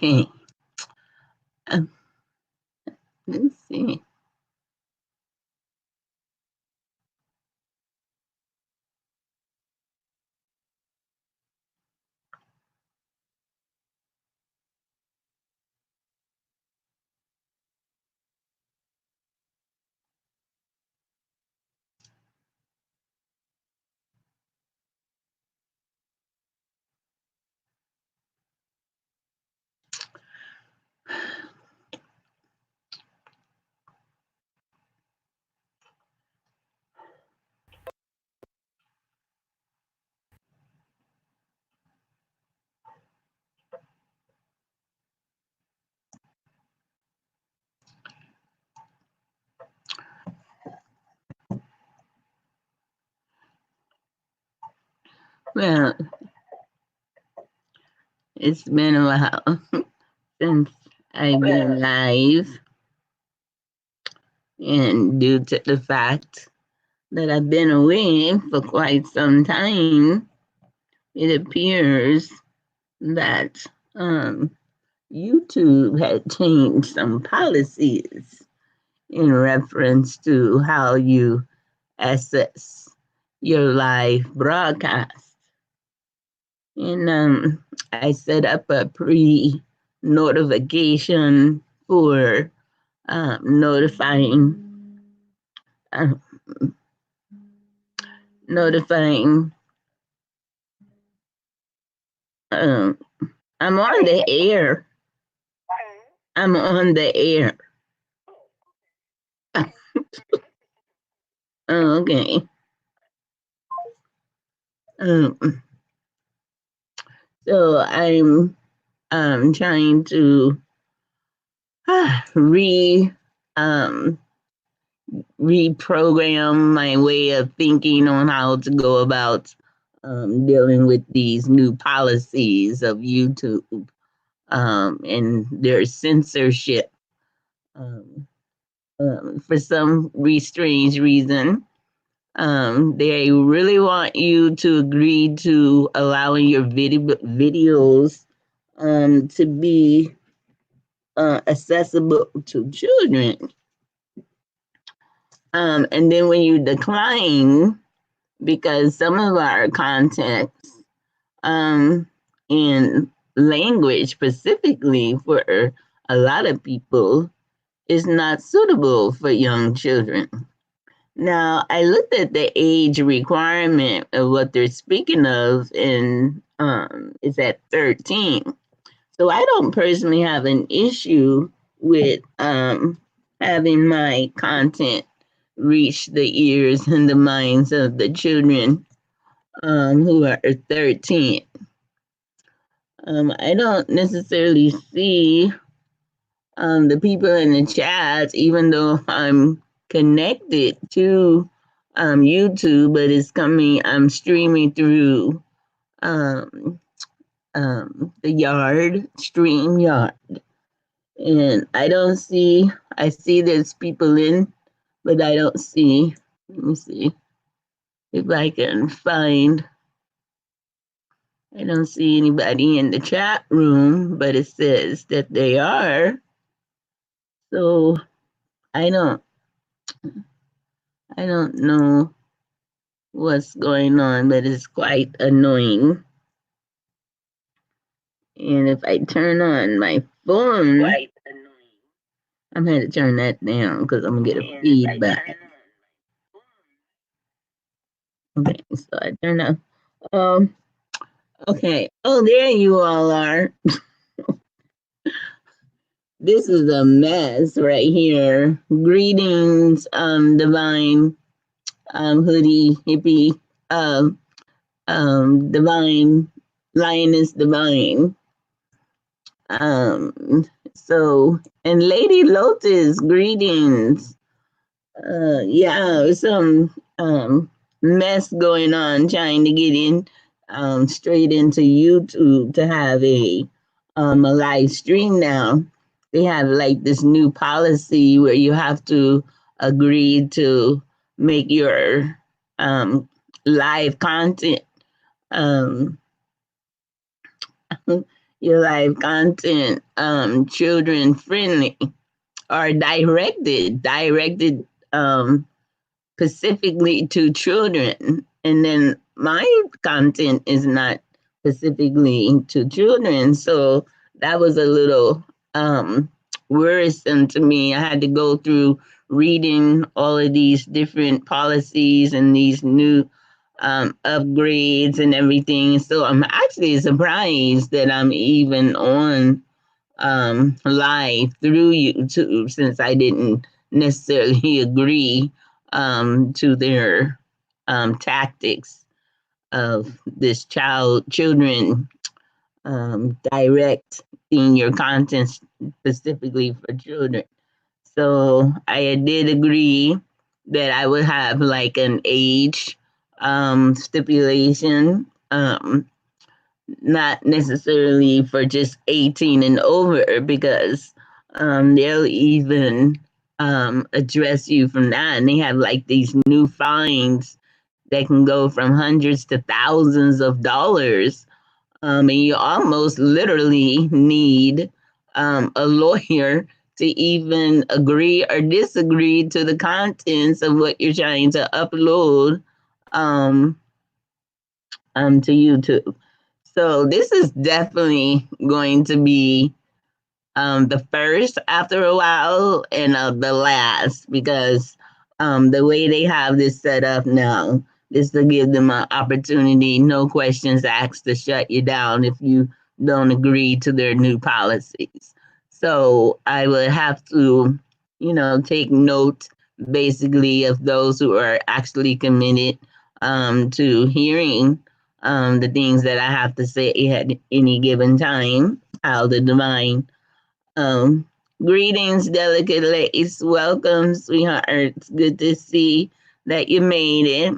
Okay. Um, let's see. Well, it's been a while since I've been live, and due to the fact that I've been away for quite some time, it appears that YouTube had changed some policies in reference to how you access your live broadcast. And I set up a pre notification for notifying uh, notifying. Um, I'm on the air. I'm on the air. Okay. Um, so I'm trying to re um, reprogram my way of thinking on how to go about dealing with these new policies of YouTube and their censorship. Um, for some strange reason, they really want you to agree to allowing your videos to be accessible to children. And then when you decline, because some of our content um, in language specifically for a lot of people is not suitable for young children. Now, I looked at the age requirement of what they're speaking of, and it's at 13. So I don't personally have an issue with having my content reach the ears and the minds of the children who are 13. I don't necessarily see the people in the chat, even though I'm connected to YouTube, but it's coming, I'm streaming through um, the Yard, Stream Yard. And I don't see, I see there's people in, but I don't see, let me see if I can find, I don't see anybody in the chat room, but it says that they are. So I don't, I don't know what's going on, but it's quite annoying. And if I turn on my phone, I'm going to turn that down because I'm going to get a feedback. Okay, so I turn on. Okay. Oh, there you all are. This is a mess right here. Greetings, divine hoodie hippie, divine lioness divine. So and Lady Lotus, greetings. Yeah, some mess going on trying to get in straight into YouTube to have a live stream now. They have like this new policy where you have to agree to make your live content um your live content children friendly or directed um specifically to children. And then my content is not specifically to children. So that was a little um, worrisome to me. I had to go through reading all of these different policies and these new upgrades and everything. So I'm actually surprised that I'm even on live through YouTube since I didn't necessarily agree to their tactics of this children directing your content specifically for children. So I did agree that I would have like an age stipulation. Not necessarily for just 18 and over because they'll even address you from that. And they have like these new fines that can go from hundreds to thousands of dollars. And you almost literally need a lawyer to even agree or disagree to the contents of what you're trying to upload um, to YouTube. So this is definitely going to be the first after a while and the last because the way they have this set up now is to give them an opportunity, no questions asked, to shut you down if you don't agree to their new policies. So I would have to, take note basically of those who are actually committed to hearing the things that I have to say at any given time. How the divine um, greetings, delicate ladies. Welcome, sweetheart. It's good to see that you made it.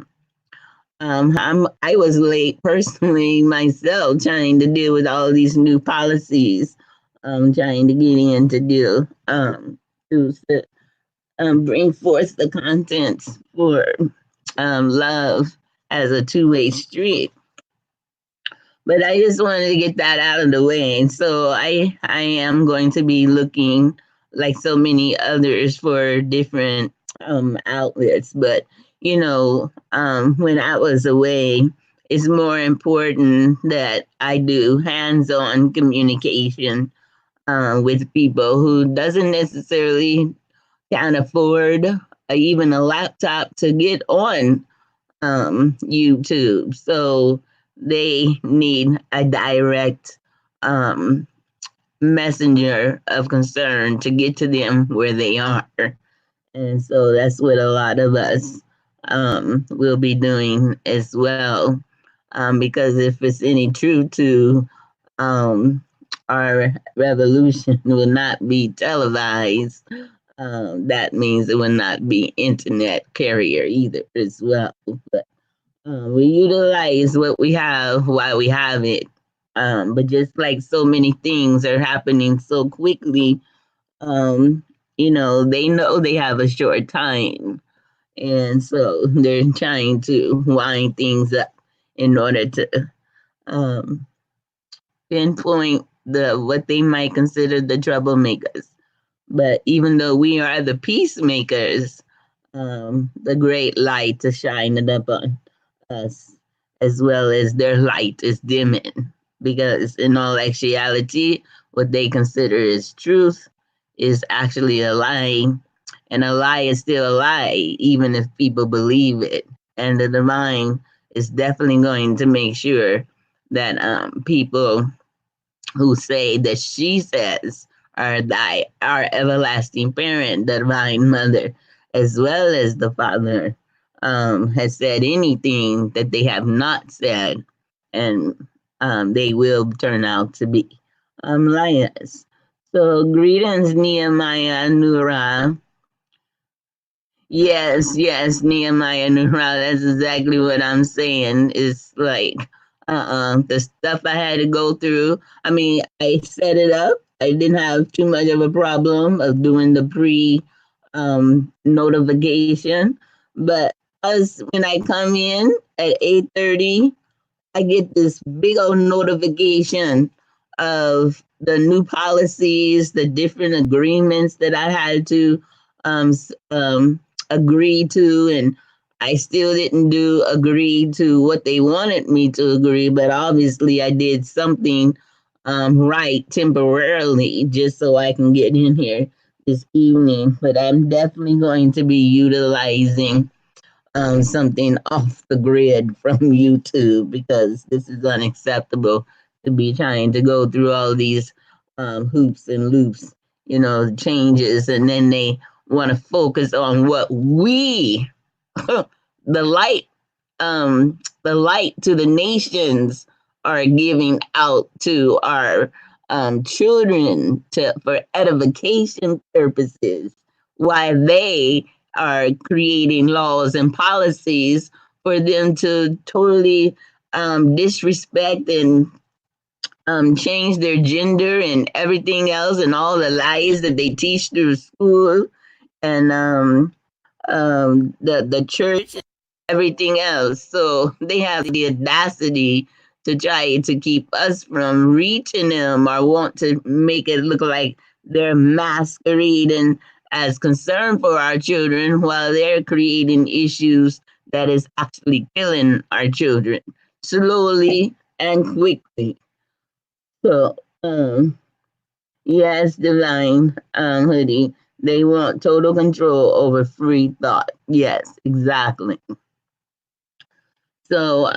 I was late personally myself trying to deal with all these new policies. Trying to get in to do to bring forth the contents for love as a two-way street. But I just wanted to get that out of the way. And so I am going to be looking like so many others for different outlets. But when I was away, it's more important that I do hands-on communication with people who doesn't necessarily can afford even a laptop to get on YouTube. So they need a direct um, messenger of concern to get to them where they are. And so that's what a lot of us will be doing as well. Because if it's any truth to um, our revolution will not be televised, that means it will not be internet carrier either as well. But we utilize what we have while we have it. But just like so many things are happening so quickly, um, they know they have a short time. And so they're trying to wind things up in order to um, pinpoint what they might consider the troublemakers. But even though we are the peacemakers, the great light is shining upon us, as well as their light is dimming. Because in all actuality, what they consider as truth is actually a lie. And a lie is still a lie, even if people believe it. And the divine is definitely going to make sure that people who say that she says are thy our everlasting parent, the divine mother, as well as the father, has said anything that they have not said, and they will turn out to be liars. So greetings, Nehemiah Nura. Yes, Nehemiah Nura. That's exactly what I'm saying. It's like the stuff I had to go through. I mean, I set it up. I didn't have too much of a problem of doing the pre notification. But as when I come in at 8:30, I get this big old notification of the new policies, the different agreements that I had to um, agree to, and I still didn't do agree to what they wanted me to agree, but obviously I did something right temporarily just so I can get in here this evening. But I'm definitely going to be utilizing something off the grid from YouTube because this is unacceptable to be trying to go through all these hoops and loops, changes, and then they want to focus on what we, the light, the light to the nations, are giving out to our children for edification purposes, while they are creating laws and policies for them to totally disrespect and change their gender and everything else, and all the lies that they teach through school and the church, and everything else. So they have the audacity to try to keep us from reaching them, or want to make it look like they're masquerading as concern for our children while they're creating issues that is actually killing our children slowly and quickly. So, yes, Divine, Hoodie, they want total control over free thought. Yes, exactly. So,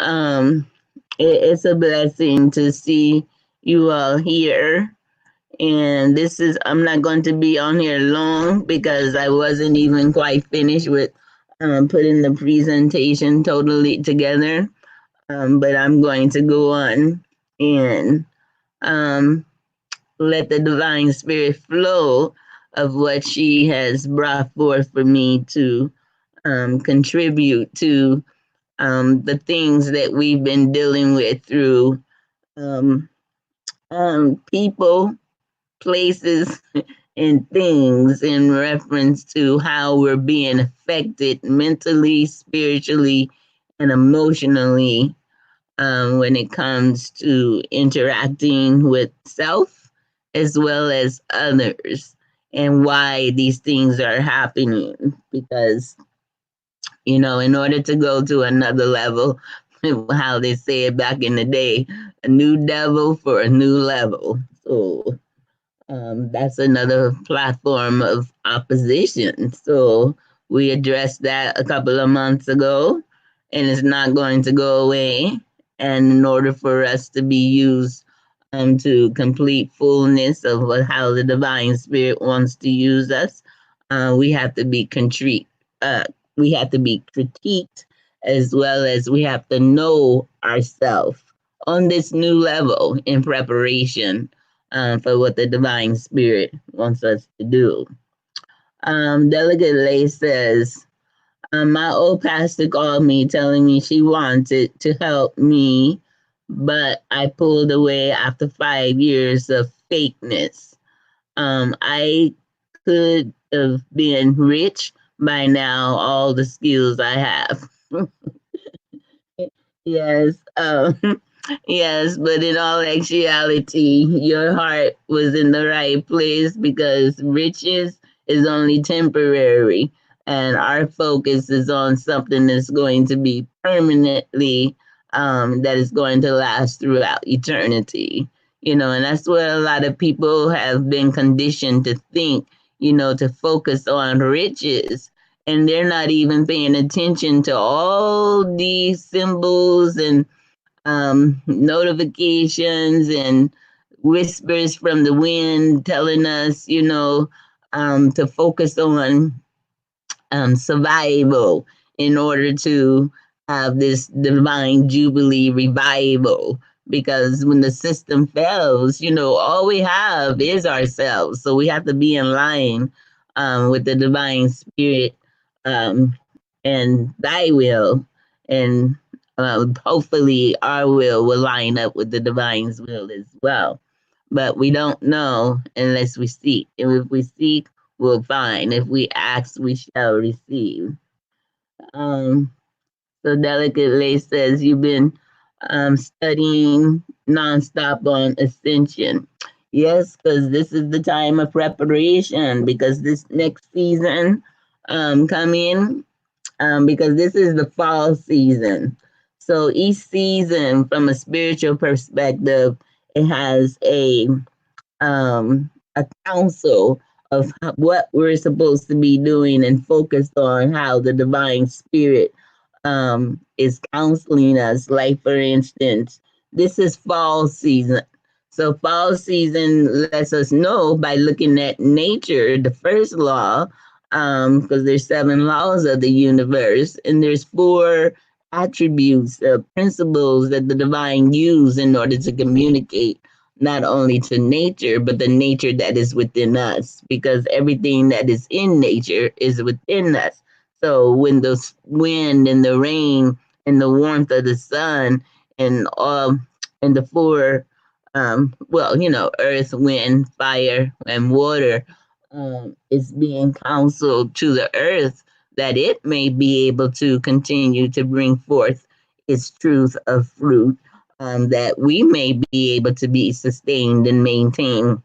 it's a blessing to see you all here. And I'm not going to be on here long because I wasn't even quite finished with putting the presentation totally together. But I'm going to go on and um, let the divine spirit flow of what she has brought forth for me to contribute to the things that we've been dealing with through um, people, places, and things in reference to how we're being affected mentally, spiritually, and emotionally when it comes to interacting with self as well as others, and why these things are happening. Because, in order to go to another level, how they say it back in the day, a new devil for a new level. So that's another platform of opposition. So we addressed that a couple of months ago, and it's not going to go away. And in order for us to be used to complete fullness of how the divine spirit wants to use us, we have to be contrite. We have to be critiqued, as well as we have to know ourselves on this new level in preparation for what the divine spirit wants us to do. Delegate Lay says, my old pastor called me telling me she wanted to help me, but I pulled away after 5 years of fakeness. I could have been rich by now, all the skills I have. Yes, yes, but in all actuality, your heart was in the right place because riches is only temporary, and our focus is on something that's going to be permanently, that is going to last throughout eternity. And that's what a lot of people have been conditioned to think. To focus on riches, and they're not even paying attention to all these symbols and notifications and whispers from the wind telling us, to focus on survival in order to have this divine jubilee revival. Because when the system fails, all we have is ourselves. So we have to be in line with the divine spirit, um, and thy will. And hopefully our will line up with the divine's will as well. But we don't know unless we seek. And if we seek, we'll find. If we ask, we shall receive. Um, so Delicate Lace says, you've been studying nonstop on ascension. Yes, because this is the time of preparation. Because this next season come in, because this is the fall season. So each season, from a spiritual perspective, it has a counsel of what we're supposed to be doing and focused on how the divine spirit is counseling us. Like, for instance, this is fall season. So, fall season lets us know by looking at nature, the first law, because there's seven laws of the universe, and there's four attributes, principles that the divine use in order to communicate not only to nature, but the nature that is within us, because everything that is in nature is within us. So when the wind and the rain and the warmth of the sun and all and the four, earth, wind, fire, and water, is being counseled to the earth that it may be able to continue to bring forth its truth of fruit, that we may be able to be sustained and maintained,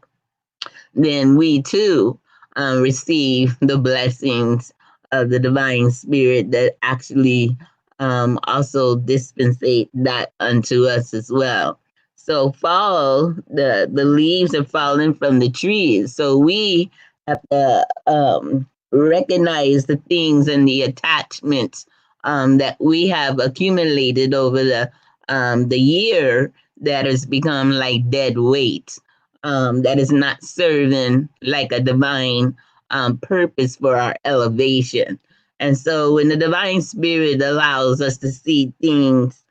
then we too receive the blessings of the divine spirit that actually also dispensate that unto us as well. So fall, the leaves are falling from the trees. So we have to recognize the things and the attachments that we have accumulated over the year that has become like dead weight, that is not serving like a divine purpose for our elevation. And so when the divine spirit allows us to see things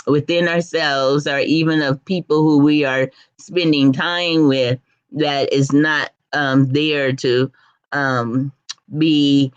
within ourselves or even of people who we are spending time with that is not there to um, be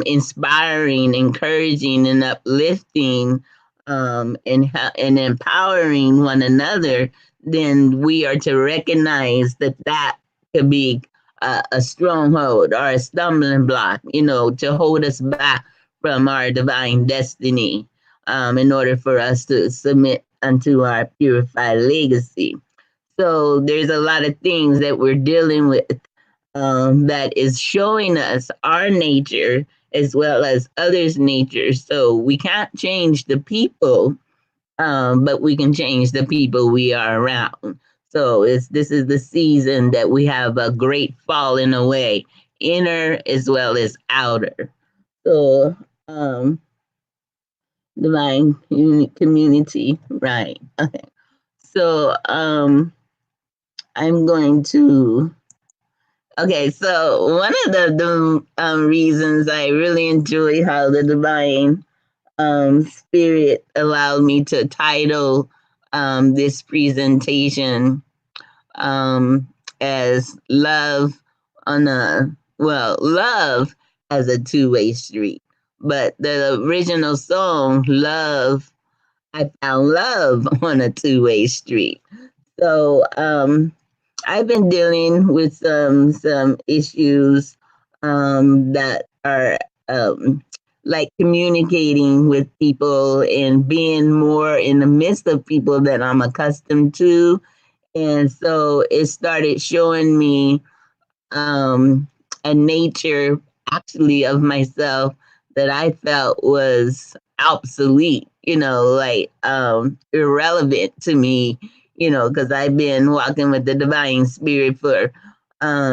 inspiring, encouraging, and uplifting, and empowering one another, then we are to recognize that that could be a stronghold or a stumbling block, to hold us back from our divine destiny, in order for us to submit unto our purified legacy. So there's a lot of things that we're dealing with, that is showing us our nature as well as others' nature. So we can't change the people, but we can change the people we are around. So this is the season that we have a great falling away, inner as well as outer. So divine community, right? Okay. So I'm going to. Okay, so one of the reasons I really enjoy how the divine spirit allowed me to title this presentation um, as love on a love as a two-way street. But the original song, Love, I found love on a two-way street. So I've been dealing with some issues that are like communicating with people and being more in the midst of people that I'm accustomed to. And so it started showing me a nature actually of myself that I felt was obsolete, like irrelevant to me, because I've been walking with the divine spirit for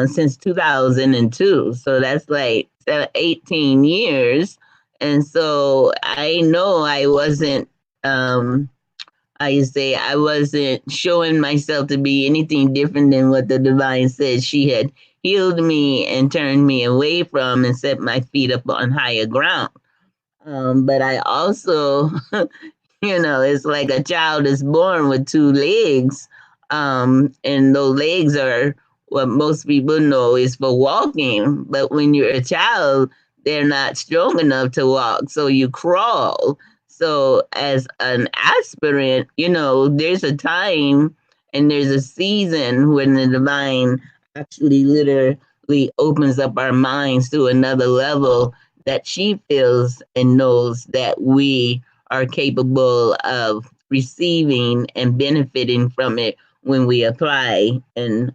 since 2002. So that's like 18 years. And so I know I wasn't I say I wasn't showing myself to be anything different than what the divine said she had healed me and turned me away from and set my feet up on higher ground. But I also, it's like a child is born with two legs, and those legs are what most people know is for walking. But when you're a child, they're not strong enough to walk, so you crawl. So as an aspirant, there's a time and there's a season when the divine actually literally opens up our minds to another level that she feels and knows that we are capable of receiving and benefiting from it when we apply, and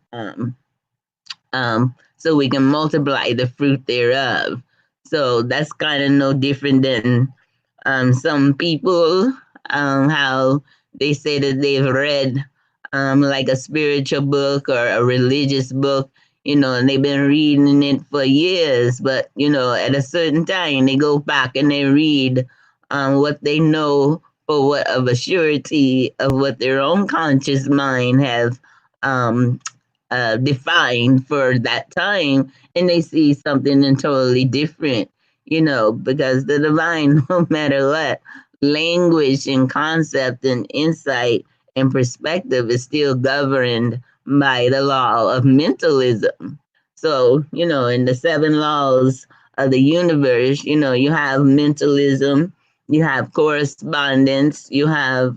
so we can multiply the fruit thereof. So that's kind of no different than some people, how they say that they've read like a spiritual book or a religious book, and they've been reading it for years, but at a certain time they go back and they read what they know for what of a surety of what their own conscious mind have um, defined for that time, and they see something totally different, because the divine, no matter what, language and concept and insight and perspective is still governed by the law of mentalism. So, in the seven laws of the universe, you have mentalism, you have correspondence, you have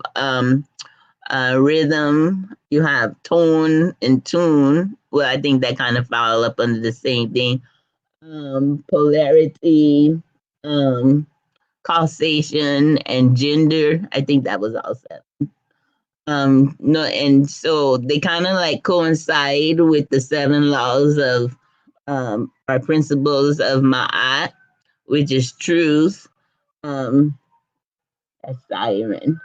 rhythm, you have tone and tune. Well, I think that kind of fall up under the same thing. Polarity, um, causation, and gender. I think that was all set. No, and so they kind of like coincide with the seven laws of our principles of Ma'at, which is truth. That's siren.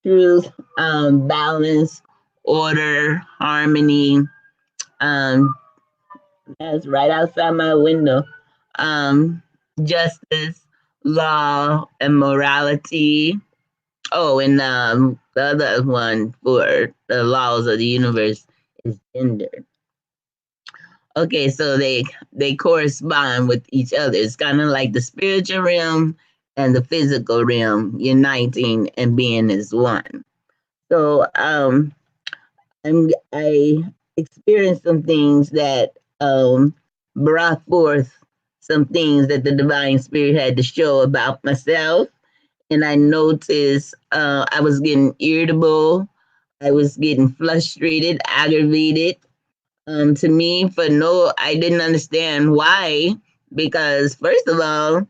Truth, balance, order, harmony. Um, that's right outside my window. Um, Justice, law, and morality. Oh, and the other one for the laws of the universe is gender. Okay, so they correspond with each other. It's kind of like the spiritual realm and the physical realm uniting and being as one. So I experienced some things that brought forth some things that the divine spirit had to show about myself, and I noticed I was getting irritable, I was getting frustrated, aggravated. To me, I didn't understand why, because first of all,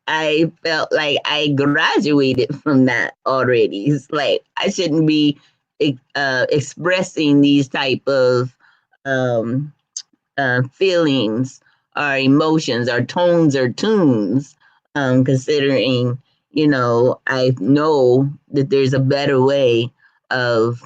I felt like I graduated from that already. It's like I shouldn't be expressing these type of um, feelings or emotions or tones or tunes, considering, I know that there's a better way of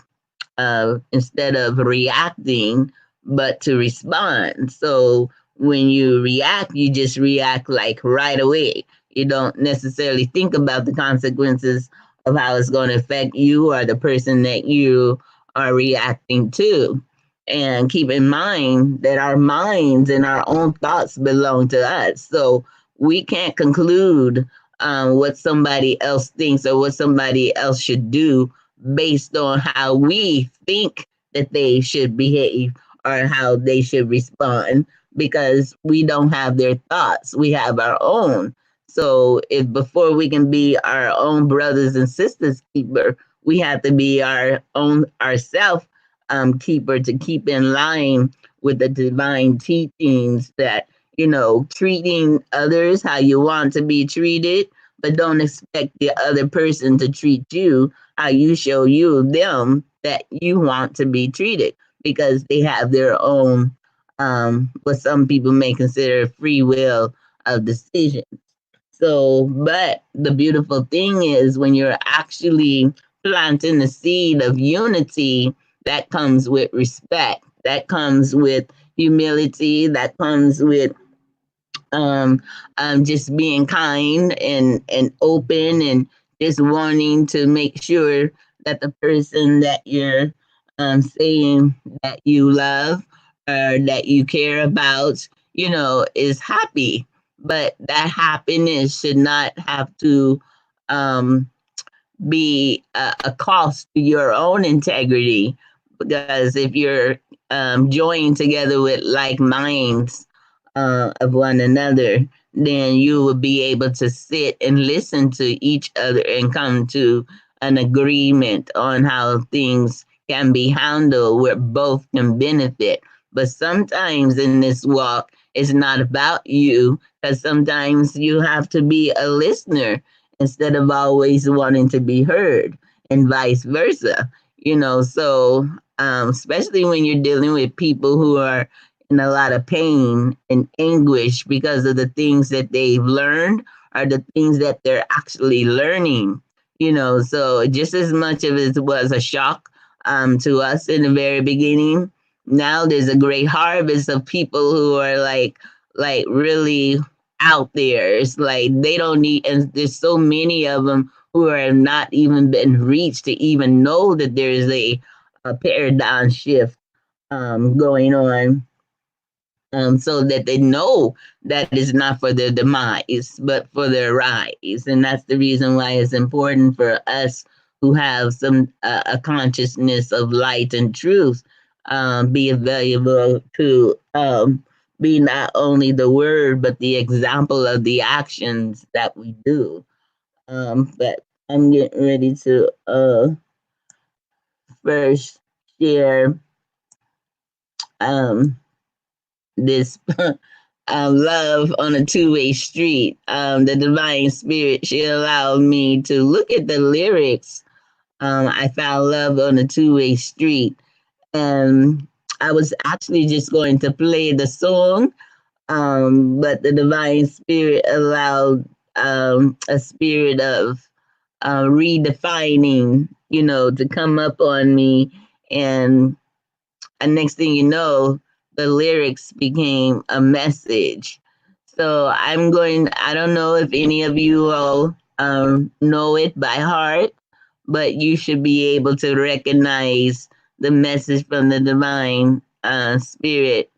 instead of reacting, but to respond. So when you react, you just react like right away. You don't necessarily think about the consequences of how it's going to affect you or the person that you are reacting to. And keep in mind that our minds and our own thoughts belong to us. So we can't conclude what somebody else thinks or what somebody else should do based on how we think that they should behave or how they should respond, because we don't have their thoughts, we have our own. So if before we can be our own brothers and sisters keeper, we have to be our own ourself keeper, to keep in line with the divine teachings that, treating others how you want to be treated, but don't expect the other person to treat you how you show them that you want to be treated, because they have their own what some people may consider free will of decision. So, but the beautiful thing is when you're actually planting the seed of unity, that comes with respect, that comes with humility, that comes with um, just being kind and open, and just wanting to make sure that the person that you're saying that you love or that you care about, is happy. But that happiness should not have to um, be a cost to your own integrity. Because if you're joined together with like minds of one another, then you will be able to sit and listen to each other and come to an agreement on how things can be handled where both can benefit. But sometimes in this walk, it's not about you, because sometimes you have to be a listener instead of always wanting to be heard. and vice versa. So especially when you're dealing with people who are in a lot of pain and anguish because of the things that they've learned or the things that they're actually learning. So just as much of it was a shock to us in the very beginning, now there's a great harvest of people who are like really out there. It's like they don't need, and there's so many of them who are not even been reached to even know that there's a paradigm shift going on, so that they know that it's not for their demise, but for their rise. And that's the reason why it's important for us who have some a consciousness of light and truth, be available to be not only the word, but the example of the actions that we do. But I'm getting ready to first share um, this love on a two-way street. The divine spirit, she allowed me to look at the lyrics. I found love on a two-way street. And I was actually just going to play the song, but the divine spirit allowed a spirit of redefining, to come up on me. And next thing you know, the lyrics became a message. So I don't know if any of you all know it by heart, but you should be able to recognize the message from the divine spirit,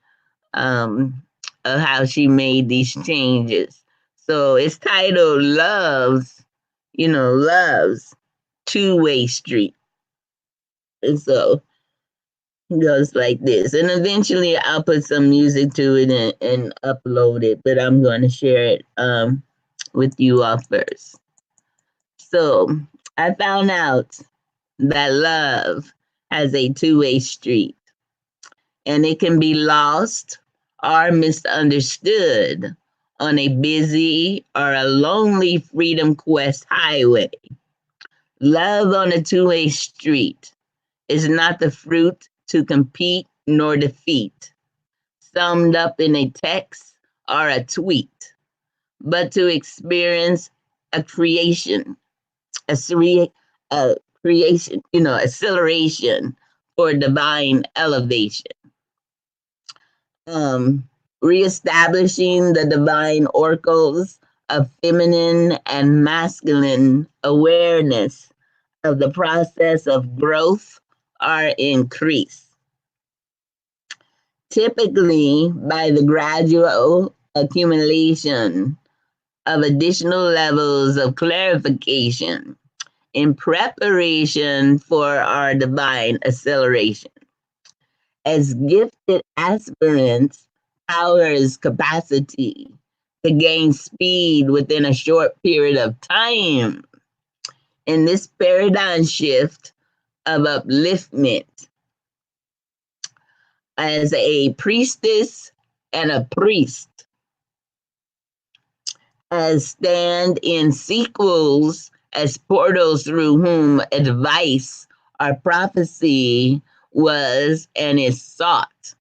um, of how she made these changes. So it's titled Love's Two-Way Street. And so goes like this. And eventually I'll put some music to it and upload it, but I'm going to share it with you all first. So I found out that love has a two-way street, and it can be lost or misunderstood on a busy or a lonely Freedom Quest highway. Love on a two-way street is not the fruit to compete nor defeat, summed up in a text or a tweet, but to experience a creation, a creation, acceleration for divine elevation. Um, Reestablishing the divine oracles of feminine and masculine awareness of the process of growth or increase, typically by the gradual accumulation of additional levels of clarification in preparation for our divine acceleration. As gifted aspirants, ours capacity to gain speed within a short period of time. In this paradigm shift of upliftment, as a priestess and a priest, as stand in sequels as portals through whom advice or prophecy was and is sought.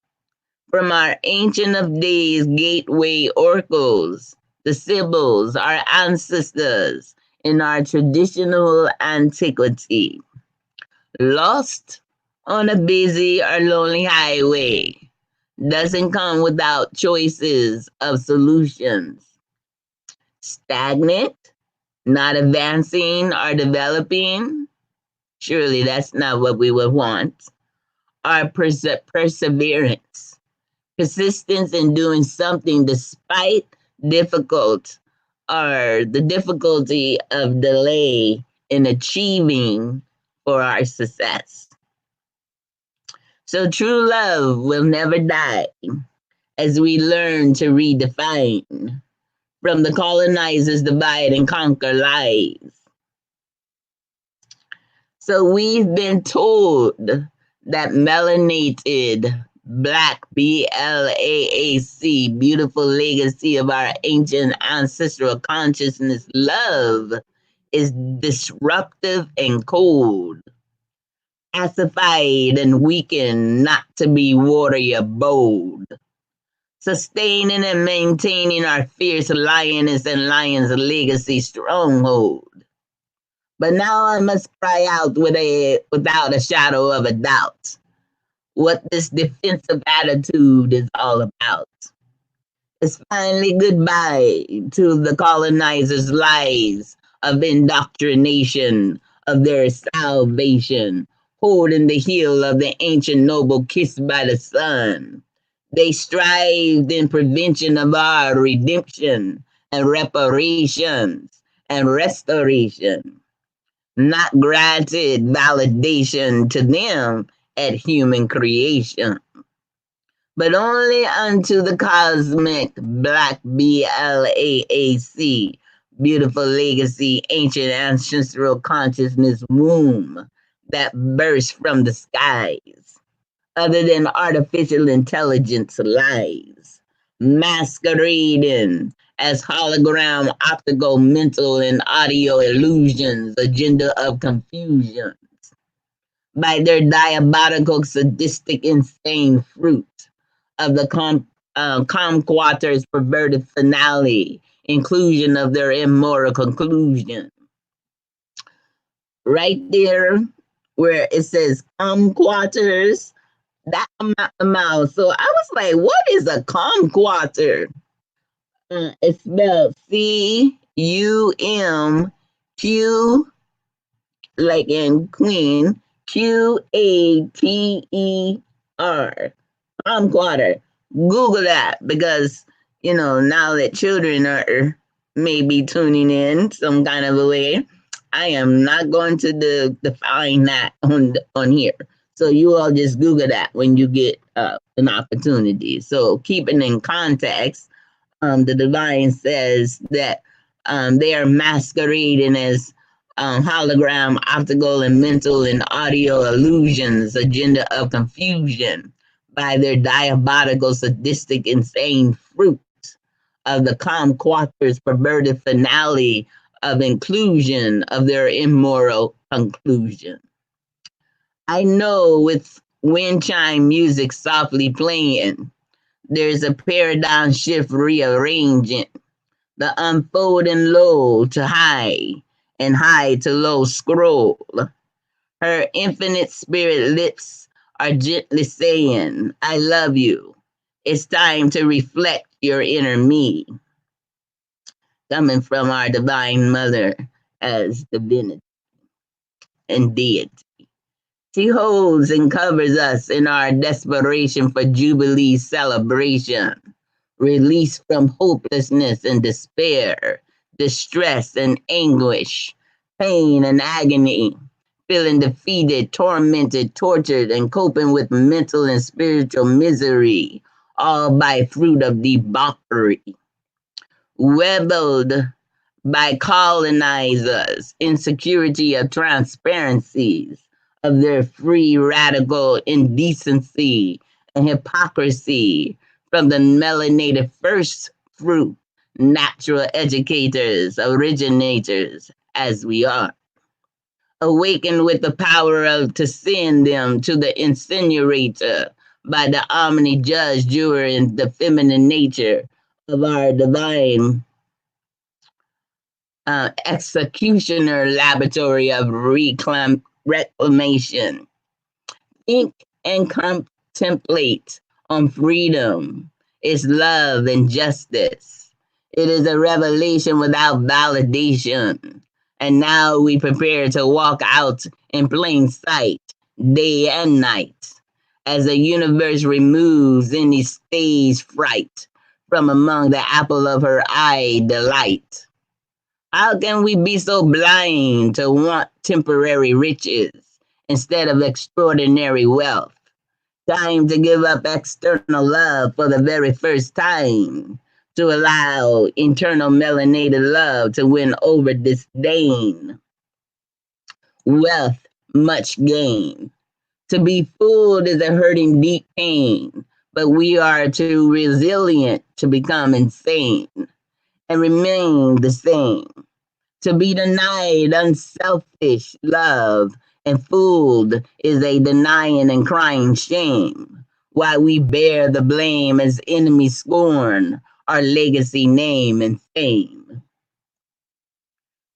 From our ancient of days gateway oracles, the Sibyls, our ancestors in our traditional antiquity, lost on a busy or lonely highway, doesn't come without choices of solutions. Stagnant, not advancing or developing, surely that's not what we would want. Our perseverance, persistence in doing something despite difficult or the difficulty of delay in achieving for our success. So true love will never die as we learn to redefine from the colonizers' divide and conquer lies. So we've been told that melanated Black, BLAAC, beautiful legacy of our ancient ancestral consciousness, love is disruptive and cold, pacified and weakened, not to be warrior bold, sustaining and maintaining our fierce lioness and lion's legacy stronghold. But now I must cry out without a shadow of a doubt what this defensive attitude is all about. It's finally goodbye to the colonizers' lies of indoctrination, of their salvation, holding the heel of the ancient noble kissed by the sun. They strived in prevention of our redemption and reparations and restoration, not granted validation to them at human creation, but only unto the cosmic black BLAAC, beautiful legacy, ancient ancestral consciousness womb that bursts from the skies, other than artificial intelligence lies, masquerading as hologram, optical, mental, and audio illusions, agenda of confusion, by their diabolical, sadistic, insane fruit of the Comquatter's perverted finale, inclusion of their immoral conclusion. Right there where it says Comquatters, that amount. So I was like, what is a Comquatter? It's spelled CUMQ, like in Queen, QUATER. Comquatter. Google that because, now that children are maybe tuning in some kind of a way, I am not going to define that on here. So you all just Google that when you get an opportunity. So keeping in context, the divine says that they are masquerading as hologram, optical, and mental and audio illusions, agenda of confusion, by their diabolical, sadistic, insane fruit of the Comquatter's perverted finale of inclusion of their immoral conclusion. I know with wind chime music softly playing, there's a paradigm shift rearranging, the unfolding low to high and high to low scroll. Her infinite spirit lips are gently saying, I love you. It's time to reflect your inner me. Coming from our divine mother as divinity and deity. She holds and covers us in our desperation for Jubilee celebration, release from hopelessness and despair, distress and anguish, pain and agony, feeling defeated, tormented, tortured, and coping with mental and spiritual misery, all by fruit of debauchery. Rebelled by colonizers, insecurity of transparencies, of their free radical indecency and hypocrisy from the melanated first fruit, natural educators, originators, as we are. Awakened with the power of to send them to the incinerator by the omni judge, juror, and the feminine nature of our divine executioner laboratory of reclamation. Think and contemplate on freedom, its love and justice. It is a revelation without validation. And now we prepare to walk out in plain sight, day and night, as the universe removes any stage fright from among the apple of her eye delight. How can we be so blind to want temporary riches instead of extraordinary wealth? Time to give up external love for the very first time, to allow internal melanated love to win over disdain. Wealth, much gain. To be fooled is a hurting deep pain, but we are too resilient to become insane and remain the same. To be denied unselfish love and fooled is a denying and crying shame. While we bear the blame as enemy scorn our legacy, name, and fame.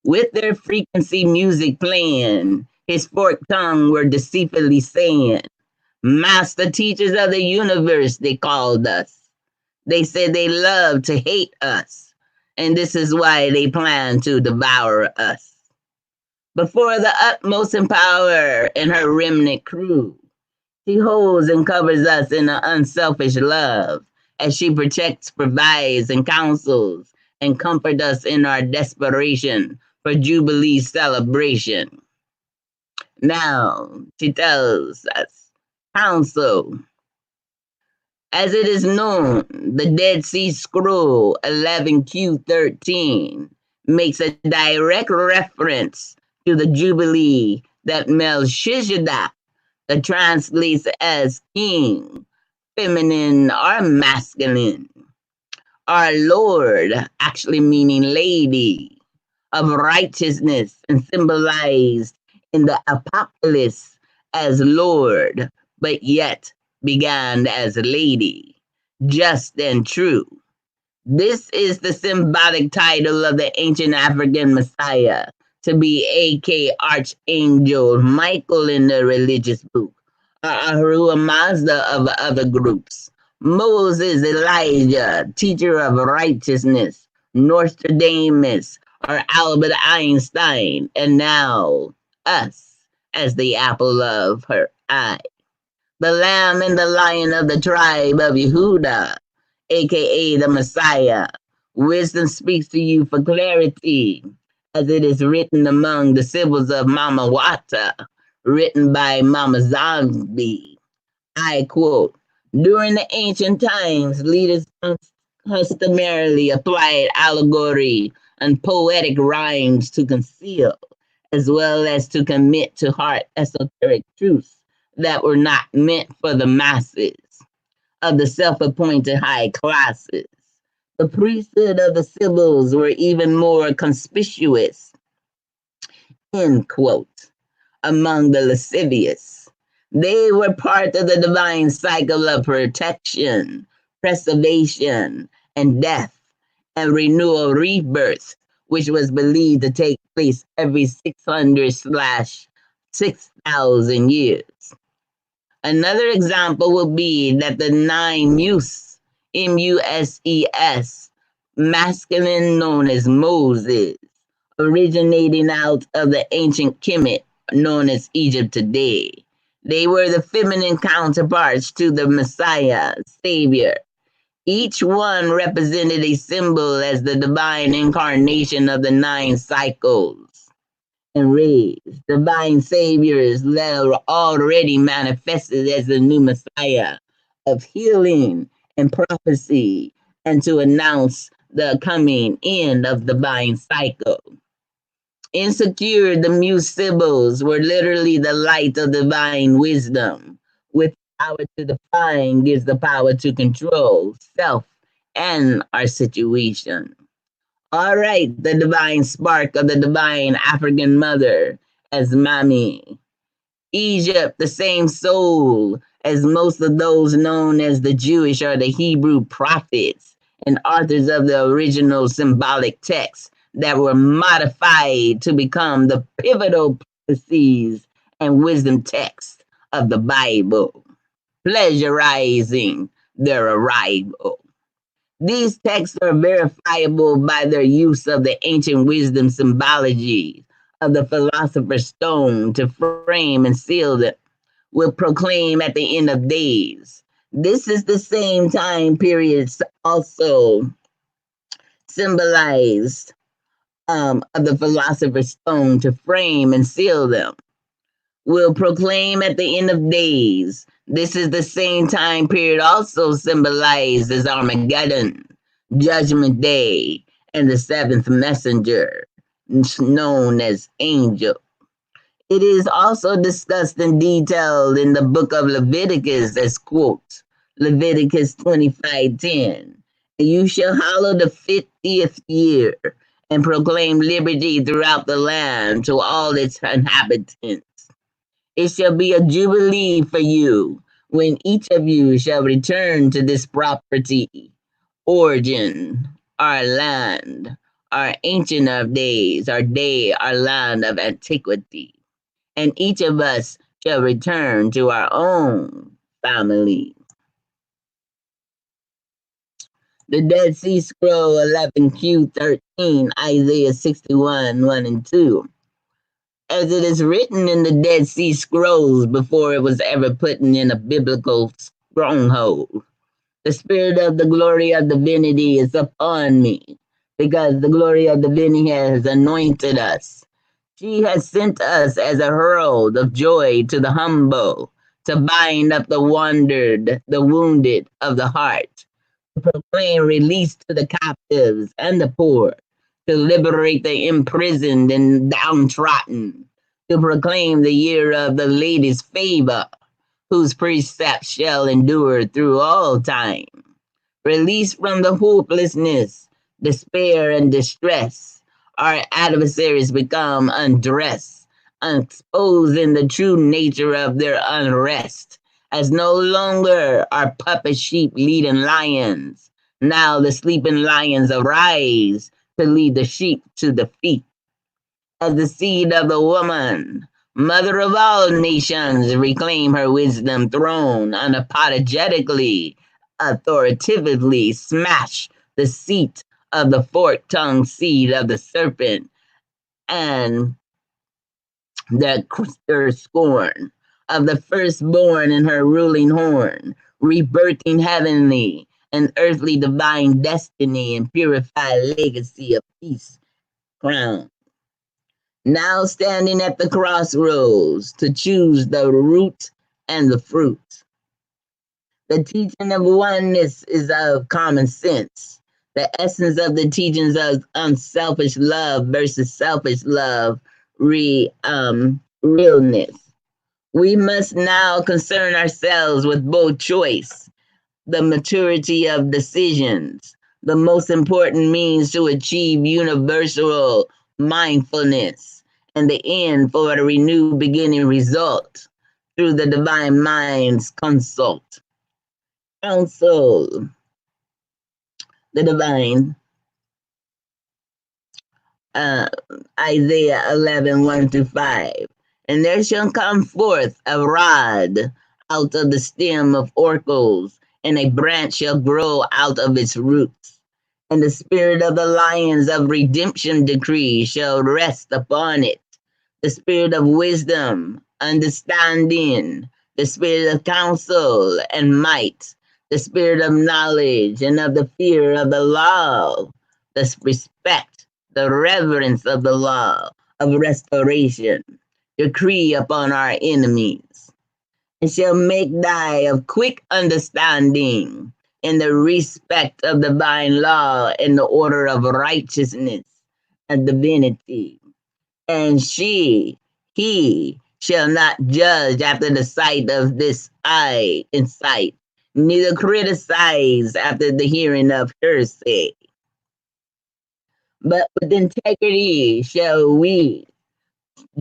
With their frequency music playing, his forked tongue were deceitfully saying, Master teachers of the universe, they called us. They said they love to hate us, and this is why they plan to devour us. Before the utmost in power and her remnant crew, she holds and covers us in an unselfish love as she protects, provides, and counsels and comforts us in our desperation for Jubilee celebration. Now, she tells us, counsel, as it is known, the Dead Sea Scroll 11Q13 makes a direct reference to the Jubilee that Melchizedek, that translates as king, feminine or masculine. Our Lord, actually meaning lady, of righteousness and symbolized in the apocalypse as Lord, but yet began as lady, just and true. This is the symbolic title of the ancient African Messiah, to be A.K. Archangel Michael in the religious book, Ahura Mazda of other groups, Moses, Elijah, teacher of righteousness, Nostradamus, or Albert Einstein, and now us as the apple of her eye. The lamb and the lion of the tribe of Yehuda, aka the Messiah. Wisdom speaks to you for clarity, as it is written among the sibyls of Mama Wata, written by Mama Zombie. I quote, during the ancient times, leaders customarily applied allegory and poetic rhymes to conceal, as well as to commit to heart esoteric truths that were not meant for the masses of the self-appointed high classes. The priesthood of the sibyls were even more conspicuous, end quote, among the lascivious. They were part of the divine cycle of protection, preservation, and death, and renewal rebirth, which was believed to take place every 600/6,000 years. Another example would be that the nine Mus, M-U-S-E-S, masculine known as Moses, originating out of the ancient Kemet known as Egypt today. They were the feminine counterparts to the Messiah, Savior. Each one represented a symbol as the divine incarnation of the nine cycles and raised. Divine saviors that are already manifested as the new Messiah of healing and prophecy, and to announce the coming end of divine cycle. Insecure, the muse sibyls were literally the light of divine wisdom, with power to define gives the power to control self and our situation. All right, the divine spark of the divine African mother as Mami. Egypt, the same soul as most of those known as the Jewish or the Hebrew prophets and authors of the original symbolic texts that were modified to become the pivotal prophecies and wisdom texts of the Bible, pleasurizing their arrival. These texts are verifiable by their use of the ancient wisdom symbology of the philosopher's stone to frame and seal them, will proclaim at the end of days. This is the same time period also symbolized of the philosopher's stone to frame and seal them, will proclaim at the end of days. This is the same time period also symbolized as Armageddon, Judgment Day, and the seventh messenger, known as angel. It is also discussed in detail in the book of Leviticus as quote, Leviticus 25:10. You shall hallow the 50th year and proclaim liberty throughout the land to all its inhabitants. It shall be a jubilee for you when each of you shall return to this property, origin, our land, our ancient of days, our day, our land of antiquity. And each of us shall return to our own family. The Dead Sea Scroll 11Q13, Isaiah 61, 1 and 2. As it is written in the Dead Sea Scrolls before it was ever put in a biblical stronghold. The Spirit of the glory of divinity is upon me, because the glory of divinity has anointed us. She has sent us as a herald of joy to the humble, to bind up the wandered, the wounded of the heart, to proclaim release to the captives and the poor, to liberate the imprisoned and downtrodden, to proclaim the year of the lady's favor, whose precepts shall endure through all time. Release from the hopelessness, despair, and distress. Our adversaries become undressed, exposing the true nature of their unrest, as no longer are puppet sheep leading lions. Now the sleeping lions arise to lead the sheep to defeat. As the seed of the woman, mother of all nations, reclaim her wisdom throne unapologetically, authoritatively smash the seat of the fork-tongued seed of the serpent and their scorn of the firstborn in her ruling horn, rebirthing heavenly and earthly divine destiny and purified legacy of peace crown. Now standing at the crossroads to choose the root and the fruit. The teaching of oneness is of common sense. The essence of the teachings of unselfish love versus selfish love, realness. We must now concern ourselves with both choice, the maturity of decisions, the most important means to achieve universal mindfulness, and the end for a renewed beginning result through the divine mind's counsel, the divine, uh, Isaiah 11, 1 through 5. And there shall come forth a rod out of the stem of oracles, and a branch shall grow out of its roots. And the spirit of the lions of redemption decree shall rest upon it. The spirit of wisdom, understanding, the spirit of counsel and might, the spirit of knowledge and of the fear of the law, the respect, the reverence of the law, of restoration, decree upon our enemies, and shall make thy of quick understanding in the respect of divine law and the order of righteousness and divinity. And he shall not judge after the sight of this eye in sight, neither criticize after the hearing of hearsay. But with integrity shall we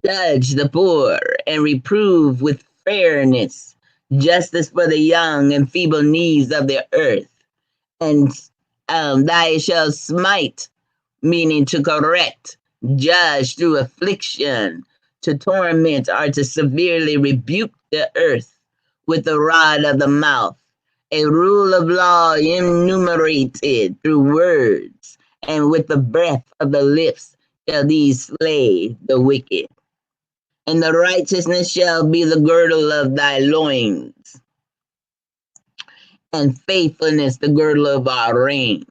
judge the poor and reprove with fairness, justice for the young and feeble needs of the earth. And thy shall smite, meaning to correct, judge through affliction, to torment or to severely rebuke the earth with the rod of the mouth, a rule of law enumerated through words, and with the breath of the lips shall these slay the wicked. And the righteousness shall be the girdle of thy loins, and faithfulness the girdle of our reign.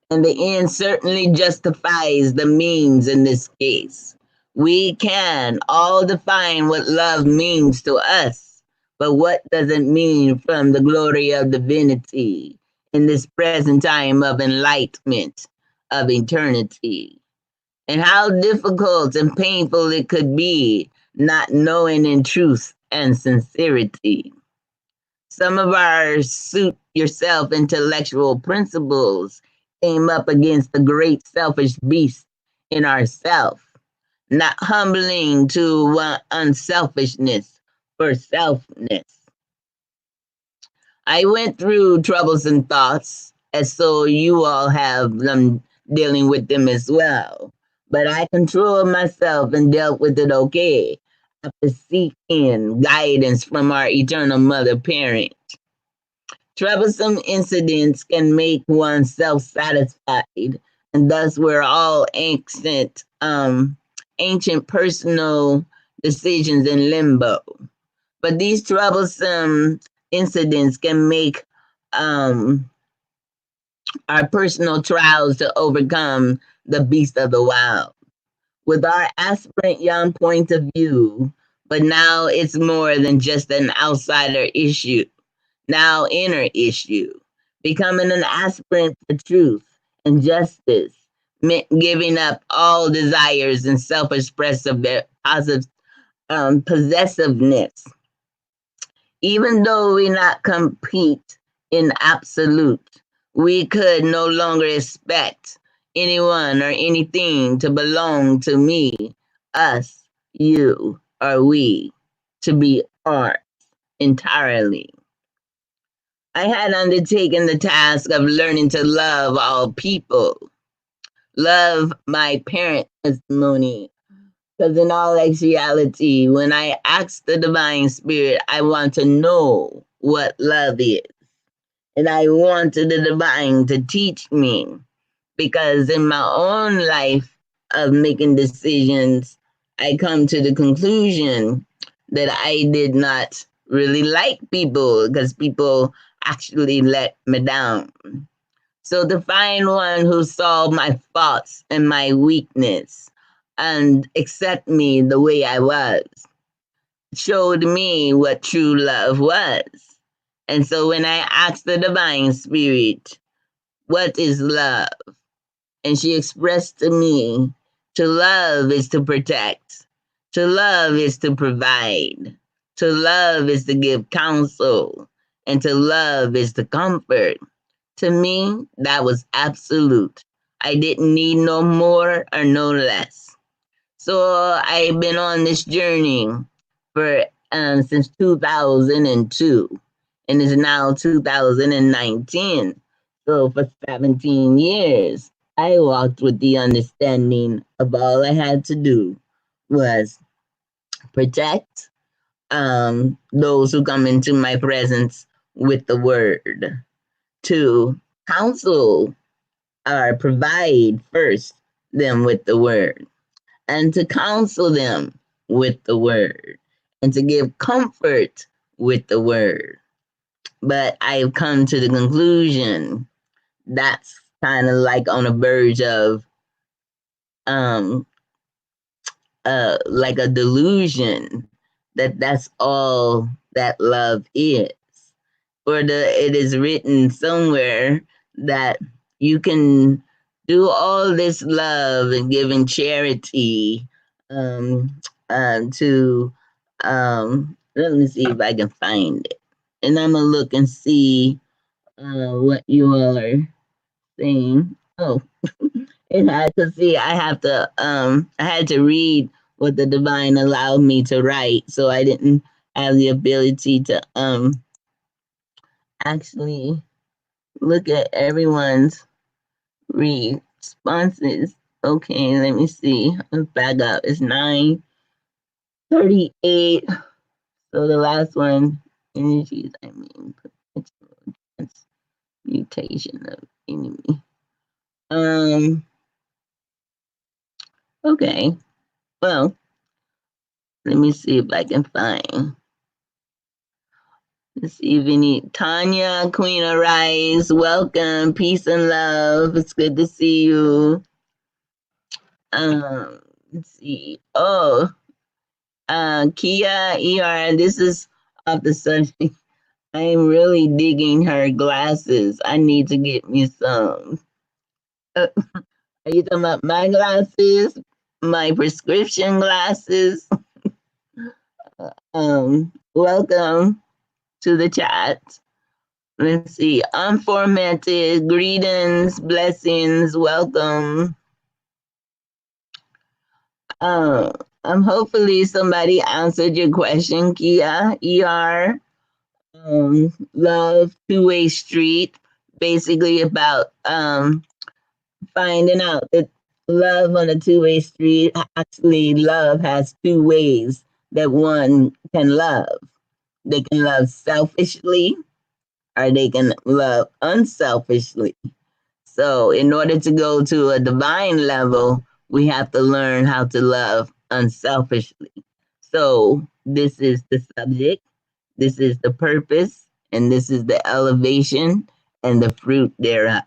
And the end certainly justifies the means in this case. We can all define what love means to us, but what does it mean from the glory of divinity in this present time of enlightenment, of eternity? And how difficult and painful it could be not knowing in truth and sincerity. Some of our suit yourself intellectual principles came up against the great selfish beast in ourself, not humbling to unselfishness for selfness. I went through troublesome thoughts, as so you all have them dealing with them as well. But I controlled myself and dealt with it okay after seeking guidance from our eternal mother parent. Troublesome incidents can make one self-satisfied, and thus we're all ancient personal decisions in limbo. But these troublesome incidents can make um, our personal trials to overcome the beast of the wild. With our aspirant young point of view, but now it's more than just an outsider issue, now inner issue, becoming an aspirant for truth and justice, meant giving up all desires and self-expressive positive possessiveness, even though we not compete in absolute, we could no longer expect anyone or anything to belong to me, us, you, or we, to be ours entirely. I had undertaken the task of learning to love all people, love my parent testimony. Because in all actuality, when I ask the Divine Spirit, I want to know what love is. And I wanted the Divine to teach me. Because in my own life of making decisions, I come to the conclusion that I did not really like people because people actually let me down. So to find one who saw my faults and my weakness and accept me the way I was showed me what true love was. And so when I asked the Divine Spirit, what is love? And she expressed to me, to love is to protect, to love is to provide, to love is to give counsel, and to love is to comfort. To me, that was absolute. I didn't need no more or no less. So I've been on this journey for since 2002, and it's now 2019. So for 17 years, I walked with the understanding of all I had to do was protect those who come into my presence with the word, to counsel or provide first them with the word, and to counsel them with the word, and to give comfort with the word. But I've come to the conclusion that's kind of like on the verge of um like a delusion that that's all that love is. For it is written somewhere that you can do all this love and giving charity um, to let me see if I can find it, and I'm gonna look and see what you all are saying. Oh, it had to see. I have to. I had to read what the divine allowed me to write, so I didn't have the ability to actually look at everyone's responses. Okay, let me see. Let's back up. It's 9:38. So the last one, energies. I mean, potential transmutation of enemy. Okay. Well, let me see if I can find. Let's see if any. Tanya, Queen of Rice, welcome. Peace and love. It's good to see you. Let's see. Oh, Kia ER. This is off the subject. I'm really digging her glasses. I need to get me some. Are you talking about my glasses? My prescription glasses? Welcome to the chat. let's see, unformatted greetings, blessings, welcome. Uh, hopefully somebody answered your question, Kia. ER, love, two-way street, basically about finding out that love on a two-way street, actually love has two ways that one can love. They can love selfishly or they can love unselfishly. So, in order to go to a divine level, we have to learn how to love unselfishly. So, this is the subject, this is the purpose, and this is the elevation and the fruit thereof.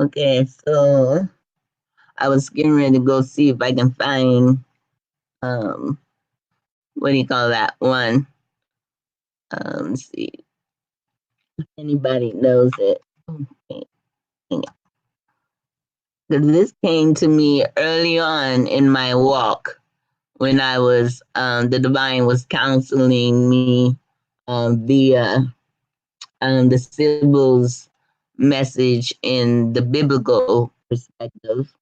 Okay, so I was getting ready to go see if I can find um what do you call that one? Let's see if anybody knows it. Okay. Because this came to me early on in my walk when I was the divine was counseling me via the Sibyl's message in the biblical perspective.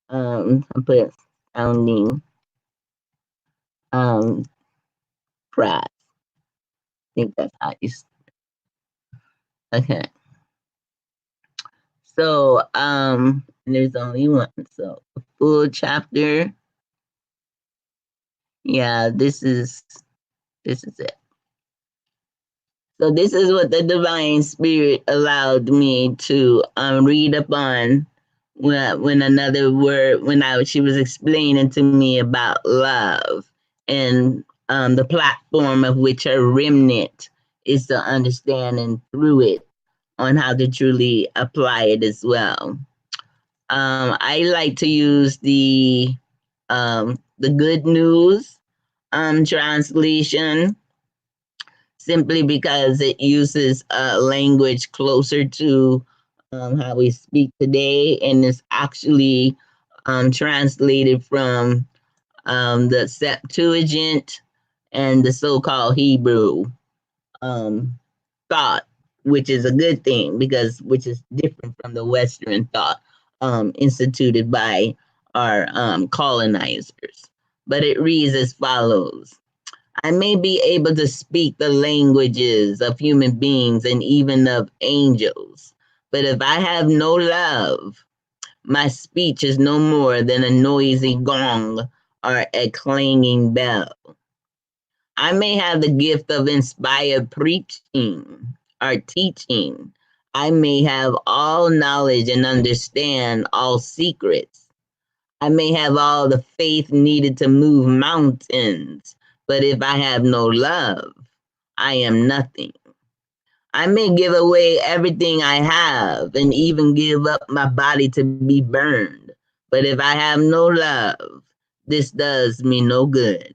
I put sounding um pride. I think that's how you. Okay. So there's only one. So a full chapter. Yeah, this is it. So this is what the divine spirit allowed me to read upon when another word when I she was explaining to me about love and the platform of which her remnant is to understand and through it on how to truly apply it as well. I like to use the good news translation simply because it uses language closer to how we speak today, and it's actually translated from the Septuagint and the so-called Hebrew um, thought, which is a good thing because which is different from the Western thought instituted by our colonizers. But it reads as follows: I may be able to speak the languages of human beings and even of angels, but if I have no love, my speech is no more than a noisy gong or a clanging bell. I may have the gift of inspired preaching or teaching. I may have all knowledge and understand all secrets. I may have all the faith needed to move mountains, but if I have no love, I am nothing. I may give away everything I have and even give up my body to be burned, but if I have no love, this does me no good.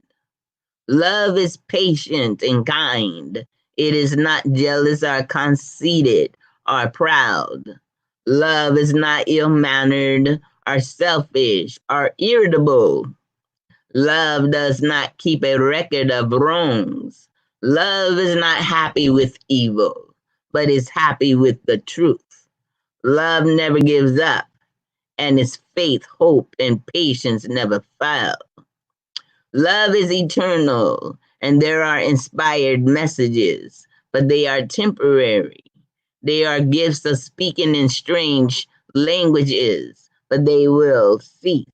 Love is patient and kind. It is not jealous or conceited or proud. Love is not ill mannered or selfish or irritable. Love does not keep a record of wrongs. Love is not happy with evil, but is happy with the truth. Love never gives up, and its faith, hope, and patience never fail. Love is eternal, and there are inspired messages, but they are temporary. They are gifts of speaking in strange languages, but they will cease.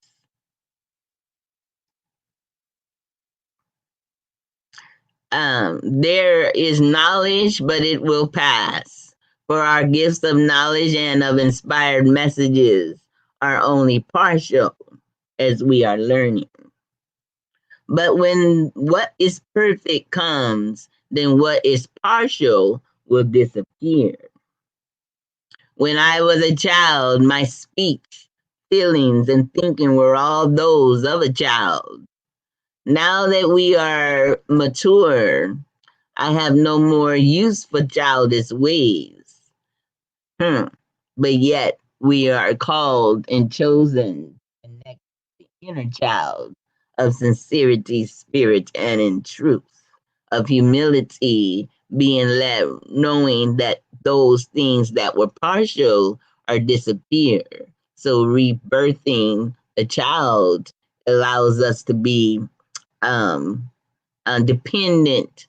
There is knowledge, but it will pass. For our gifts of knowledge and of inspired messages are only partial as we are learning. But when what is perfect comes, then what is partial will disappear. When I was a child, my speech, feelings, and thinking were all those of a child. Now that we are mature, I have no more use for childish ways. But yet we are called and chosen to connect the inner child of sincerity, spirit, and in truth, of humility, being led, knowing that those things that were partial are disappear. So rebirthing a child allows us to be um, dependent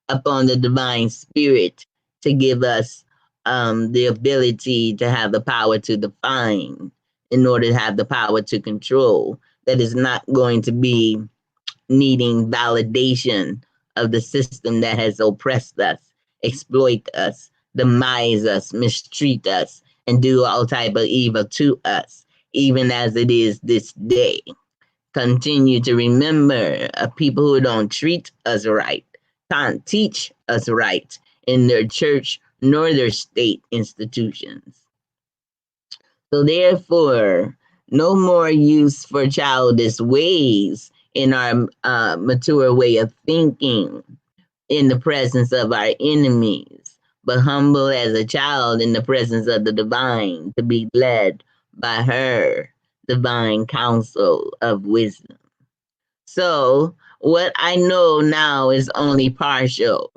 upon the divine spirit to give us the ability to have the power to define in order to have the power to control. That is not going to be needing validation of the system that has oppressed us, exploit us, demise us, mistreat us, and do all type of evil to us, even as it is this day. Continue to remember people who don't treat us right, can't teach us right in their church nor their state institutions. So therefore, no more use for childish ways in our mature way of thinking in the presence of our enemies, but humble as a child in the presence of the divine to be led by her divine counsel of wisdom. So, what I know now is only partial.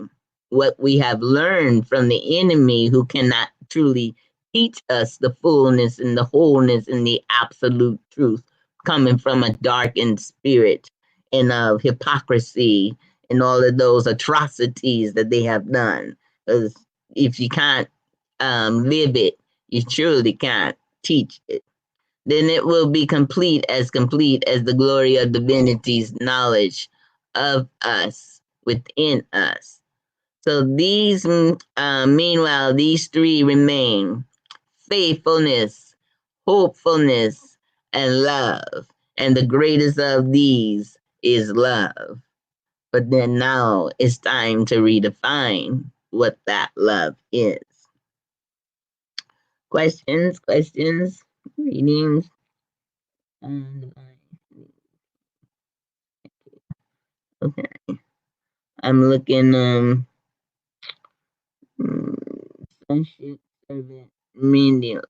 What we have learned from the enemy who cannot truly teach us the fullness and the wholeness and the absolute truth coming from a darkened spirit and of hypocrisy and all of those atrocities that they have done. Because if you can't live it, you truly can't teach it. Then it will be complete as the glory of divinity's knowledge of us within us. So these, meanwhile, these three remain: faithfulness, hopefulness, and love. And the greatest of these is love. But then now it's time to redefine what that love is. Questions, readings. Okay. I'm looking sonship servant menial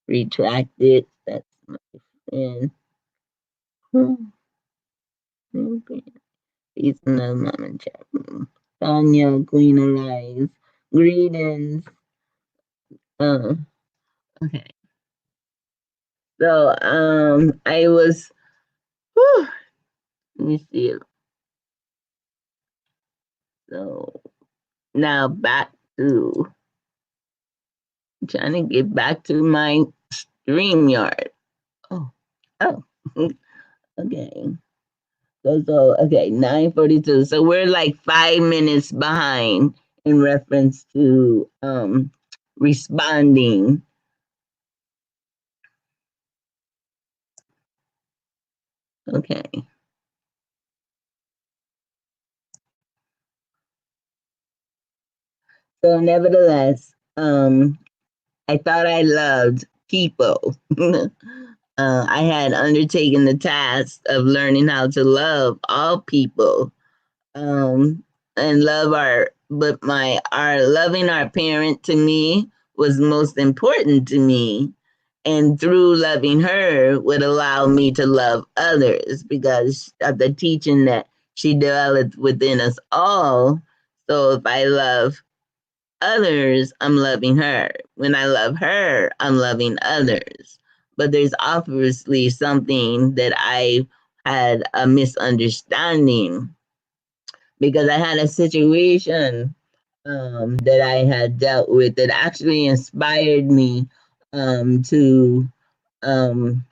retracted. That's my friend. Okay. He's another mama chat room. Tanya, Queen Arise. Greetings. Okay. So I was let me see. So now back to trying to get back to my StreamYard. Oh, oh, okay. So okay, 9:42. So we're like 5 minutes behind in reference to responding. Okay. So nevertheless, I thought I loved people. I had undertaken the task of learning how to love all people, and love but our loving our parent to me was most important to me. And through loving her would allow me to love others because of the teaching that she developed within us all. So if I love others, I'm loving her. When I love her, I'm loving others. But there's obviously something that I had a misunderstanding because I had a situation that I had dealt with that actually inspired me um, to um,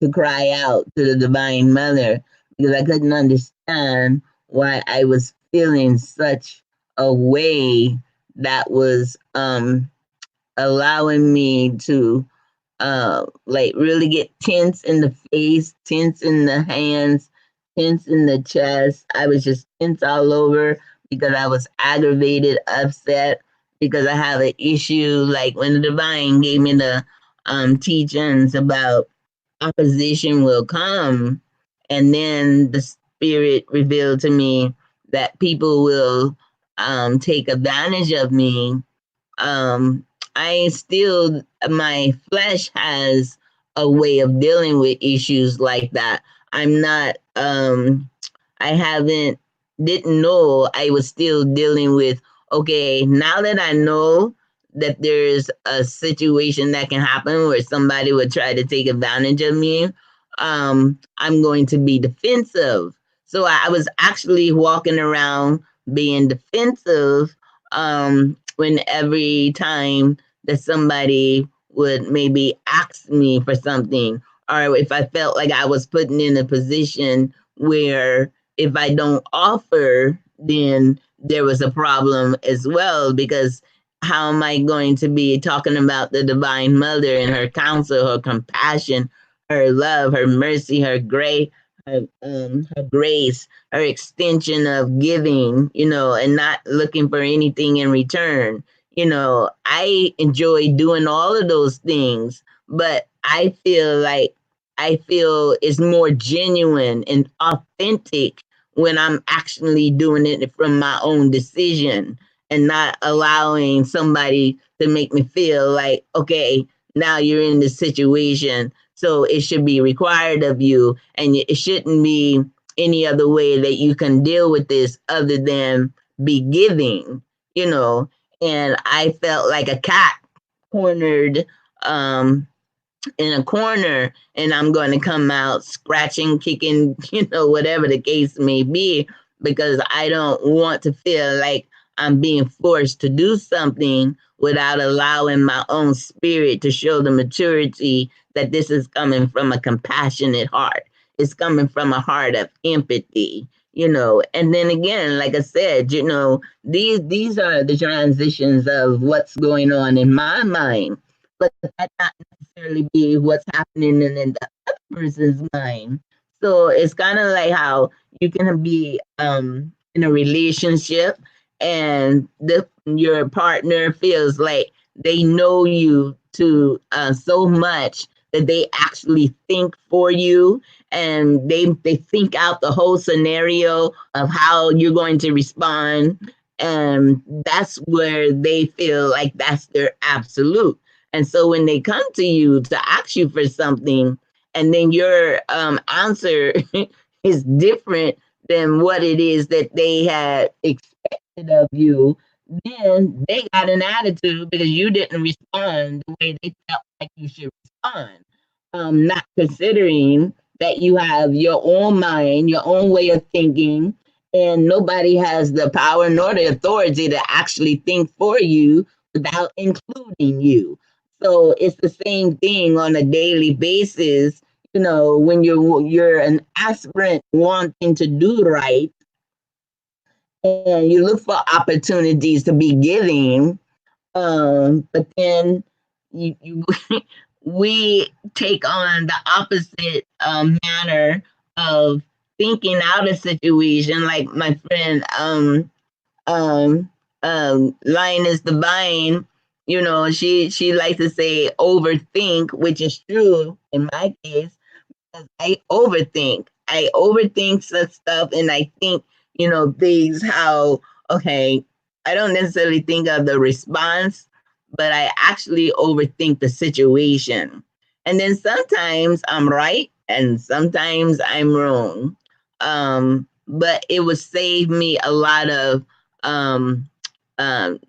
to cry out to the Divine Mother because I couldn't understand why I was feeling such a way that was allowing me to like really get tense in the face, tense in the hands, tense in the chest. I was just tense all over because I was aggravated, upset because I have an issue. Like when the divine gave me the teachings about opposition will come, and then the spirit revealed to me that people will take advantage of me. um I still, my flesh has a way of dealing with issues like that. I'm not I haven't didn't know I was still dealing with, okay, now that I know that there's a situation that can happen where somebody would try to take advantage of me, I'm going to be defensive. So I was actually walking around being defensive when every time that somebody would maybe ask me for something, or if I felt like I was putting in a position where if I don't offer, then there was a problem as well, because how am I going to be talking about the Divine Mother and her counsel, her compassion, her love, her mercy, her grace, her extension of giving, and not looking for anything in return. I enjoy doing all of those things, but I feel it's more genuine and authentic when I'm actually doing it from my own decision and not allowing somebody to make me feel like, okay, now you're in this situation, so it should be required of you, and it shouldn't be any other way that you can deal with this other than be giving, you know. And I felt like a cat cornered um in a corner, and I'm going to come out scratching, kicking, whatever the case may be, because I don't want to feel like I'm being forced to do something without allowing my own spirit to show the maturity that this is coming from a compassionate heart. It's coming from a heart of empathy. And then again, like I said, these are the transitions of what's going on in my mind, but that not necessarily be what's happening in the other person's mind. So it's kind of like how you can be in a relationship, and your partner feels like they know you to so much that they actually think for you, and they think out the whole scenario of how you're going to respond, and that's where they feel like that's their absolute. And so when they come to you to ask you for something, and then your answer is different than what it is that they had expected of you, then they got an attitude because you didn't respond the way they felt like you should respond. Not considering that you have your own mind, your own way of thinking, and nobody has the power nor the authority to actually think for you without including you. So it's the same thing on a daily basis. When you're an aspirant wanting to do right, and you look for opportunities to be giving, but then you we take on the opposite manner of thinking out a situation, like my friend um Lioness Divine. She likes to say overthink, which is true in my case. I overthink such stuff, and I think, things how, okay, I don't necessarily think of the response, but I actually overthink the situation. And then sometimes I'm right and sometimes I'm wrong. But it would save me a lot of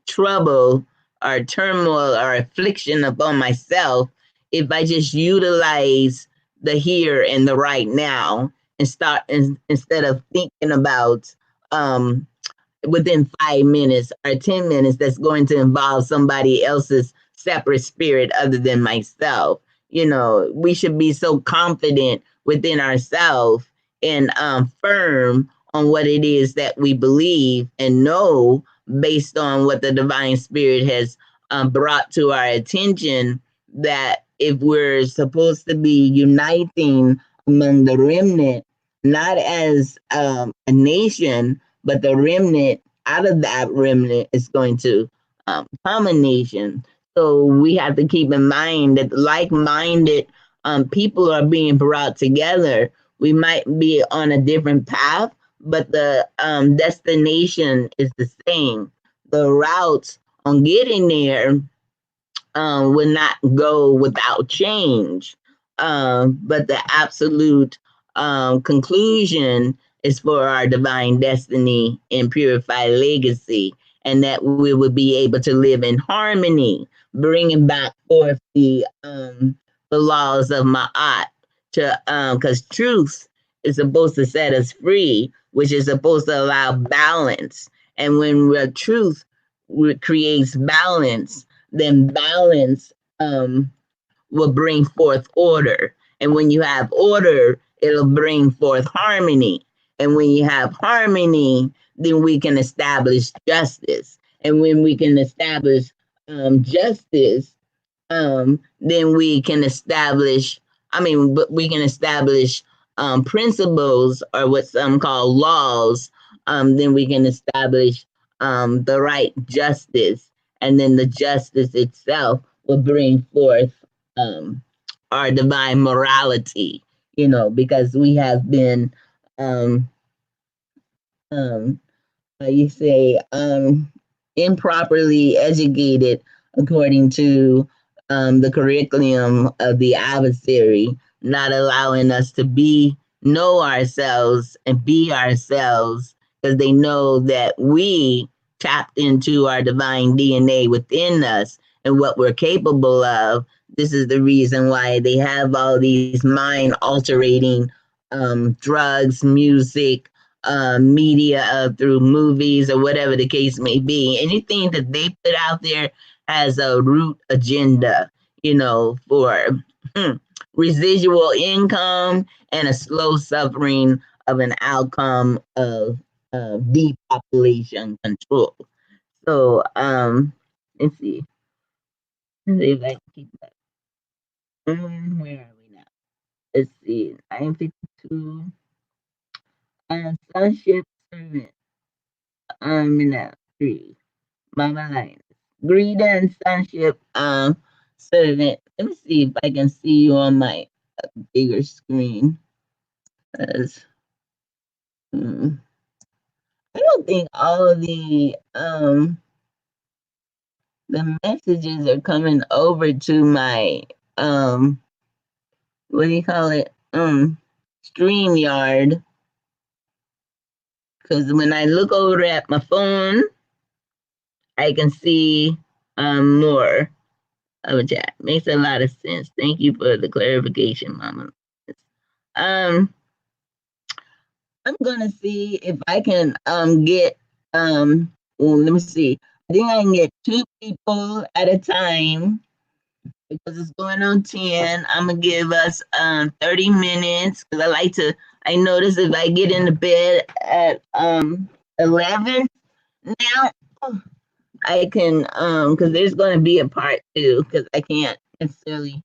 trouble or turmoil or affliction upon myself if I just utilize the here and the right now, and instead of thinking about um, within 5 minutes or 10 minutes that's going to involve somebody else's separate spirit other than myself. We should be so confident within ourselves and firm on what it is that we believe and know, based on what the divine spirit has brought to our attention, that if we're supposed to be uniting among the remnant, not as a nation, but the remnant, out of that remnant is going to become a nation. So we have to keep in mind that like-minded people are being brought together. We might be on a different path, but the destination is the same. The routes on getting there will not go without change. But the absolute conclusion is for our divine destiny and purified legacy, and that we would be able to live in harmony, bringing back forth the laws of Ma'at to because truth is supposed to set us free, which is supposed to allow balance. And when the truth creates balance, then balance will bring forth order. And when you have order, it'll bring forth harmony. And when you have harmony, then we can establish justice. And when we can establish justice, then we can establish, but we can establish principles or what some call laws. Then we can establish the right justice. And then the justice itself will bring forth um, our divine morality, because we have been, um, um, you say, improperly educated according to the curriculum of the adversary, not allowing us to know ourselves and be ourselves, because they know that we tapped into our divine DNA within us and what we're capable of. This is the reason why they have all these mind altering drugs, music, media, through movies or whatever the case may be. Anything that they put out there has a root agenda, for residual income and a slow suffering of an outcome of depopulation control. So, let's see. Let's see if I can keep that. Where are we now? Let's see. 952. Sonship servant. In that 3. Mama Linus. Greed and sonship servant. Let me see if I can see you on my bigger screen. As I don't think all of the messages are coming over to my what do you call it? StreamYard. Because when I look over at my phone, I can see more of a chat. Makes a lot of sense. Thank you for the clarification, Mama. Um, I'm gonna see if I can get well, let me see. I think I can get 2 people at a time because it's going on 10. I'm gonna give us 30 minutes because I notice if I get into bed at 11 now, I can because there's gonna be a part 2 because I can't necessarily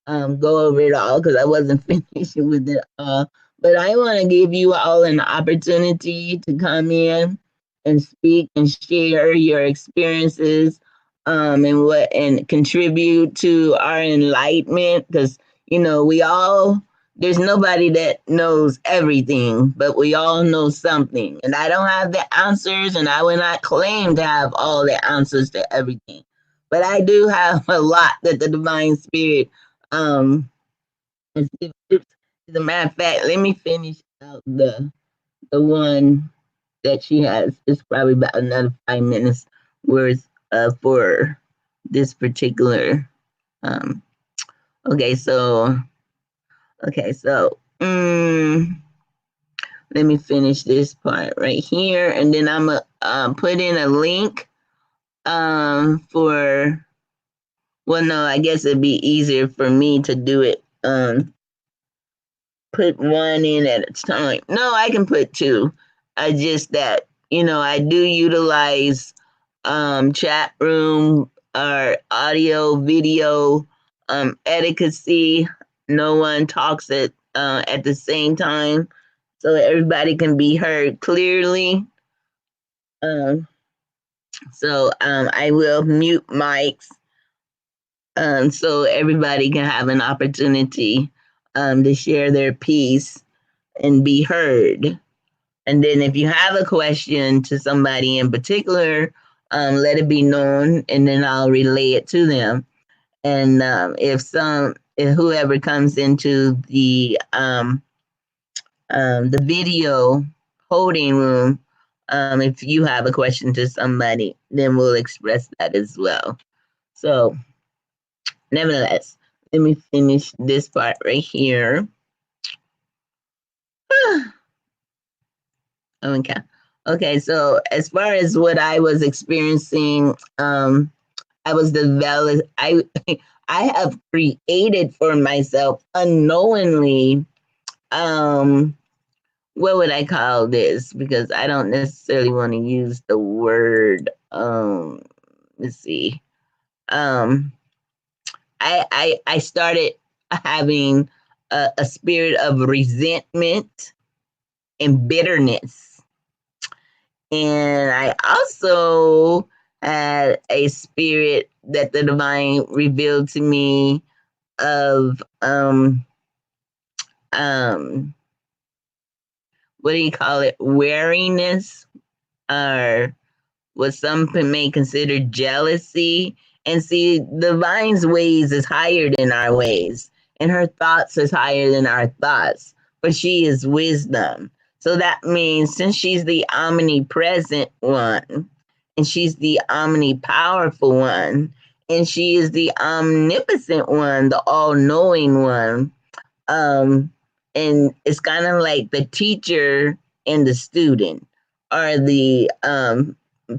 go over it all because I wasn't finished with it all. But I want to give you all an opportunity to come in and speak and share your experiences, and contribute to our enlightenment, because we all, there's nobody that knows everything, but we all know something. And I don't have the answers, and I will not claim to have all the answers to everything. But I do have a lot that the divine spirit as a matter of fact, let me finish out the one that she has. It's probably about another 5 minutes worth for this particular. Um, okay, so let me finish this part right here, and then I'm gonna put in a link for. Well, no, I guess it'd be easier for me to do it. Put one in at a time. No, I can put 2. I just that I do utilize chat room or audio video etiquette. No one talks at the same time, so everybody can be heard clearly. So I will mute mics so everybody can have an opportunity to share their piece and be heard. And then if you have a question to somebody in particular, let it be known, and then I'll relay it to them. And if whoever comes into the video holding room. If you have a question to somebody, then we'll express that as well. So, nevertheless, let me finish this part right here. Okay. Okay, so as far as what I was experiencing, I was developed. I have created for myself unknowingly. Um, what would I call this? Because I don't necessarily want to use the word. Let's see. Um, I started having a spirit of resentment and bitterness, and I also had a spirit that the divine revealed to me of um what do you call it, wariness, or what some may consider jealousy. And see, the divine's ways is higher than our ways, and her thoughts is higher than our thoughts, but she is wisdom. So that means since she's the omnipresent one, and she's the omnipowerful one, and she is the omnipotent one, the all-knowing one, um, and it's kind of like the teacher and the student, or the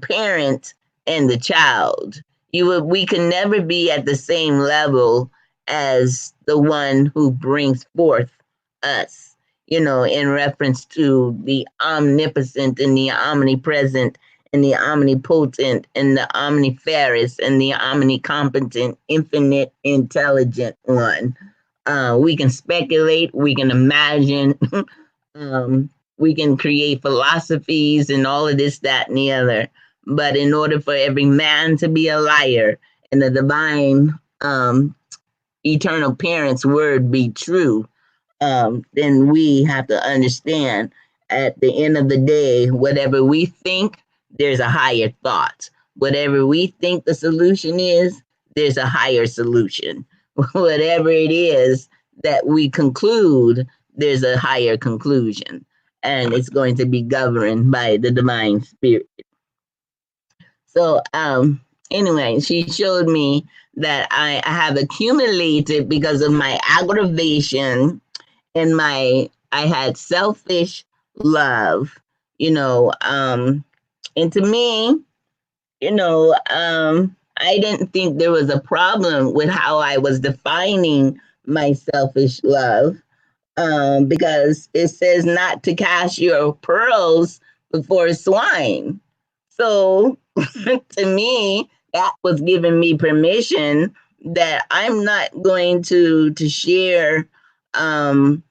parent and the child. We can never be at the same level as the one who brings forth us, in reference to the omnipotent and the omnipresent and the omnipotent and the omniferous and the omnicompetent, infinite, intelligent one. We can speculate, we can imagine, we can create philosophies and all of this, that, and the other. But in order for every man to be a liar and the divine eternal parent's word be true, then we have to understand at the end of the day, whatever we think, there's a higher thought. Whatever we think the solution is, there's a higher solution. Whatever it is that we conclude, there's a higher conclusion. And it's going to be governed by the divine spirit. So, anyway, she showed me that I have accumulated because of my aggravation and I had selfish love, and to me, I didn't think there was a problem with how I was defining my selfish love, because it says not to cast your pearls before swine. So to me, that was giving me permission that I'm not going to share um,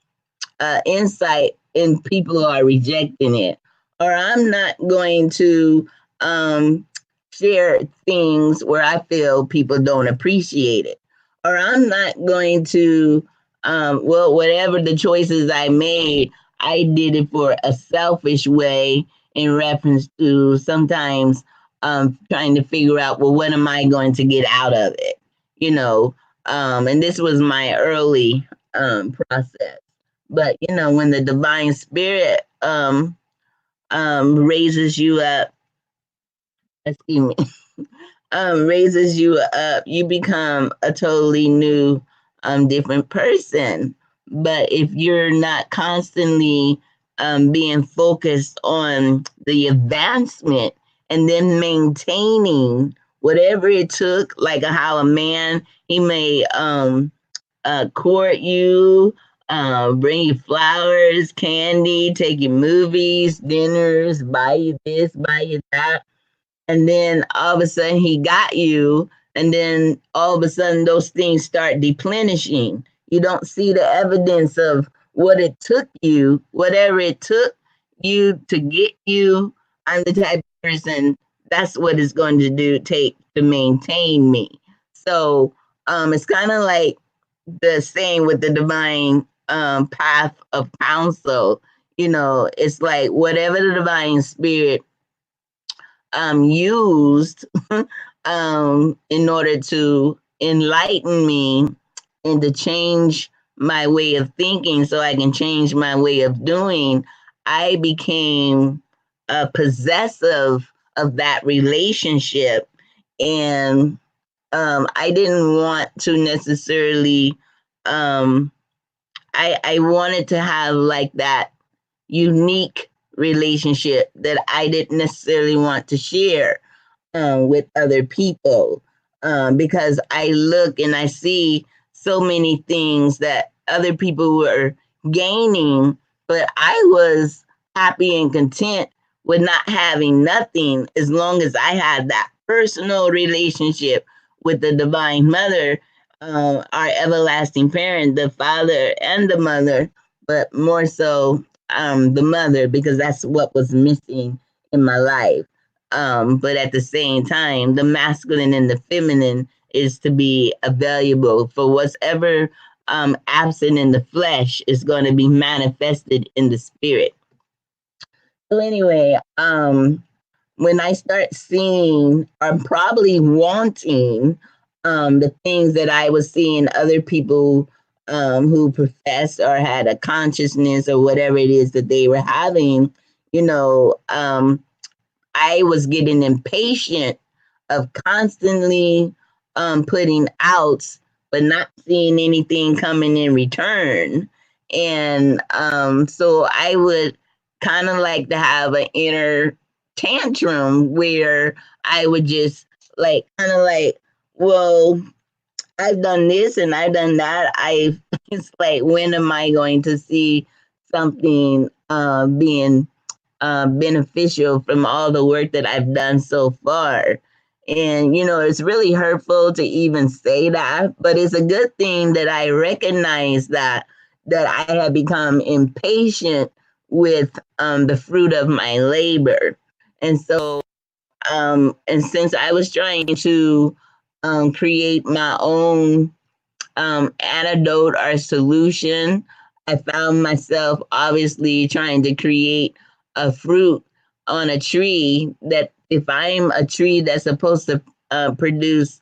insight and people are rejecting it, or I'm not going to um, share things where I feel people don't appreciate it, or I'm not going to, well, whatever the choices I made, I did it for a selfish way in reference to sometimes trying to figure out, well, what am I going to get out of it, and this was my early process. But when the divine spirit raises you up, excuse me, raises you up, you become a totally new, different person. But if you're not constantly being focused on the advancement and then maintaining whatever it took, like how a man, he may court you, bring you flowers, candy, take you movies, dinners, buy you this, buy you that. And then all of a sudden he got you. And then all of a sudden those things start deplenishing. You don't see the evidence of what it took you, whatever it took you to get you. I'm the type of person that's what it's going to take to maintain me. So it's kind of like the same with the divine path of counsel. It's like whatever the divine spirit used in order to enlighten me and to change my way of thinking so I can change my way of doing, I became possessive of that relationship, and I didn't want to necessarily. Um, I wanted to have like that unique relationship that I didn't necessarily want to share with other people, because I look and I see so many things that other people were gaining, but I was happy and content with not having nothing as long as I had that personal relationship with the Divine Mother, our everlasting parent, the Father and the Mother, but more so the Mother, because that's what was missing in my life. But at the same time, the masculine and the feminine is to be available for whatever absent in the flesh is going to be manifested in the spirit. So anyway, when I start seeing or probably wanting the things that I was seeing other people who professed or had a consciousness or whatever it is that they were having, you know, I was getting impatient of constantly putting out, but not seeing anything coming in return. And so I would kind of like to have an inner tantrum where I would just like kind of like, well, I've done this and I've done that. I It's like, when am I going to see something being beneficial from all the work that I've done so far? And, it's really hurtful to even say that, but it's a good thing that I recognize that I have become impatient with the fruit of my labor. And so, and since I was trying to create my own antidote or solution, I found myself obviously trying to create a fruit on a tree that, if I'm a tree that's supposed to produce,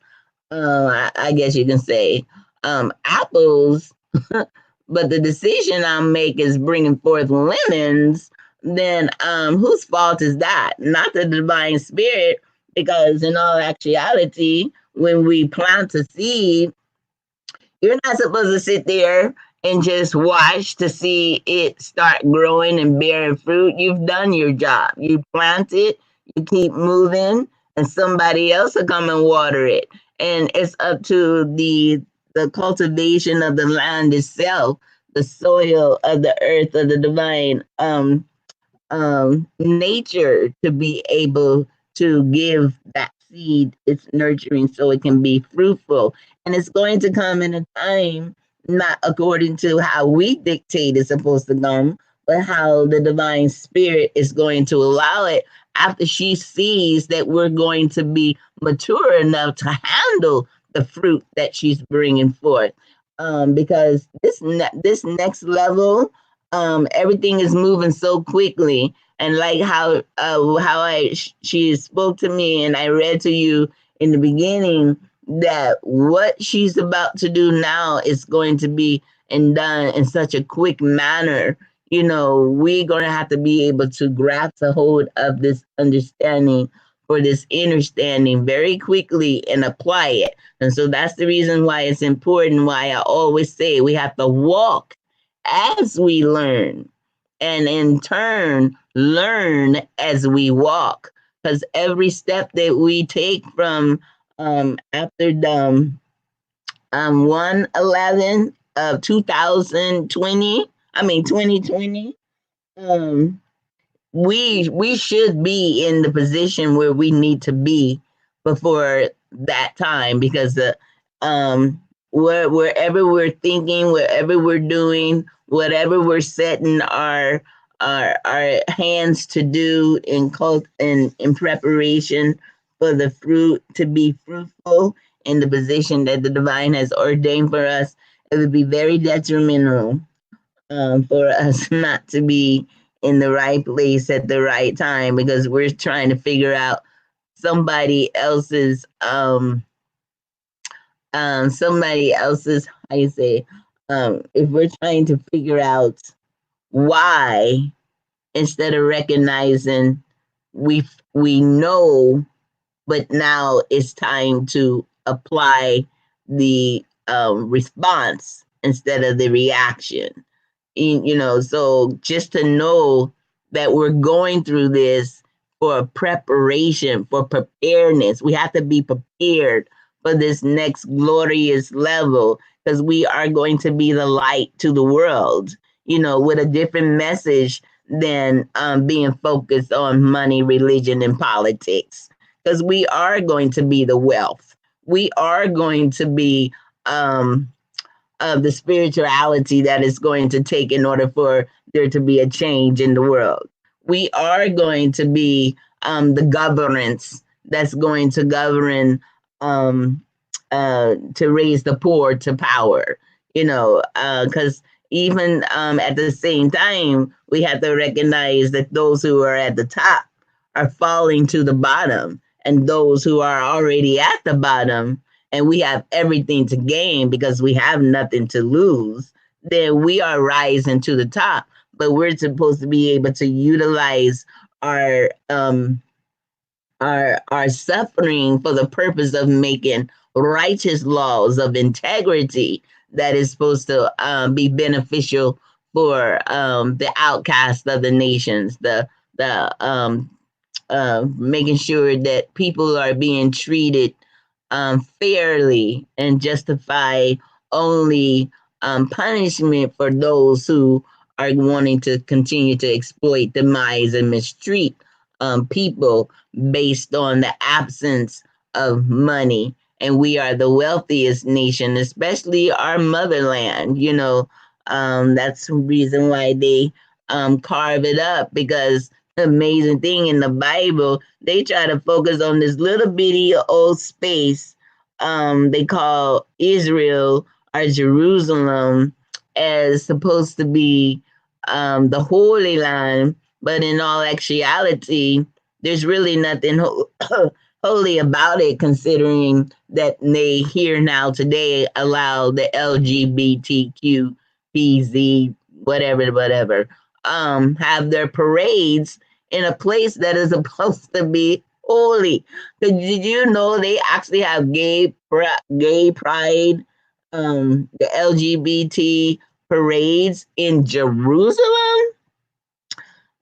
I guess you can say, apples, but the decision I make is bringing forth lemons, then whose fault is that? Not the divine spirit, because in all actuality, when we plant a seed, you're not supposed to sit there and just watch to see it start growing and bearing fruit. You've done your job. You plant it, you keep moving, and somebody else will come and water it. And it's up to the cultivation of the land itself, the soil of the earth of the divine nature, to be able to give that seed its nurturing so it can be fruitful. And it's going to come in a time not according to how we dictate it's supposed to come, but how the divine spirit is going to allow it after she sees that we're going to be mature enough to handle the fruit that she's bringing forth. Because this next level, everything is moving so quickly, and like how she spoke to me and I read to you in the beginning, that what she's about to do now is going to be and done in such a quick manner. We're going to have to be able to grasp a hold of this understanding, for this understanding, very quickly and apply it. And so that's the reason why it's important, why I always say we have to walk as we learn, and in turn learn as we walk, because every step that we take from after the 111 of 2020, I mean 2020, um we should be in the position where we need to be before that time, because the wherever we're thinking, wherever we're doing, whatever we're setting our hands to do in preparation for the fruit to be fruitful in the position that the divine has ordained for us, it would be very detrimental for us not to be in the right place at the right time, because we're trying to figure out somebody else's how you say, if we're trying to figure out why instead of recognizing we know, but now it's time to apply the response instead of the reaction. So just to know that we're going through this for preparation, for preparedness, we have to be prepared for this next glorious level because we are going to be the light to the world, with a different message than being focused on money, religion, and politics. Because we are going to be the wealth. We are going to be of the spirituality that is going to take in order for there to be a change in the world. We are going to be the governance that's going to govern to raise the poor to power, because even at the same time, we have to recognize that those who are at the top are falling to the bottom, and those who are already at the bottom and we have everything to gain because we have nothing to lose, then we are rising to the top. But we're supposed to be able to utilize our our suffering for the purpose of making righteous laws of integrity that is supposed to be beneficial for the outcast of the nations, the making sure that people are being treated fairly and justify only punishment for those who are wanting to continue to exploit, demise, and mistreat people based on the absence of money. And we are the wealthiest nation, especially our motherland. That's the reason why they carve it up because the amazing thing in the Bible, they try to focus on this little bitty old space they call Israel or Jerusalem as supposed to be the Holy Land, but in all actuality, there's really nothing holy about it, considering that they here now today allow the LGBTQPZ whatever have their parades in a place that is supposed to be holy. Did you know they actually have gay pride, the LGBT parades in Jerusalem?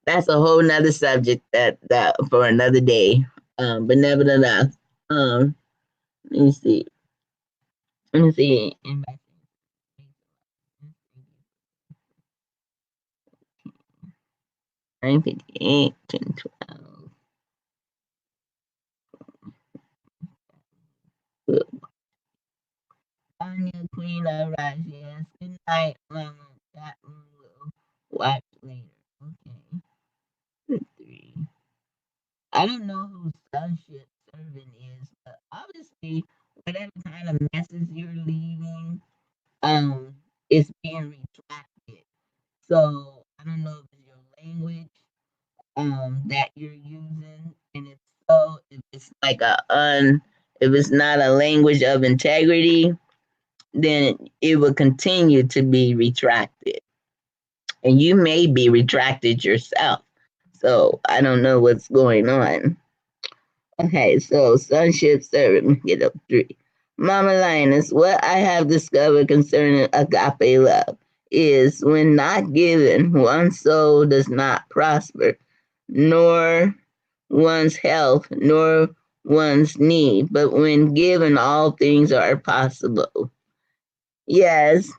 That's a whole nother subject that for another day. But nevertheless, let me see. Let me see. 9:58, 10:12. Anya, Queen of Rice, yes. Good night, Mama. That one will watch later. Okay. Good three. I don't know who sonship servant is, but obviously, whatever kind of message you're leaving, um, it's being retracted. So I don't know if it's your language, that you're using, and if so, if it's like if it's not a language of integrity, then it will continue to be retracted. And you may be retracted yourself. So I don't know what's going on. Okay, so sonship servant, get up three. Mama Linus, what I have discovered concerning agape love is when not given, one's soul does not prosper, nor one's health, nor one's need, but when given, all things are possible. Yes,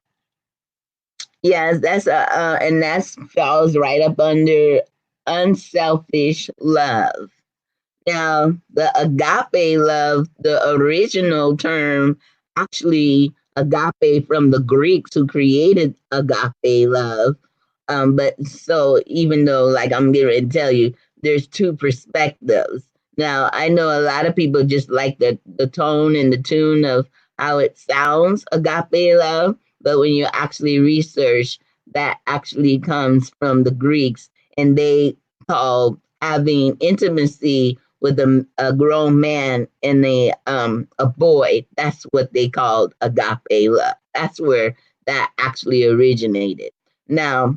yes, and that falls right up under unselfish love. Now, the agape love, the original term, actually agape from the Greeks who created agape love. But so even though, like I'm going to tell you, there's two perspectives. Now, I know a lot of people just like the tone and the tune of how it sounds, agape love. But when you actually research, that actually comes from the Greeks, and they call having intimacy with a grown man and a boy. That's what they called agape love. That's where that actually originated. Now,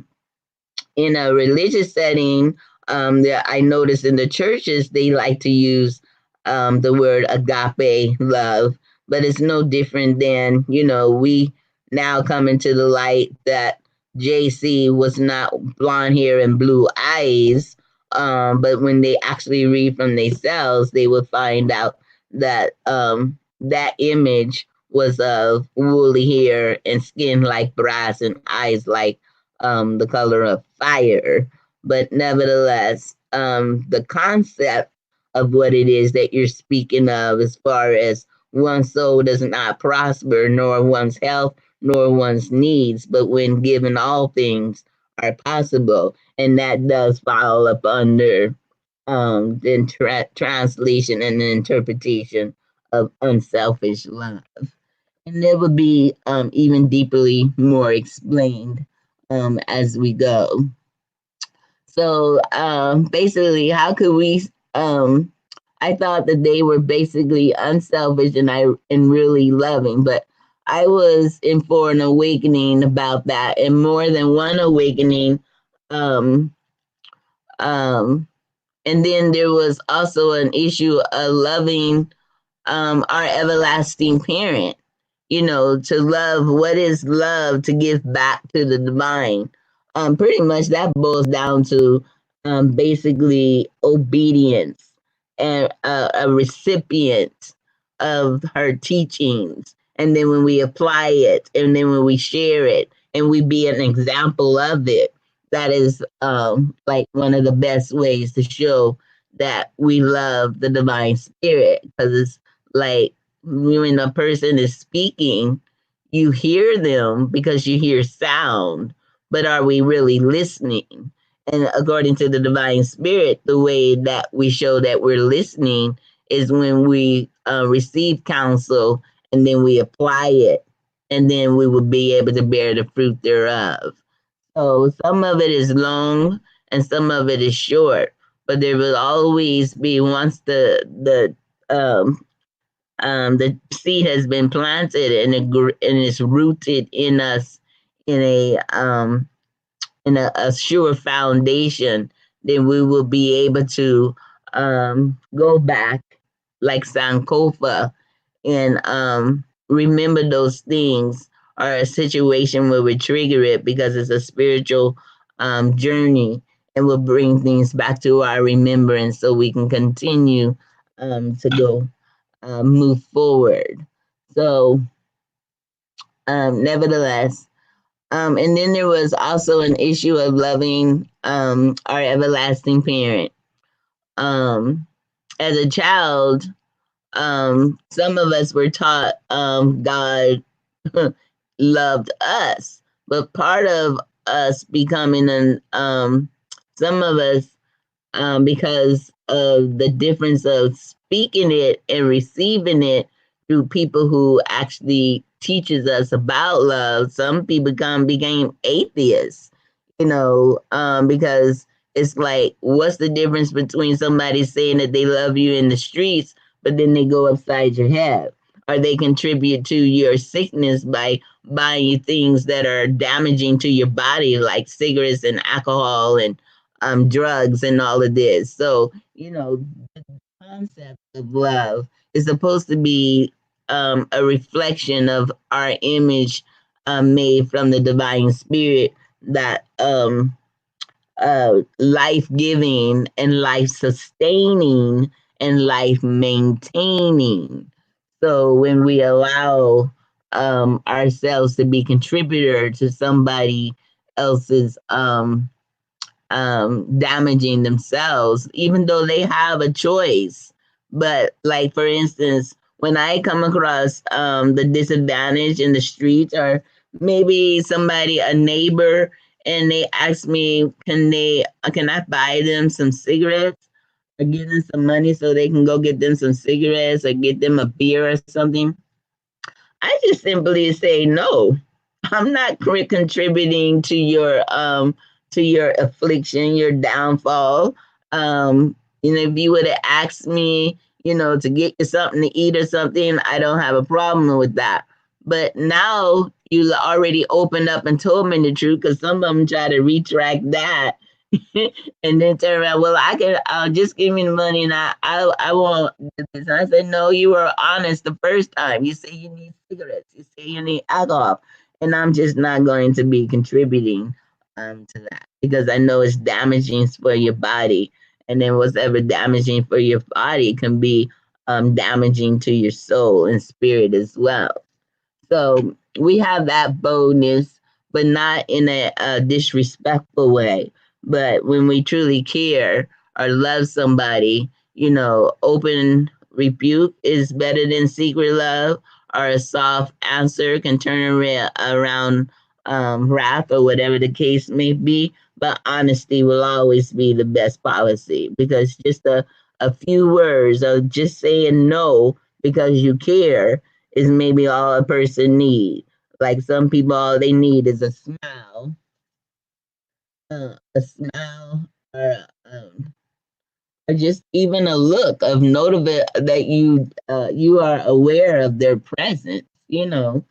in a religious setting, that I noticed in the churches, they like to use the word agape love, but it's no different than, we now come into the light that JC was not blonde hair and blue eyes. But when they actually read from themselves, they would find out that that image was of woolly hair and skin like brass and eyes like the color of fire. But nevertheless, the concept of what it is that you're speaking of, as far as one's soul does not prosper, nor one's health, nor one's needs, but when given all things are possible. And that does fall up under the translation and the interpretation of unselfish love. And it would be even deeply more explained as we go. So basically, how could we? I thought that they were basically unselfish and really loving, but I was in for an awakening about that, and more than one awakening. Um, um, and then there was also an issue of loving our everlasting parent. To love, what is love? To give back to the divine. Pretty much that boils down to basically obedience and a recipient of her teachings. And then when we apply it, and then when we share it, and we be an example of it, that is like one of the best ways to show that we love the divine spirit, because it's like when a person is speaking, you hear them because you hear sound, but are we really listening? And according to the divine spirit, the way that we show that we're listening is when we receive counsel and then we apply it, and then we will be able to bear the fruit thereof. So some of it is long and some of it is short, but there will always be, once the seed has been planted and and it's rooted in us in a sure foundation, then we will be able to go back like Sankofa and remember those things, or a situation where we trigger it because it's a spiritual journey, and will bring things back to our remembrance so we can continue to go move forward. So, nevertheless, and then there was also an issue of loving our everlasting parent. Um, as a child, some of us were taught God loved us, but part of us becoming some of us, because of the difference of speaking it and receiving it through people who actually teaches us about love. Some people became atheists, because it's like, what's the difference between somebody saying that they love you in the streets, but then they go upside your head? Or they contribute to your sickness by buying you things that are damaging to your body, like cigarettes and alcohol and drugs and all of this. So, the concept of love is supposed to be a reflection of our image, made from the divine spirit, that life giving and life sustaining and life maintaining. So when we allow ourselves to be contributor to somebody else's damaging themselves, even though they have a choice. But, like, for instance, when I come across the disadvantage in the streets, or maybe somebody, a neighbor, and they ask me, can I buy them some cigarettes, or give them some money so they can go get them some cigarettes, or get them a beer or something, I just simply say no. I'm not contributing to your affliction, your downfall. If you would have asked me, to get you something to eat or something, I don't have a problem with that. But now you already opened up and told me the truth, because some of them try to retract that and then turn around. Well, just give me the money, and I won't do this. And I said, no, you were honest the first time. You say you need cigarettes. You say you need alcohol, and I'm just not going to be contributing to that, because I know it's damaging for your body, and then whatever damaging for your body can be damaging to your soul and spirit as well. So we have that boldness, but not in a disrespectful way. But when we truly care or love somebody, open rebuke is better than secret love, or a soft answer can turn around wrath, or whatever the case may be. But honesty will always be the best policy, because just a few words of just saying no because you care is maybe all a person needs. Like some people, all they need is a smile, or just even a look of notable that you are aware of their presence. So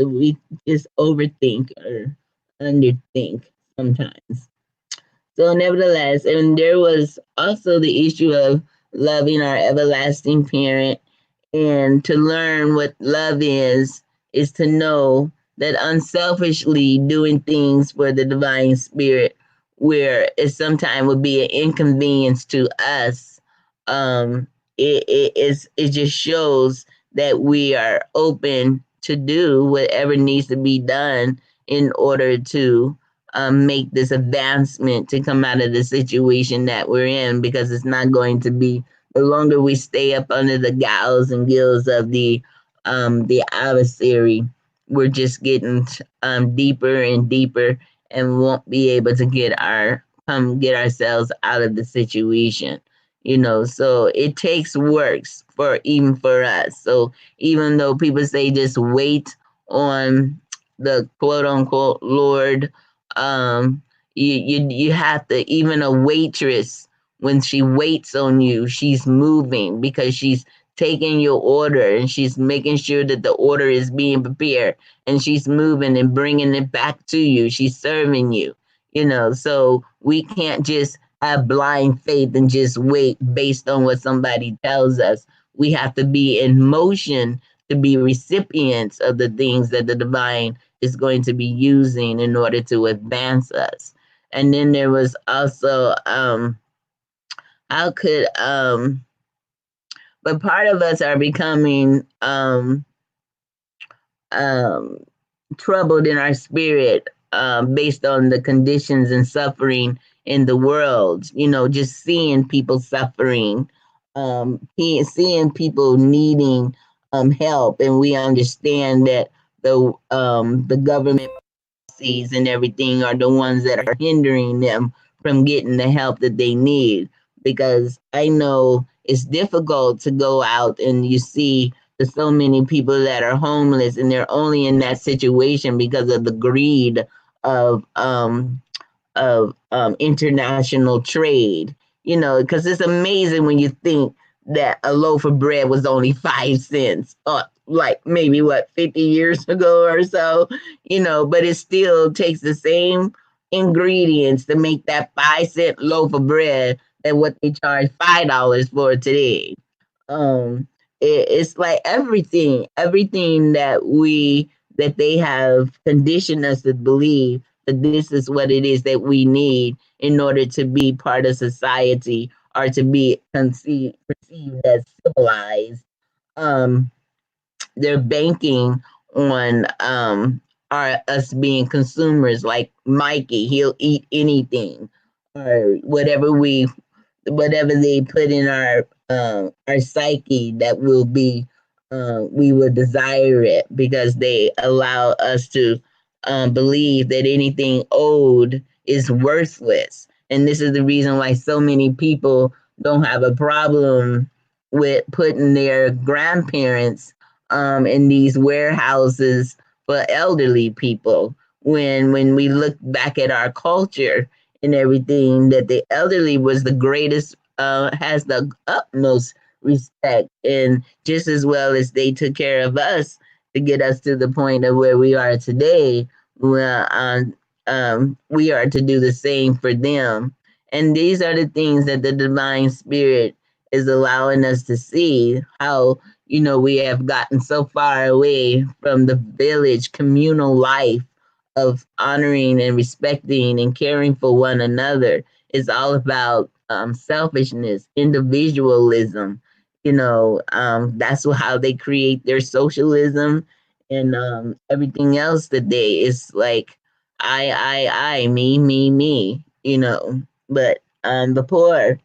we just overthink or underthink sometimes. So, nevertheless, and there was also the issue of loving our everlasting parent. And to learn what love is to know that unselfishly doing things for the divine spirit, where it sometimes would be an inconvenience to us, it just shows that we are open to do whatever needs to be done in order to make this advancement to come out of the situation that we're in, because it's not going to be, the longer we stay up under the gals and gills of the adversary, we're just getting deeper and deeper, and won't be able to get ourselves out of the situation. So it takes works for even for us. So even though people say just wait on the quote unquote Lord, you have to, even a waitress, when she waits on you, she's moving, because she's taking your order and she's making sure that the order is being prepared, and she's moving and bringing it back to you. She's serving you, so we can't just have blind faith and just wait based on what somebody tells us. We have to be in motion to be recipients of the things that the divine is going to be using in order to advance us. And then there was also how could but part of us are becoming um troubled in our spirit, based on the conditions and suffering in the world. Just seeing people suffering, seeing people needing help, and we understand that the government policies and everything are the ones that are hindering them from getting the help that they need. Because I know it's difficult to go out and you see there's so many people that are homeless, and they're only in that situation because of the greed of international trade. Because it's amazing when you think that a loaf of bread was only 5 cents, like maybe what 50 years ago or so. But it still takes the same ingredients to make that 5 cent loaf of bread than what they charge $5 for today. It's like everything that they have conditioned us to believe that this is what it is that we need in order to be part of society, or to be perceived as civilized. um they're banking on us being consumers. Like Mikey, he'll eat anything, or whatever they put in our psyche, that will be, we will desire it, because they allow us to believe that anything owed is worthless. And this is the reason why so many people don't have a problem with putting their grandparents in these warehouses for elderly people. When we look back at our culture and everything, that the elderly was the greatest, has the utmost respect, and just as well as they took care of us, to get us to the point of where we are today. Well, we are to do the same for them. And these are the things that the divine spirit is allowing us to see how, we have gotten so far away from the village communal life of honoring and respecting and caring for one another. It's all about selfishness, individualism. That's how they create their socialism and everything else today. Is like I, me. But the poor,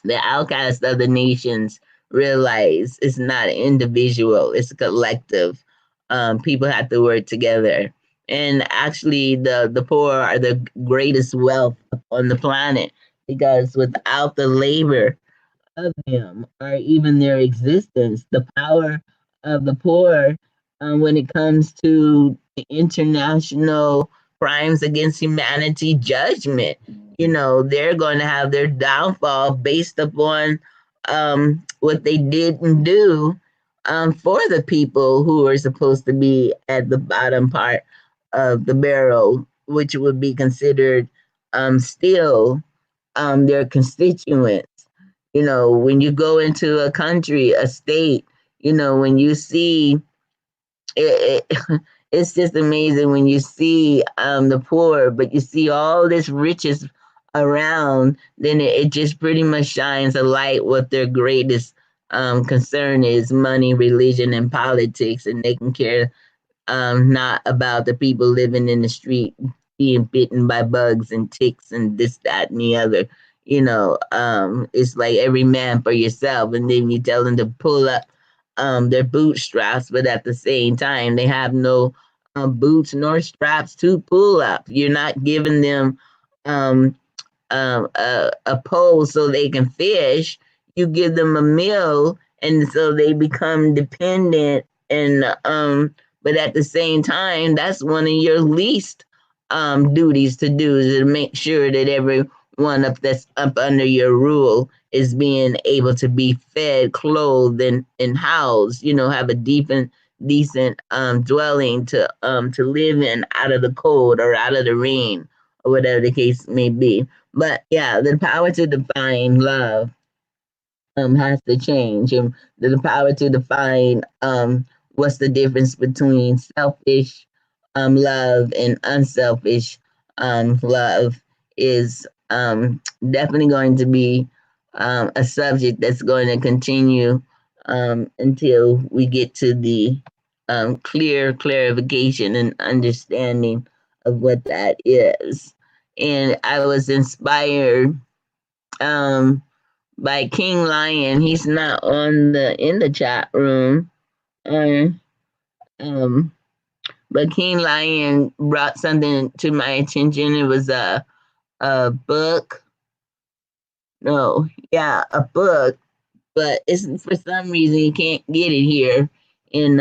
the outcast of the nations, realize it's not an individual, it's a collective. People have to work together. And actually, the poor are the greatest wealth on the planet, because without the labor of them or even their existence, the power of the poor, when it comes to the international crimes against humanity judgment, they're going to have their downfall based upon what they didn't do for the people who are supposed to be at the bottom part of the barrel, which would be considered still their constituents. When you go into a country, a state, when you see it's just amazing when you see the poor, but you see all this riches around, then it just pretty much shines a light what their greatest concern is: money, religion, and politics, and they can care not about the people living in the street being bitten by bugs and ticks and this, that, and the other. It's like every man for yourself, and then you tell them to pull up their bootstraps, but at the same time, they have no boots nor straps to pull up. You're not giving them um, a pole so they can fish. You give them a meal, and so they become dependent. And but at the same time, that's one of your least duties to do, is to make sure that everyone that's up under your rule is being able to be fed, clothed, and housed. Have a decent dwelling to live in, out of the cold or out of the rain, or whatever the case may be. But yeah, the power to define love has to change, and the power to define what's the difference between selfish love and unselfish love is definitely going to be a subject that's going to continue until we get to the clear clarification and understanding of what that is. And I was inspired um, by King Lion. He's not on the in the chat room. Um, um, but King Lion brought something to my attention. It was a book. No, yeah, a book. But it's for some reason you can't get it here in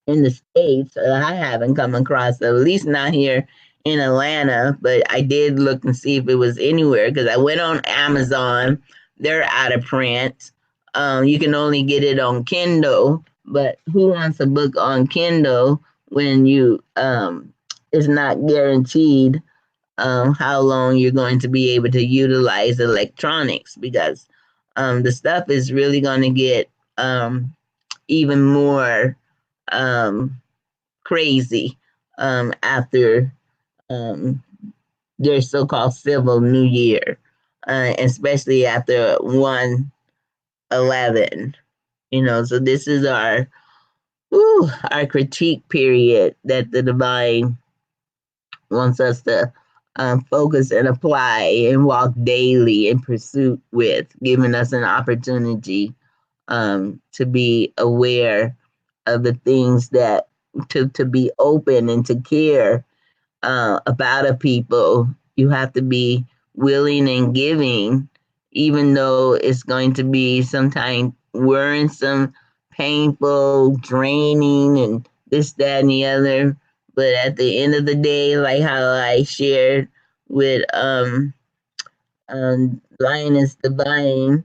in the States. I haven't come across it, at least not here in Atlanta, but I did look and see if it was anywhere, because I went on Amazon. They're out of print. You can only get it on Kindle, but who wants a book on Kindle when you it's not guaranteed how long you're going to be able to utilize electronics, because the stuff is really going to get even more um, crazy after um, their so-called civil New Year, especially after 1/11. So this is our critique period that the divine wants us to focus and apply and walk daily in pursuit with, giving us an opportunity to be aware of the things that to be open and to care about a people. You have to be willing and giving, even though it's going to be sometimes worrisome, painful, draining, and this, that, and the other. But at the end of the day, like how I shared with Lioness Divine,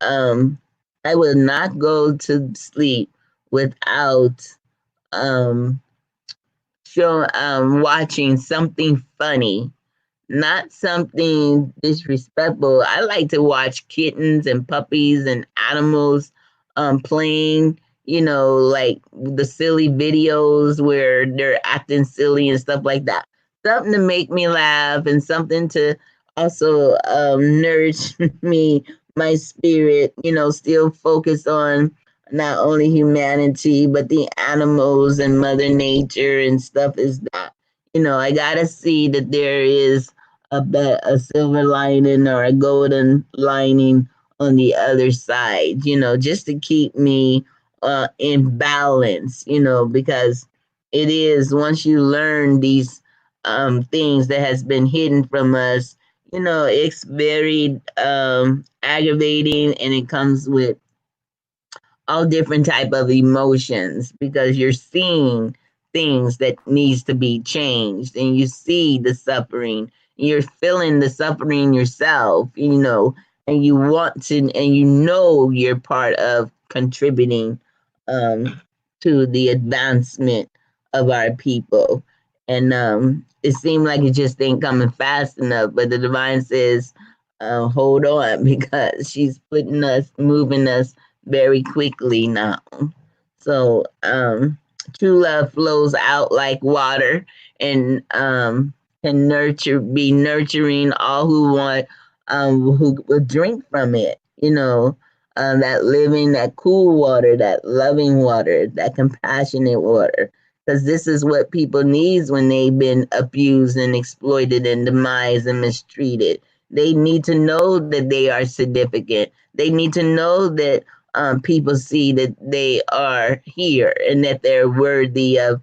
um, I will not go to sleep without um watching something funny, not something disrespectful. I like to watch kittens and puppies and animals playing, like the silly videos where they're acting silly and stuff like that. Something to make me laugh and something to also nourish me, my spirit, still focus on not only humanity, but the animals and Mother Nature and stuff is that. I gotta see that there is a silver lining or a golden lining on the other side, just to keep me in balance, because it is once you learn these things that has been hidden from us, it's very aggravating and it comes with all different type of emotions because you're seeing things that needs to be changed and you see the suffering, you're feeling the suffering yourself, and you want to, and you're part of contributing um to the advancement of our people. And it seemed like it just ain't coming fast enough, but the divine says hold on because she's putting us, moving us very quickly now. So true love flows out like water and can be nurturing all who want, who will drink from it. That living, that cool water, that loving water, that compassionate water. Because this is what people needs when they've been abused and exploited and demised and mistreated. They need to know that they are significant. They need to know that people see that they are here and that they're worthy of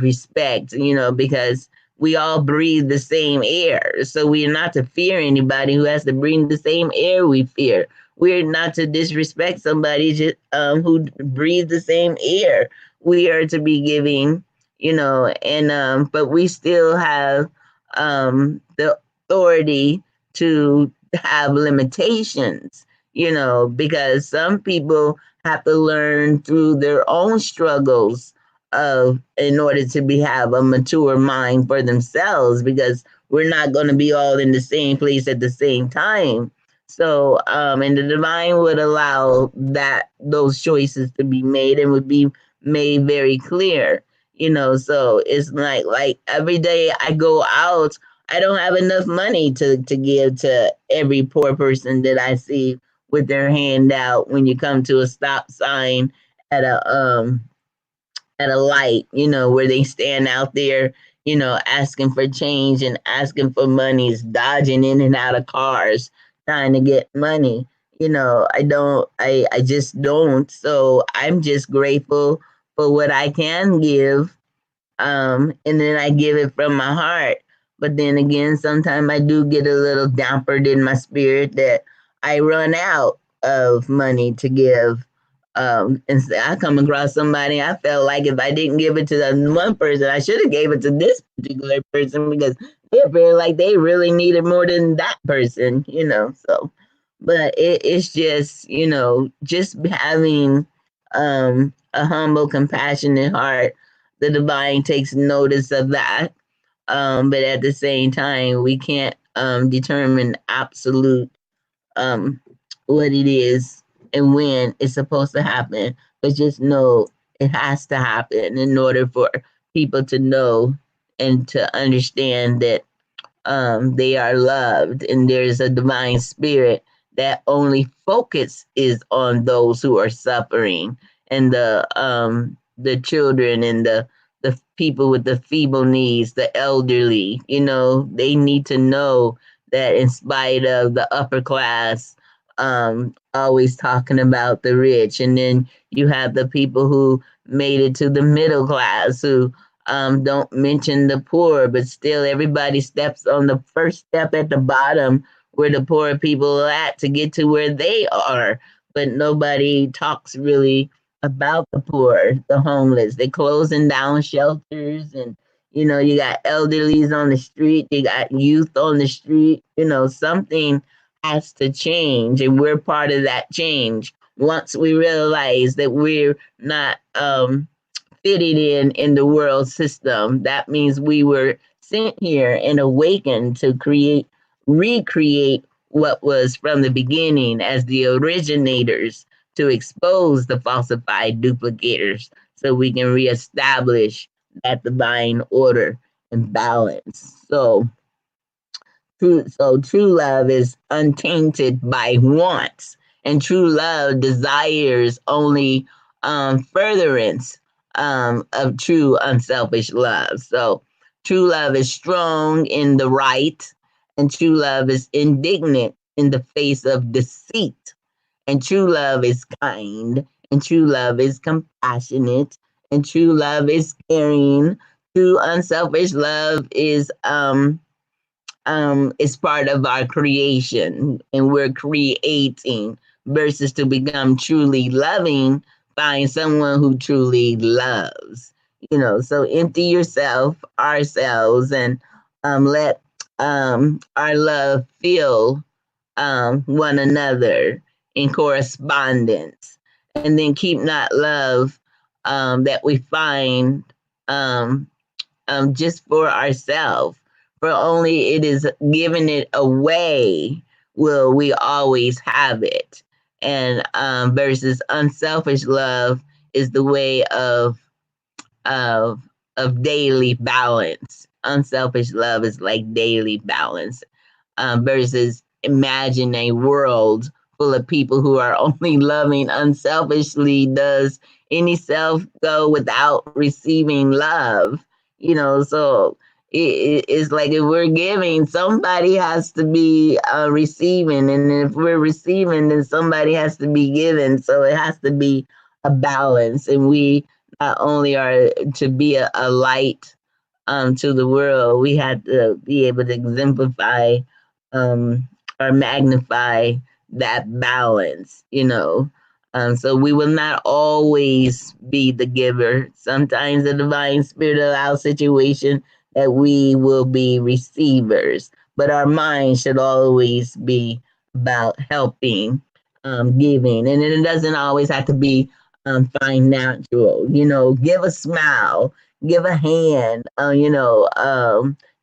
respect, because we all breathe the same air. So we're not to fear anybody who has to breathe the same air we fear. We're not to disrespect somebody who breathes the same air. We are to be giving, and but we still have the authority to have limitations, because some people have to learn through their own struggles of in order to have a mature mind for themselves because we're not going to be all in the same place at the same time. So and the divine would allow that those choices to be made and would be made very clear, so it's like every day I go out, I don't have enough money to give to every poor person that I see with their hand out when you come to a stop sign at a light, where they stand out there, asking for change and asking for monies, dodging in and out of cars, trying to get money. I just don't. So I'm just grateful for what I can give, and then I give it from my heart. But then again, sometimes I do get a little dampered in my spirit that I run out of money to give. And so I come across somebody, I felt like if I didn't give it to the one person, I should have gave it to this particular person because they feel like they really needed more than that person, So, but it's just, just having a humble, compassionate heart. The divine takes notice of that. But at the same time, we can't determine absolute um, what it is and when it's supposed to happen. But just know it has to happen in order for people to know and to understand that they are loved and there's a divine spirit that only focus is on those who are suffering and the children and the people with the feeble needs, the elderly, they need to know that in spite of the upper class always talking about the rich, and then you have the people who made it to the middle class who don't mention the poor, but still everybody steps on the first step at the bottom where the poor people are at to get to where they are. But nobody talks really about the poor, the homeless. They're closing down shelters and you got elderlies on the street, you got youth on the street, something has to change and we're part of that change. once we realize that we're not fitted in the world system, that means we were sent here and awakened to recreate what was from the beginning as the originators, to expose the falsified duplicators so we can reestablish that divine order and balance. True love is untainted by wants, and true love desires only furtherance of true unselfish love. So true love is strong in the right, and true love is indignant in the face of deceit, and true love is kind, and true love is compassionate, and true love is caring. True unselfish love is part of our creation, and we're creating, versus to become truly loving, find someone who truly loves. So empty yourself, ourselves, and let our love fill one another in correspondence, and then keep not love that we find um, just for ourselves. For only it is giving it away will we always have it. And versus unselfish love is the way of of daily balance. Unselfish love is like daily balance, versus imagine a world full of people who are only loving unselfishly. Does any self go without receiving love? So it's like if we're giving, somebody has to be receiving, and if we're receiving, then somebody has to be given. So it has to be a balance, and we not only are to be a light to the world, we had to be able to exemplify um, or magnify that balance. So we will not always be the giver. Sometimes the divine spirit allows situation that we will be receivers, but our mind should always be about helping, giving, and it doesn't always have to be financial. Give a smile, give a hand,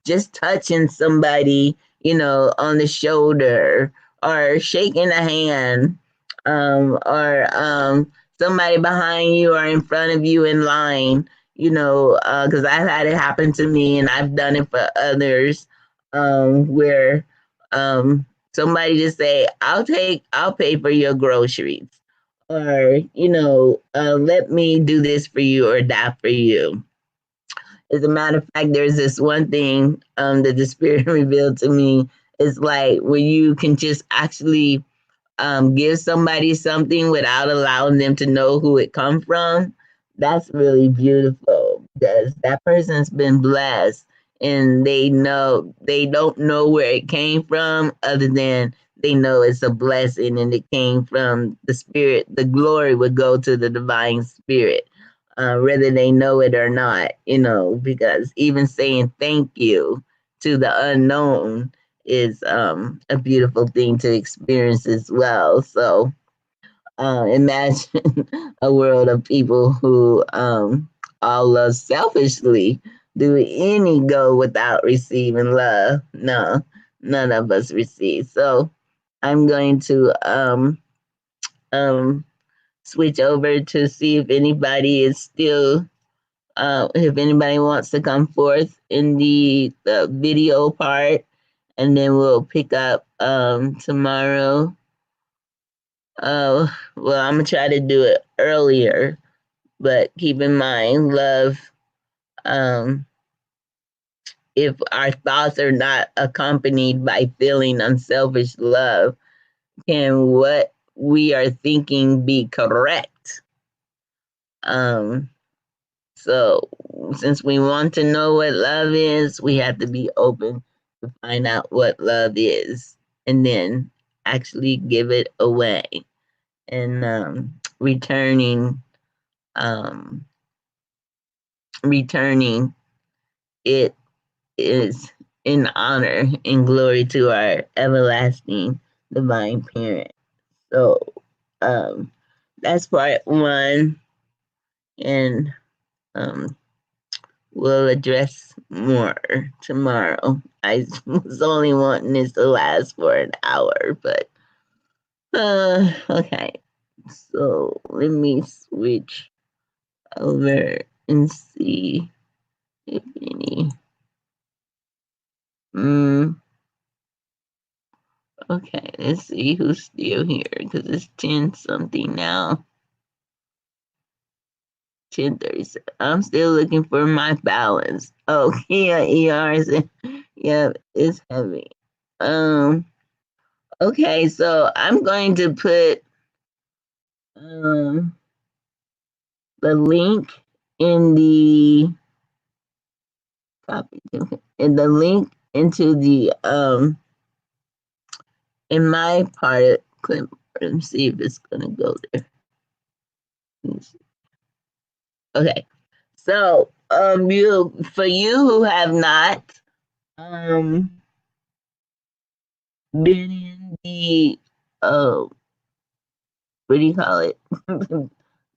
just touching somebody, on the shoulder, or shaking a hand, or somebody behind you or in front of you in line, because I've had it happen to me and I've done it for others, where um, somebody just say, I'll pay for your groceries, or, let me do this for you or that for you. As a matter of fact, there's this one thing that the spirit revealed to me. It's like where you can just actually give somebody something without allowing them to know who it come from. That's really beautiful, because that person's been blessed, and they don't know where it came from, other than they know it's a blessing and it came from the spirit. The glory would go to the divine spirit, whether they know it or not, because even saying thank you to the unknown is a beautiful thing to experience as well. So imagine a world of people who all love selfishly. Do any go without receiving love? No, none of us receive. So I'm going to um, switch over to see if anybody is still if anybody wants to come forth in the video part, and then we'll pick up tomorrow. Well, I'm gonna try to do it earlier, but keep in mind, love. Um, if our thoughts are not accompanied by feeling unselfish love, can what we are thinking be correct? Um, So, since we want to know what love is, we have to be open to find out what love is, and then actually give it away, and um, returning it is in honor and glory to our everlasting divine parent. So, um, that's part one, and um, we'll address more tomorrow. I was only wanting this to last for an hour, but okay. So let me switch over and see if any. Mm, okay, let's see who's still here because it's 10 something now. 10:37. I'm still looking for my balance. Oh, yeah, ER. Yeah, it's heavy. Um. Okay, so I'm going to put um the link in the copy in the link into the in my part clip. Let me see if it's gonna go there. Okay, so you for you who have not um been in the what do you call it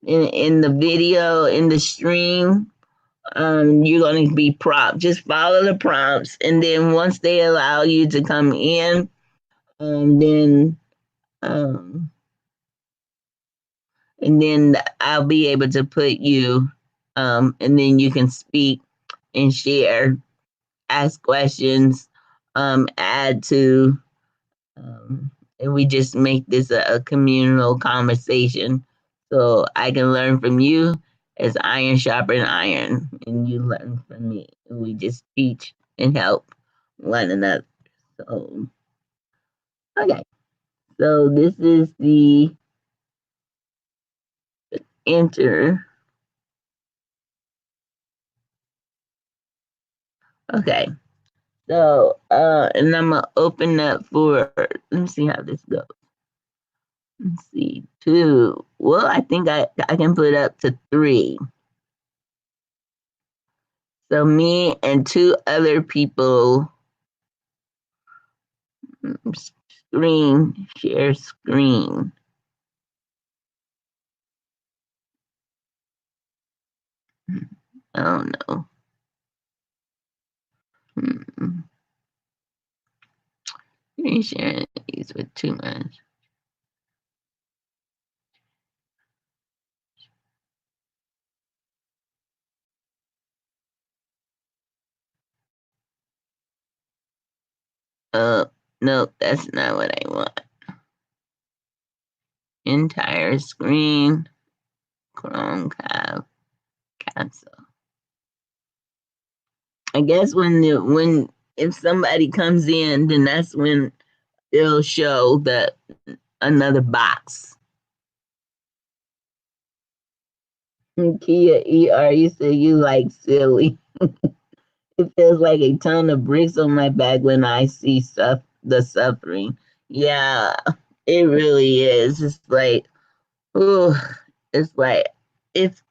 in the video in the stream, you're going to be prompt. Just follow the prompts, and then once they allow you to come in, then um, and then I'll be able to put you, and then you can speak and share, ask questions, add to, and we just make this a communal conversation. So I can learn from you as iron sharpen iron, and you learn from me. And we just teach and help one another. So, okay. So this is the enter. Okay. So, and I'm gonna open up for. Let me see how this goes. Let's see, two. Well, I think I can put up to three. So me and two other people share screen. I don't know. You're sharing these with too much. No, that's not what I want. Entire screen, Chrome cancel. I guess when if somebody comes in, then that's when it'll show that another box. Kia ER, you say you like silly. It feels like a ton of bricks on my back when I see the suffering. Yeah, it really is. It's like, oh, it's like it's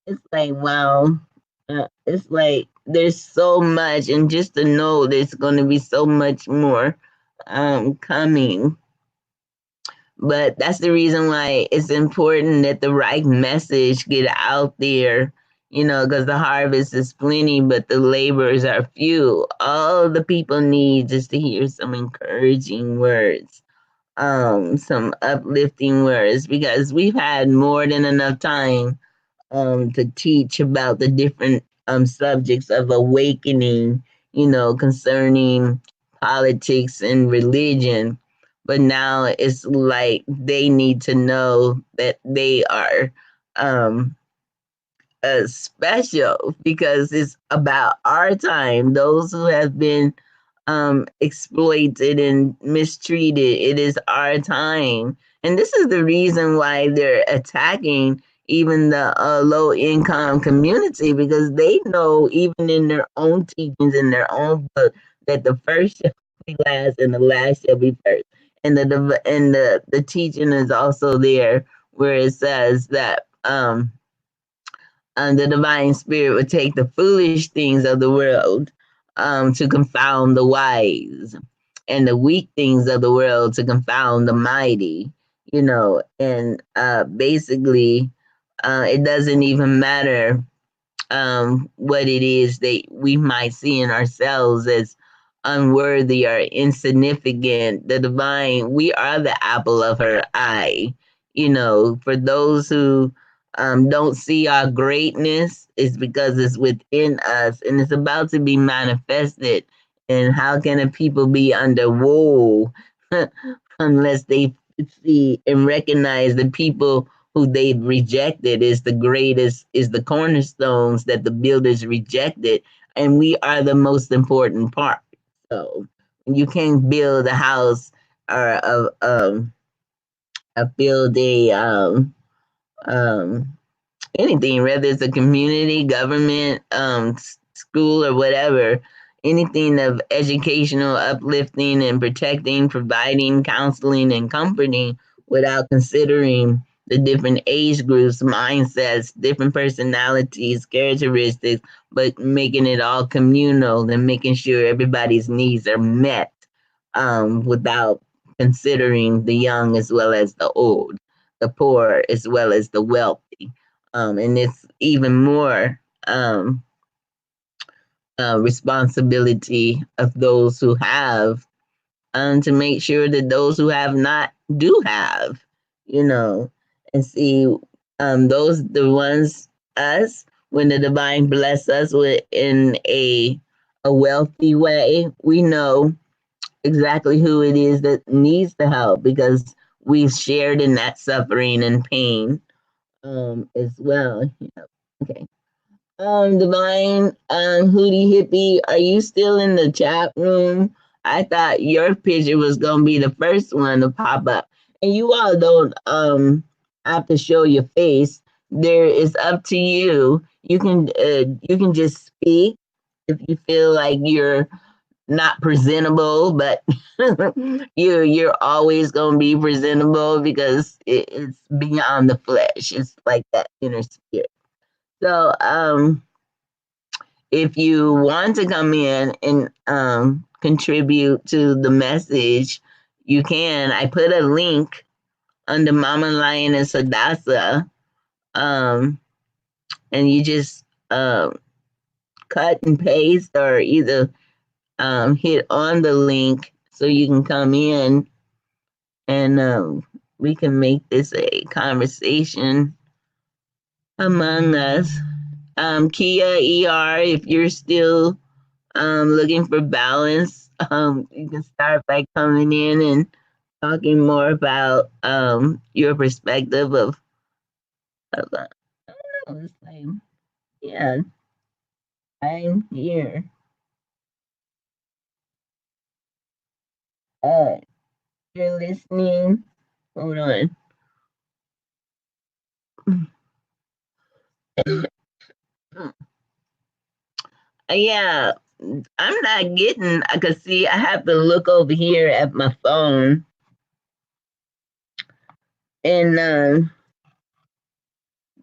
it's like wow. It's like there's so much, and just to know there's going to be so much more coming. But that's the reason why it's important that the right message get out there, because the harvest is plenty, but the laborers are few. All the people need is to hear some encouraging words, some uplifting words, because we've had more than enough time to teach about the different subjects of awakening, concerning politics and religion. But now it's like they need to know that they are um, special because it's about our time. Those who have been exploited and mistreated, it is our time. And this is the reason why they're attacking even the low income community because they know, even in their own teachings, in their own book, that the first shall be last and the last shall be first. And the teaching is also there where it says that the divine spirit would take the foolish things of the world to confound the wise, and the weak things of the world to confound the mighty. and basically, it doesn't even matter what it is that we might see in ourselves as unworthy or insignificant. The divine, we are the apple of her eye. For those who don't see our greatness, it's because it's within us and it's about to be manifested. And how can a people be under woe unless they see and recognize the people who they've rejected is the greatest, is the cornerstones that the builders rejected, and we are the most important part. So you can't build a house or build a anything, whether it's a community, government, school, or whatever, anything of educational, uplifting, and protecting, providing, counseling, and comforting without considering the different age groups, mindsets, different personalities, characteristics, but making it all communal and making sure everybody's needs are met without considering the young as well as the old, the poor as well as the wealthy. And it's even more responsibility of those who have to make sure that those who have not do have, you know, and see those the ones us when the divine bless us with in a wealthy way, we know exactly who it is that needs the help because we've shared in that suffering and pain as well. Okay. Divine, Hootie Hippie, are you still in the chat room? I thought your picture was gonna be the first one to pop up, and you all don't have to show your face. There is up to you. You can just speak if you feel like you're not presentable, but you're always gonna be presentable because it's beyond the flesh. It's like that inner spirit. So if you want to come in and contribute to the message, you can. I put a link under Mama Lioness Hadassah, um, and you just cut and paste or either hit on the link so you can come in and we can make this a conversation among us. Kia ER, if you're still looking for balance, you can start by coming in and talking more about your perspective of I don't know, it's like, yeah, I'm here. Uh, you're listening. Hold on. Yeah, I'm not getting. I can see. I have to look over here at my phone and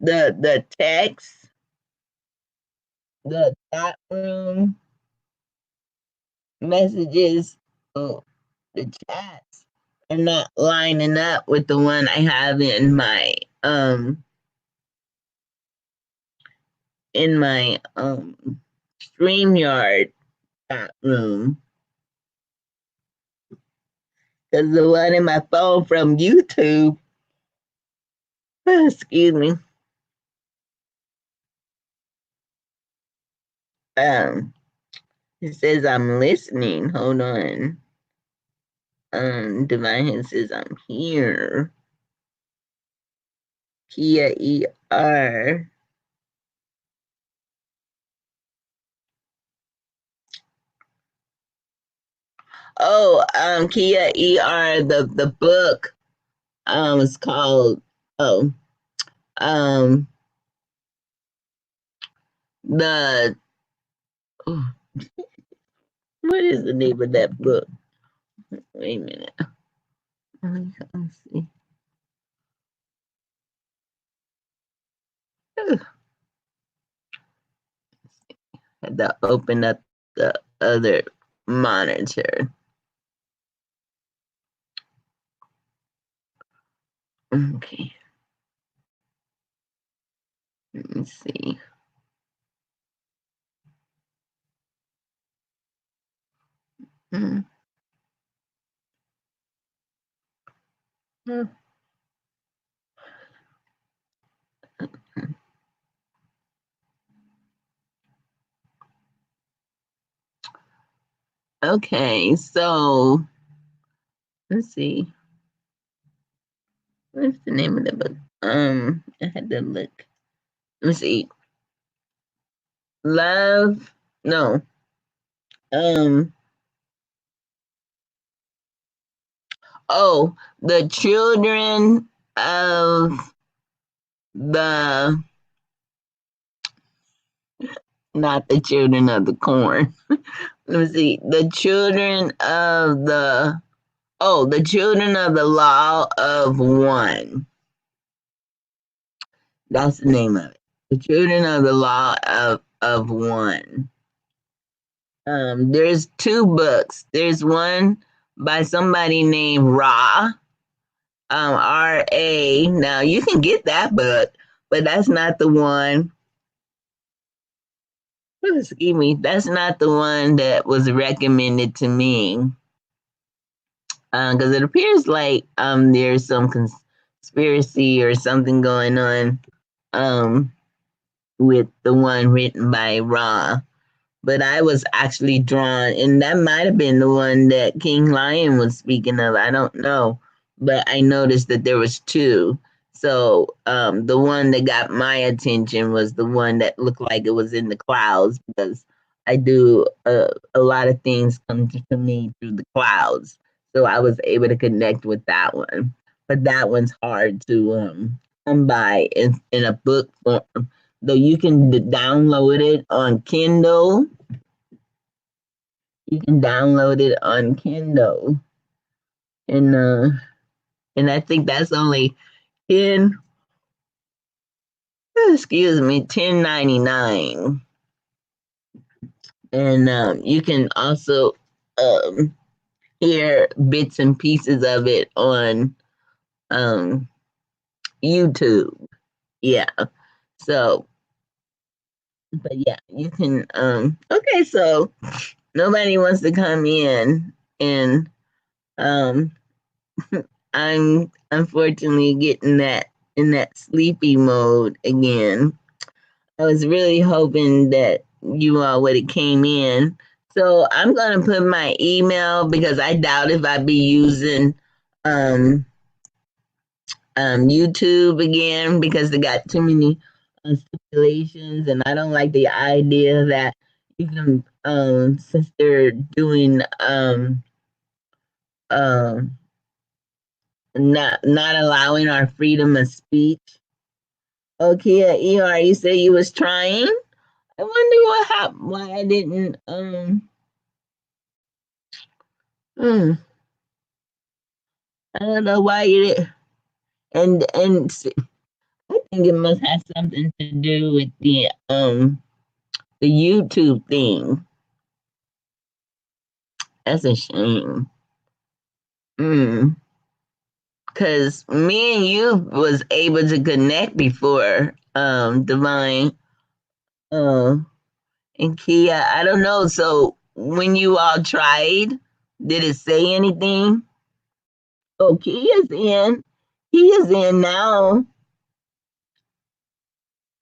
the text, the chat room messages, oh, the chats are not lining up with the one I have um in my StreamYard chat room. Because the one in my phone from YouTube, excuse me, um, it says I'm listening. Hold on. Divine says I'm here. Kia ER. Oh, Kia ER, the book is called oh um the oh, what is the name of that book? Wait a minute. Let's see. Had to open up the other monitor. Okay. Let me see. Hmm. Okay, so let's see. What's the name of the book? I had to look. Let me see. Love. No. Um. Oh, the children of the not the children of the corn. Let me see. The children of the children of the law of one. That's the name of it. The children of the law of one. There's two books. There's one by somebody named Ra, R.A. Now you can get that book, but that's not the one. Excuse me, that's not the one that was recommended to me. Because it appears like there's some conspiracy or something going on um with the one written by Ra. But I was actually drawn, and that might have been the one that King Lion was speaking of. I don't know, but I noticed that there was two. So the one that got my attention was the one that looked like it was in the clouds because I do a lot of things come to me through the clouds. So I was able to connect with that one, but that one's hard to come by in a book form. Though you can download it on Kindle. You can download it on Kindle, and and I think that's only 10. Excuse me, 10.99. And you can also um, hear bits and pieces of it on um, YouTube. Yeah. So, but yeah, you can. Okay, so nobody wants to come in, and um, I'm unfortunately getting that in that sleepy mode again. I was really hoping that you all would have came in. So I'm gonna put my email because I doubt if I'd be using um, YouTube again because they got too many stipulations, and I don't like the idea that you can since they're doing um not allowing our freedom of speech. Okay, ER, you said you was trying. I wonder what happened. Why I didn't. Hmm, I don't know why you did. And I think it must have something to do with the YouTube thing. That's a shame. Hmm. Cause me and you was able to connect before, Divine, um, and Kia. I don't know. So when you all tried, did it say anything? Oh, Kia's in. Kia's in now.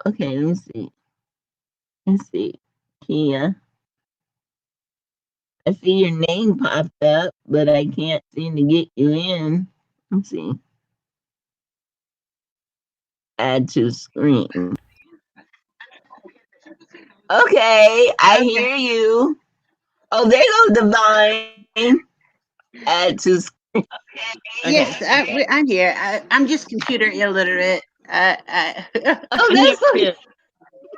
Okay, let me see. Let's see. Kia. I see your name popped up, but I can't seem to get you in. Let's see. Add to screen. Okay, I Okay. hear you. Oh, there goes Divine. Add to screen. Okay. Yes, I'm here. I'm just computer illiterate. Oh, I'm here that's okay. too.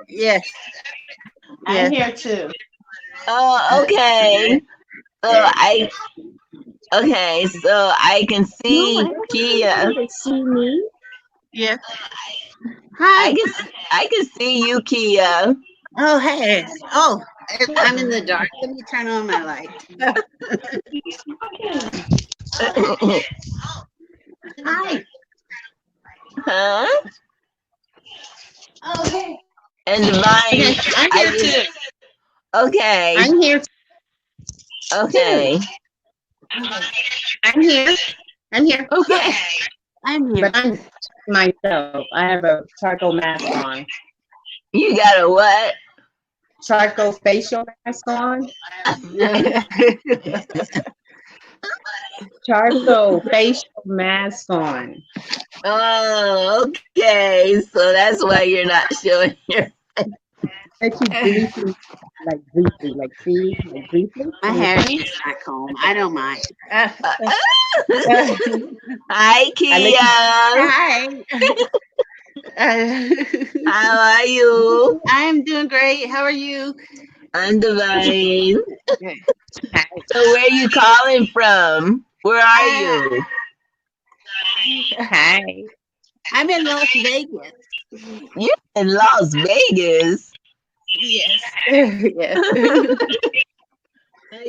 Yes, I'm yes. here too. Oh, okay. So I okay, so I can No, I see don't want Kia. anybody to see me. Yes. Hi. I can see you, Kia. Oh, hey. Oh, I'm in the dark. Let me turn on my light. Hi. Huh? Okay. And Okay, Divine, I'm I here too. just okay, I'm here too. okay, Okay. I'm here. I'm here. okay. I'm here. But I'm myself. I have a charcoal mask on. You got a what? Charcoal facial mask on. Charcoal facial mask on. Oh, okay. So that's why you're not showing your. Let you briefly, like see, like briefly. My hair is just not combed. I don't mind. Hi, I let you. Kia. Hi. How are you? I'm doing great. How are you? I'm Divine. Hi. So where you calling from? Where are Uh, you? Hi. I'm in Las Vegas. You're in Las Vegas. Yes. Yes.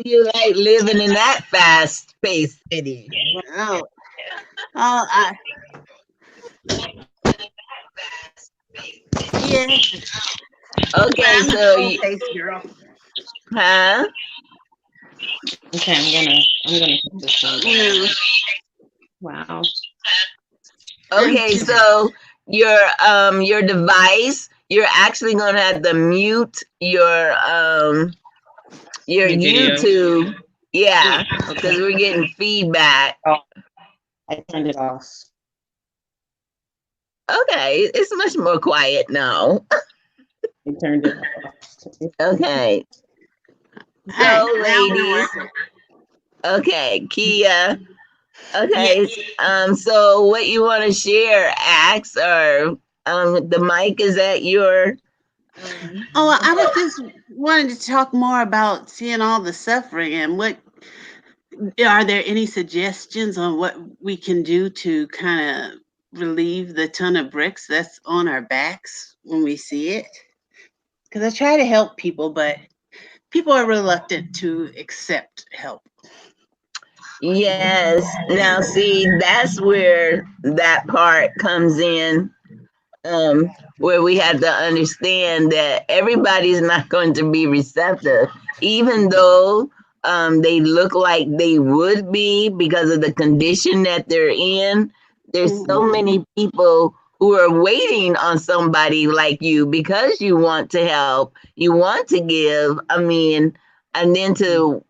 You like living in that fast-paced city. Oh. Oh. Yes. But Okay, I'm a so slow paced girl. huh? Okay, I'm gonna put this one down. Wow. Okay, so your device, you're actually gonna have to mute your Your video. YouTube. Yeah, Okay. because we're getting feedback. Oh, I turned it off. Okay, it's much more quiet now. I turned it off. Okay. So ladies, okay, Kia. Okay. Yes. So what you want to share, Ax, or the mic is at your Oh, well, I was just wanting to talk more about seeing all the suffering and what are there any suggestions on what we can do to kind of relieve the ton of bricks that's on our backs when we see it? Because I try to help people, but people are reluctant to accept help. yes. Now see, that's where that part comes in. Where we have to understand that everybody's not going to be receptive, even though they look like they would be because of the condition that they're in. There's so many people who are waiting on somebody like you because you want to help, you want to give. I mean, and then to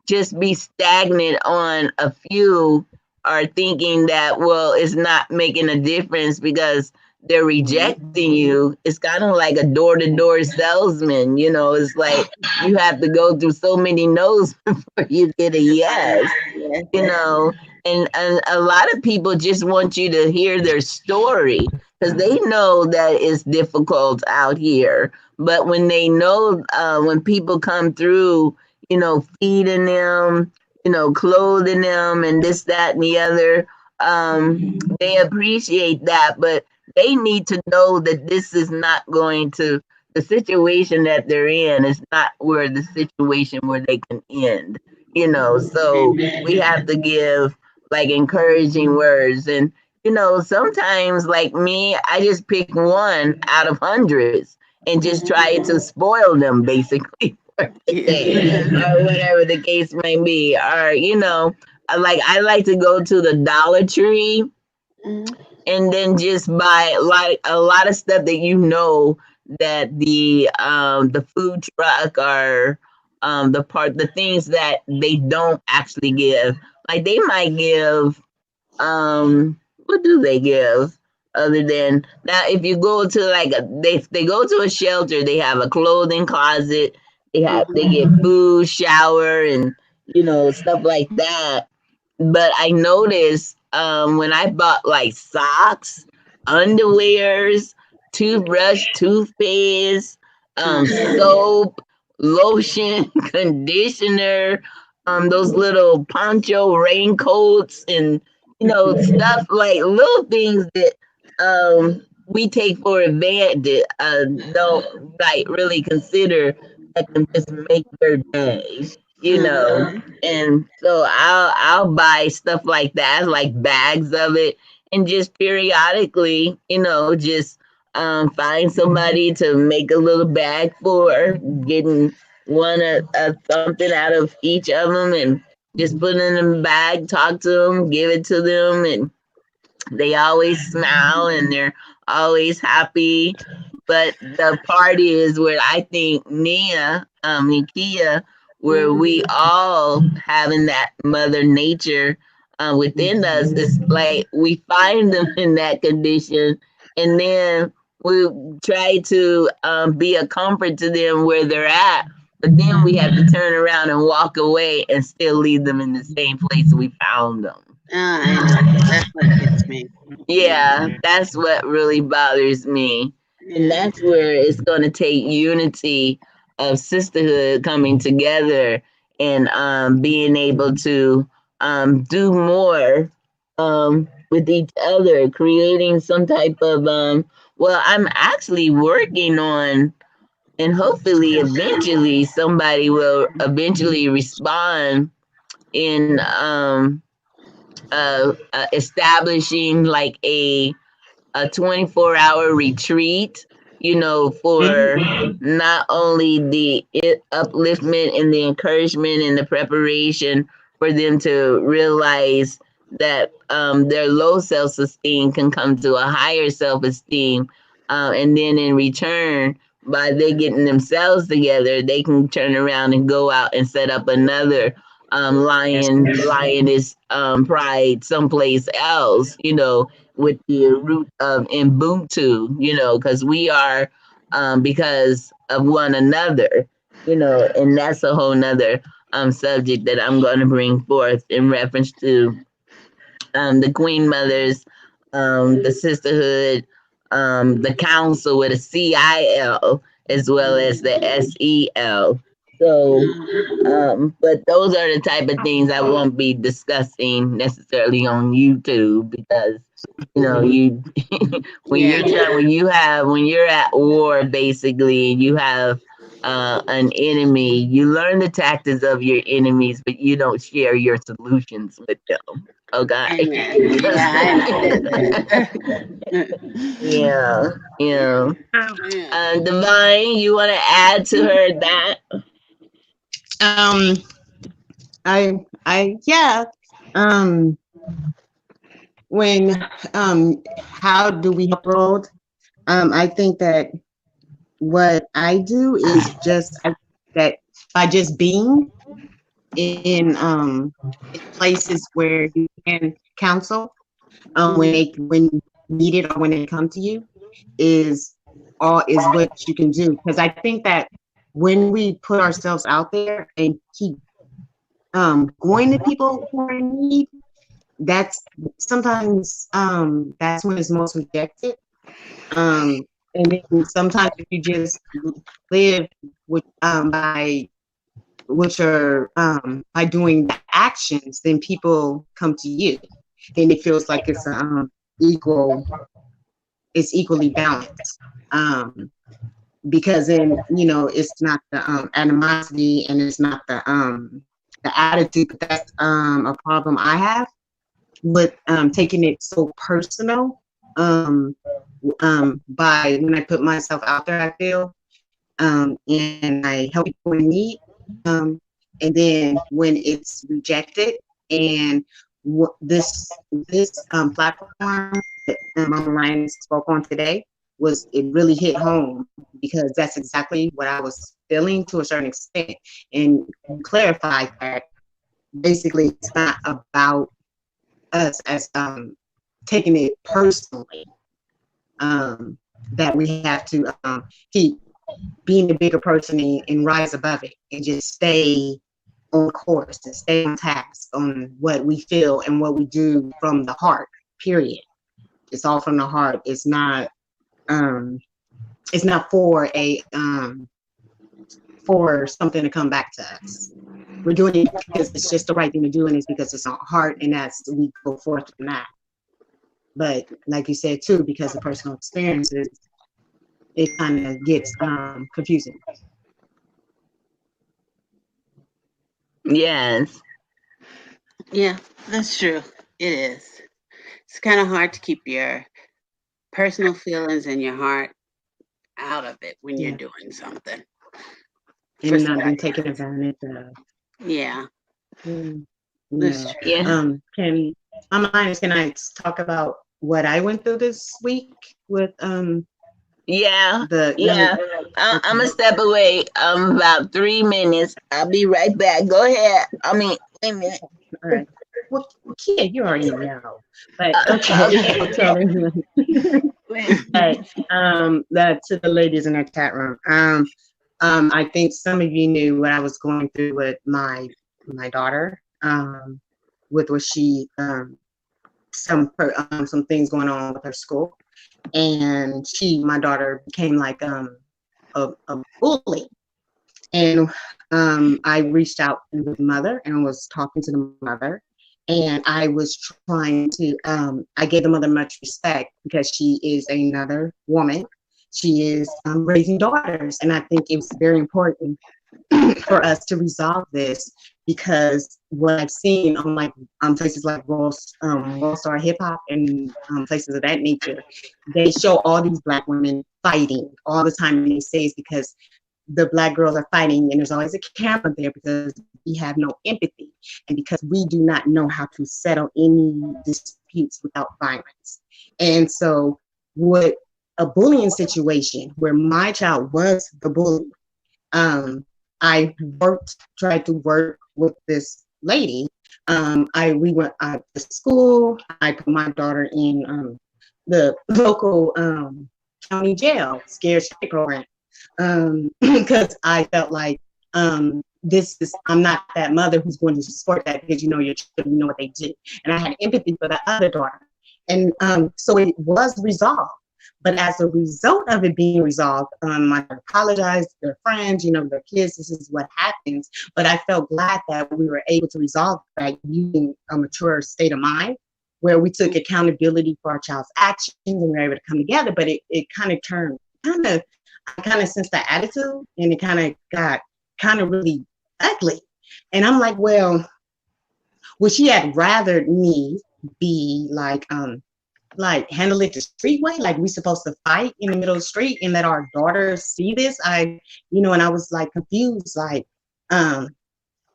just be stagnant on a few are thinking that, well, it's not making a difference because they're rejecting you. It's kind of like a door-to-door salesman. It's like you have to go through so many no's before you get a yes. you know and a lot of people just want you to hear their story because they know that it's difficult out here, but when they know when people come through, feeding them, clothing them and this, that, and the other, they appreciate that, but they need to know that this is not going to, the situation that they're in is not where the situation where they can end. So we have to give like encouraging words. And sometimes, like me, I just pick one out of hundreds and just try to spoil them basically for the day or whatever the case may be. Or like I like to go to the Dollar Tree and then just buy like a lot of stuff that that the food truck or the things that they don't actually give. Like they might give what do they give other than, now if you go to like they go to a shelter, they have a clothing closet, they get food, shower, and stuff like that. But I noticed when I bought like socks, underwears, toothbrush, toothpaste, soap, lotion, conditioner, those little poncho raincoats, and stuff like little things that we take for advantage. Don't like really consider that can just make their day. And so I'll buy stuff like that, like bags of it, and just periodically, just find somebody to make a little bag for, getting something out of each of them, and just put it in a bag, talk to them, give it to them, and they always smile and they're always happy. But the part is where I think Nikia, where we all having that mother nature within us, it's like we find them in that condition, and then we try to be a comfort to them where they're at. But then we have to turn around and walk away and still leave them in the same place we found them. I know. That's what gets me. Yeah, that's what really bothers me. And Yeah. that's where it's going to take unity of sisterhood coming together, and being able to do more with each other, creating some type of, well, I'm actually working on, and hopefully eventually somebody will eventually respond in establishing like a 24-hour retreat, for not only the upliftment and the encouragement and the preparation for them to realize that their low self-esteem can come to a higher self-esteem, and then in return, by they getting themselves together, they can turn around and go out and set up another lioness pride someplace else, with the root of Ubuntu, because we are, because of one another, and that's a whole nother subject that I'm going to bring forth in reference to the Queen Mothers, the sisterhood, the council with a CIL as well as the SEL. So, but those are the type of things I won't be discussing necessarily on YouTube, because you when you're at war, basically, and you have an enemy, you learn the tactics of your enemies, but you don't share your solutions with them. Okay. Amen. Yeah, I understand that. Yeah, yeah. Yeah. Divine, you want to add to her that? Um, yeah. Um, when how do we help the world? I think that what I do is that by just being in places where you can counsel, when needed or when they come to you, is what you can do. Because I think that when we put ourselves out there and keep going to people who are in need, that's sometimes that's when it's most rejected. And then sometimes if you just live with by doing the actions, then people come to you, and it feels like it's equal, it's equally balanced. Because then it's not the animosity, and it's not the attitude. But that's a problem I have with taking it so personal. By when I put myself out there, I feel, and I help people in need, and then when it's rejected, and this platform that Mama Lion spoke on today, it really hit home, because that's exactly what I was feeling to a certain extent, and clarified that basically it's not about us as taking it personally, that we have to keep being the bigger person and rise above it, and just stay on course and stay on task on what we feel and what we do from the heart, period. It's all from the heart. It's not for for something to come back to us. We're doing it because it's just the right thing to do, and it's because it's our heart, and we go forth from that. But like you said too, because of personal experiences, it kind of gets confusing. Yes. Yeah, that's true. It is. it's kind of hard to keep your personal feelings and your heart out of it when you're Yeah. doing something for And not somebody being taken else. advantage of. Yeah, Mm, that's no. true. Yeah. Can can I talk about what I went through this week with Yeah. the young? Yeah. I'm gonna Okay. step away. About 3 minutes. I'll be right back. Go ahead. I mean, wait a minute. All right. Well, Kia, you already know. But okay, Okay. I'll tell them. Wait. But that to the ladies in the chat room. I think some of you knew what I was going through with my daughter. With what she some things going on with her school, and my daughter became like a bully. And I reached out to the mother and was talking to the mother. And I was trying to, I gave the mother much respect because she is another woman. She is raising daughters. And I think it was very important for us to resolve this because what I've seen on like places like World Star Hip Hop and places of that nature, they show all these Black women fighting all the time. And they say it's because the Black girls are fighting and there's always a camera there because we have no empathy and because we do not know how to settle any disputes without violence. And so what a bullying situation where my child was the bully, I tried to work with this lady. We went to school. I put my daughter in the local county jail, scared straight program, because I felt like I'm not that mother who's going to support that because you know your children, you know what they do, and I had empathy for the other daughter, and so it was resolved. But as a result of it being resolved, I apologized to their friends, you know, their kids, this is what happens. But I felt glad that we were able to resolve that using a mature state of mind where we took accountability for our child's actions and we were able to come together. But it kind of turned, I kind of sensed that attitude and it kind of got really ugly. And I'm like, well, she had rather me be like handle it the street way, like we supposed to fight in the middle of the street and let our daughters see this. And I was like confused, like, when,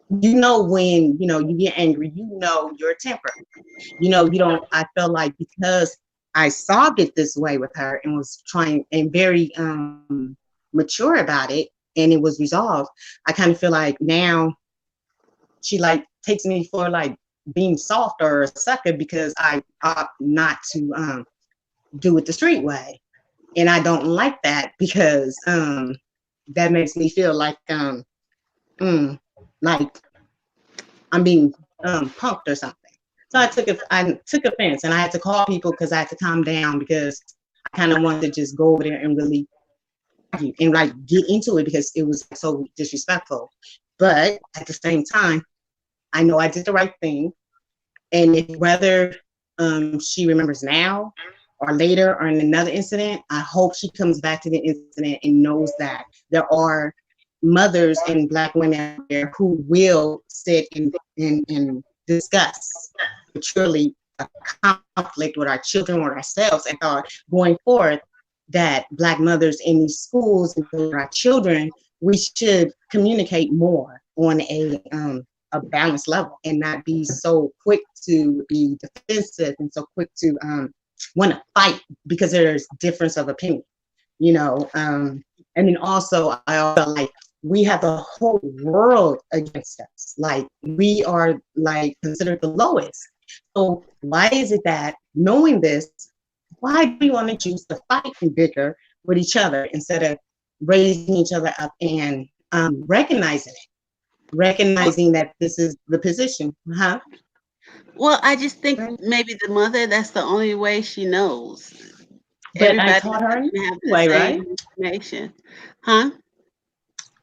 you get angry, your temper, you don't, I felt like because I solved it this way with her and was trying and very mature about it and it was resolved, I kind of feel like now she like takes me for like being soft or a sucker because I opt not to do it the street way. And I don't like that because that makes me feel like like I'm being punked or something. So I took offense and I had to call people because I had to calm down because I kind of wanted to just go over there and really and like get into it because it was so disrespectful. But at the same time, I know I did the right thing. And if whether she remembers now or later or in another incident, I hope she comes back to the incident and knows that there are mothers and Black women out there who will sit and discuss maturely a conflict with our children or ourselves and thought going forward that Black mothers in these schools and with our children, we should communicate more on a balanced level and not be so quick to be defensive and so quick to want to fight because there's difference of opinion, and then also I felt like we have the whole world against us. Like we are like considered the lowest. So why is it that knowing this, why do we want to choose to fight and bicker with each other instead of raising each other up and recognizing that this is the position? Well, I just think maybe the mother, that's the only way she knows. But I Everybody taught her doesn't have the anyway, right? same information. Huh?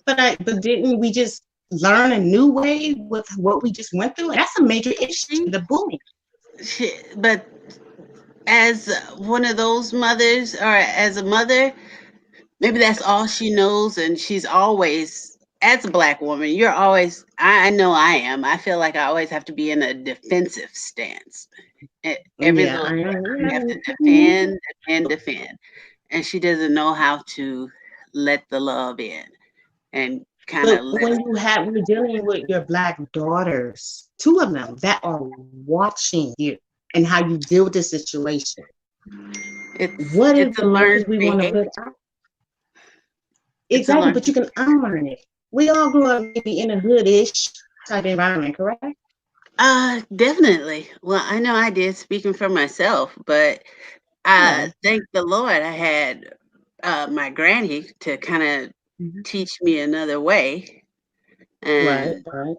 But didn't we just learn a new way with what we just went through? And that's a major issue, the bullying. But as one of those mothers, or as a mother, maybe that's all she knows, and she's always, as a Black woman, I know I am. I feel like I always have to be in a defensive stance. Every Yeah, little I thing you have to am. defend, and she doesn't know how to let the love in and kind But of when let. when you're dealing with your black daughters, two of them that are watching you and how you deal with the situation, what is It's a the message learned we want to behavior. put out? It's a Exactly, learned but you can unlearn it. We all grew up maybe in a hoodish type environment, correct? Definitely. Well, I know I did, speaking for myself, but Yeah. thank the Lord I had my granny to kind of Mhm. teach me another way. Right, And right.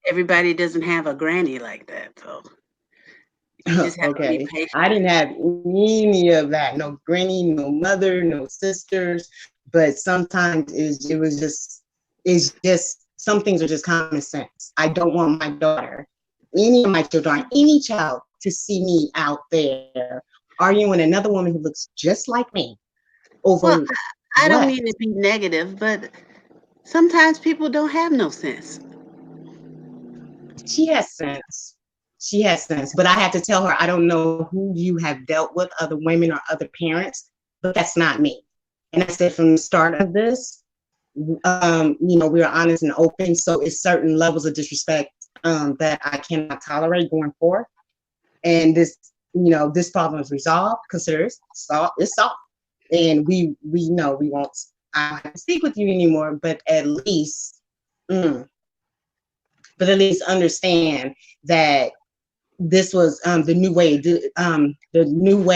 everybody doesn't have a granny like that, so you just have to be Okay. patient. I didn't have any of that. No granny, no mother, no sisters. But sometimes it's just some things are just common sense. I don't want my daughter, any of my children, any child to see me out there arguing with another woman who looks just like me Well, over I don't what? mean to be negative, but sometimes people don't have no sense. She has sense. She has sense. But I had to tell her, I don't know who you have dealt with, other women or other parents, but that's not me. And I said from the start of this, we are honest and open. So it's certain levels of disrespect that I cannot tolerate going forward. And this problem is resolved, consider it's solved. And we know we won't I don't have to speak with you anymore, mm, but at least understand that this was the new way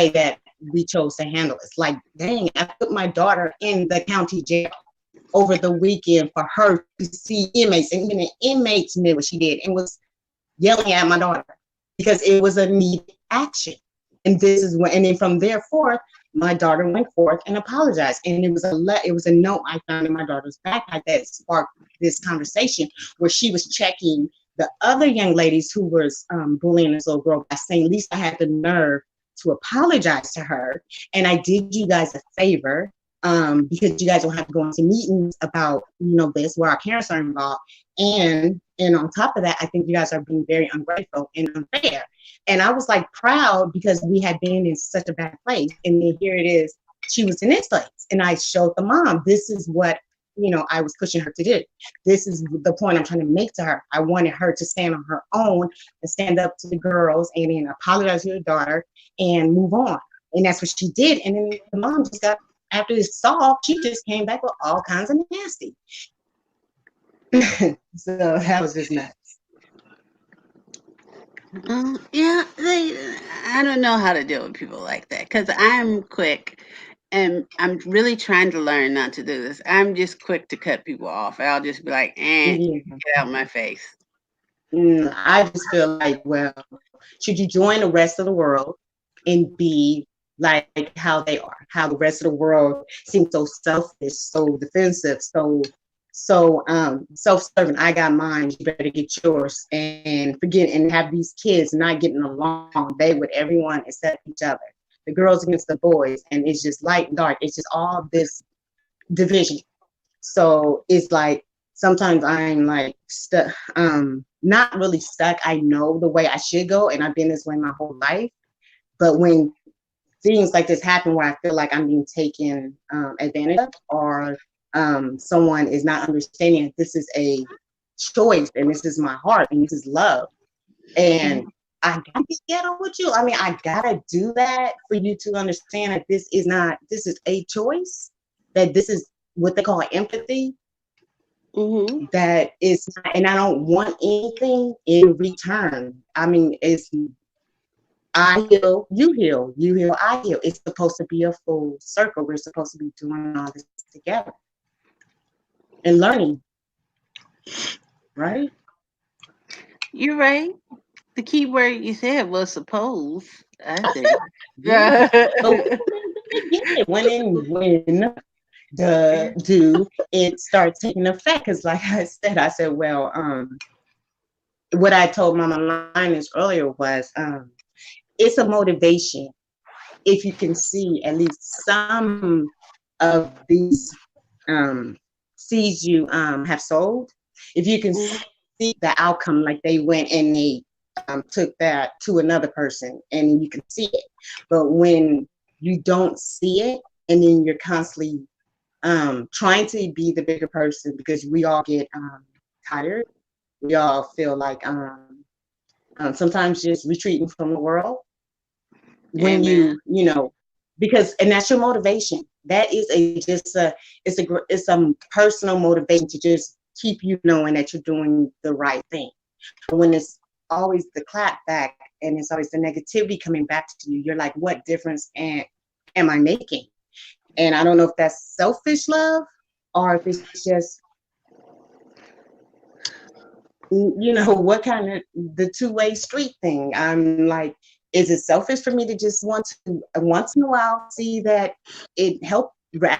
that we chose to handle it. It's like, dang, I put my daughter in the county jail over the weekend for her to see inmates, and even the inmates knew what she did and was yelling at my daughter because it was a needed action. And this is when, and then from there forth, my daughter went forth and apologized. And it was a note I found in my daughter's backpack that sparked this conversation where she was checking the other young ladies who was bullying this little girl by saying, at least I had the nerve to apologize to her. And I did you guys a favor because you guys don't have to go into meetings about, this where our parents are involved. And on top of that, I think you guys are being very ungrateful and unfair. And I was like proud because we had been in such a bad place. And then here it is, she was in this place. And I showed the mom, this is what, I was pushing her to do. This is the point I'm trying to make to her. I wanted her to stand on her own and stand up to the girls and then apologize to her daughter and move on. And that's what she did. And then the mom just got, after it's solved, she just came back with all kinds of nasty. So that was just nuts. Yeah, I don't know how to deal with people like that because I'm quick and I'm really trying to learn not to do this. I'm just quick to cut people off. I'll just be like, Yeah. get out my face. I just feel like, well, should you join the rest of the world and be like how they are, how the rest of the world seems so selfish, so defensive, so self-serving. I got mine, you better get yours, and forget and have these kids not getting along. They with everyone except each other. The girls against the boys, and it's just light and dark. It's just all this division. So it's like sometimes I'm like stuck, not really stuck. I know the way I should go, and I've been this way my whole life. But when things like this happen where I feel like I'm being taken advantage of, or someone is not understanding this is a choice and this is my heart and this is love. And I gotta get on with you. I mean, I gotta do that for you to understand that this is a choice, that this is what they call empathy, Mm-hmm. that is not, and I don't want anything in return. I mean, it's I heal, you heal, I heal. It's supposed to be a full circle. We're supposed to be doing all this together and learning, right? You're right. The key word you said was suppose, I think. Yeah. Yeah. But when do it start taking effect? Because like I said, well, what I told Mama Linus earlier was it's a motivation if you can see at least some of these seeds you have sold. If you can see the outcome, like they went and they took that to another person and you can see it. But when you don't see it and then you're constantly trying to be the bigger person, because we all get tired. We all feel like sometimes just retreating from the world. When Amen. you know, because, and that's your motivation. That is it's a personal motivation to just keep you knowing that you're doing the right thing. But when it's always the clap back and it's always the negativity coming back to you, you're like, what difference am I making? And I don't know if that's selfish love or if it's just, you know, what kind of the two-way street thing. I'm like, is it selfish for me to just want to once in a while see that it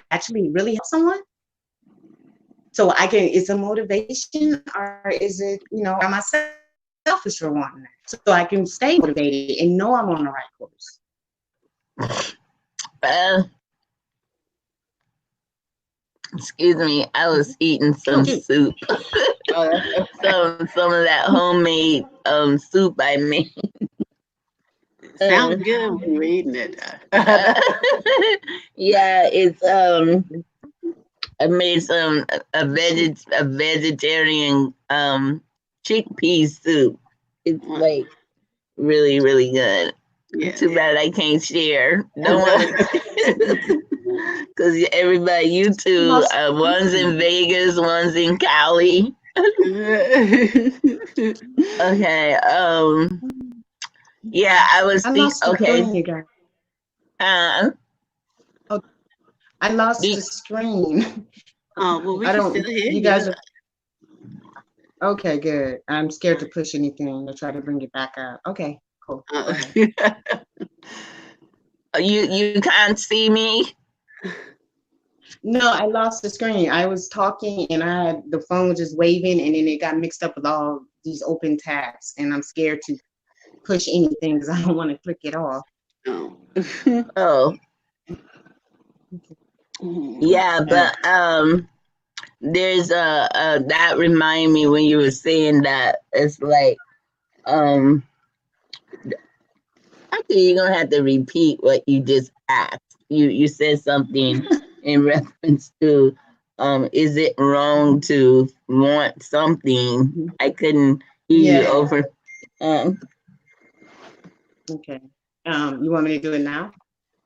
actually really help someone? So it's a motivation, or is it, you know, am I selfish for wanting that? So I can stay motivated and know I'm on the right course. Excuse me, I was eating some soup. some of that homemade soup I made. Sounds good when you're eating it. Yeah, it's I made a vegetarian chickpea soup. It's like really, really good. Yeah, too bad I can't share. No one, because everybody, you two, one's in Vegas, one's in Cali. Okay. Yeah, I was thinking. Okay. I lost the screen. Oh, well, we can still hear you guys are okay. Good. I'm scared to push anything to try to bring it back up. Okay, cool. You can't see me? No, I lost the screen. I was talking and the phone was just waving, and then it got mixed up with all these open tabs, and I'm scared to push anything because I don't want to click it off. Oh. Yeah, but there's that remind me when you were saying that, it's like actually you're gonna have to repeat what you just asked. You said something in reference to is it wrong to want something? I couldn't hear you over. Okay. You want me to do it now?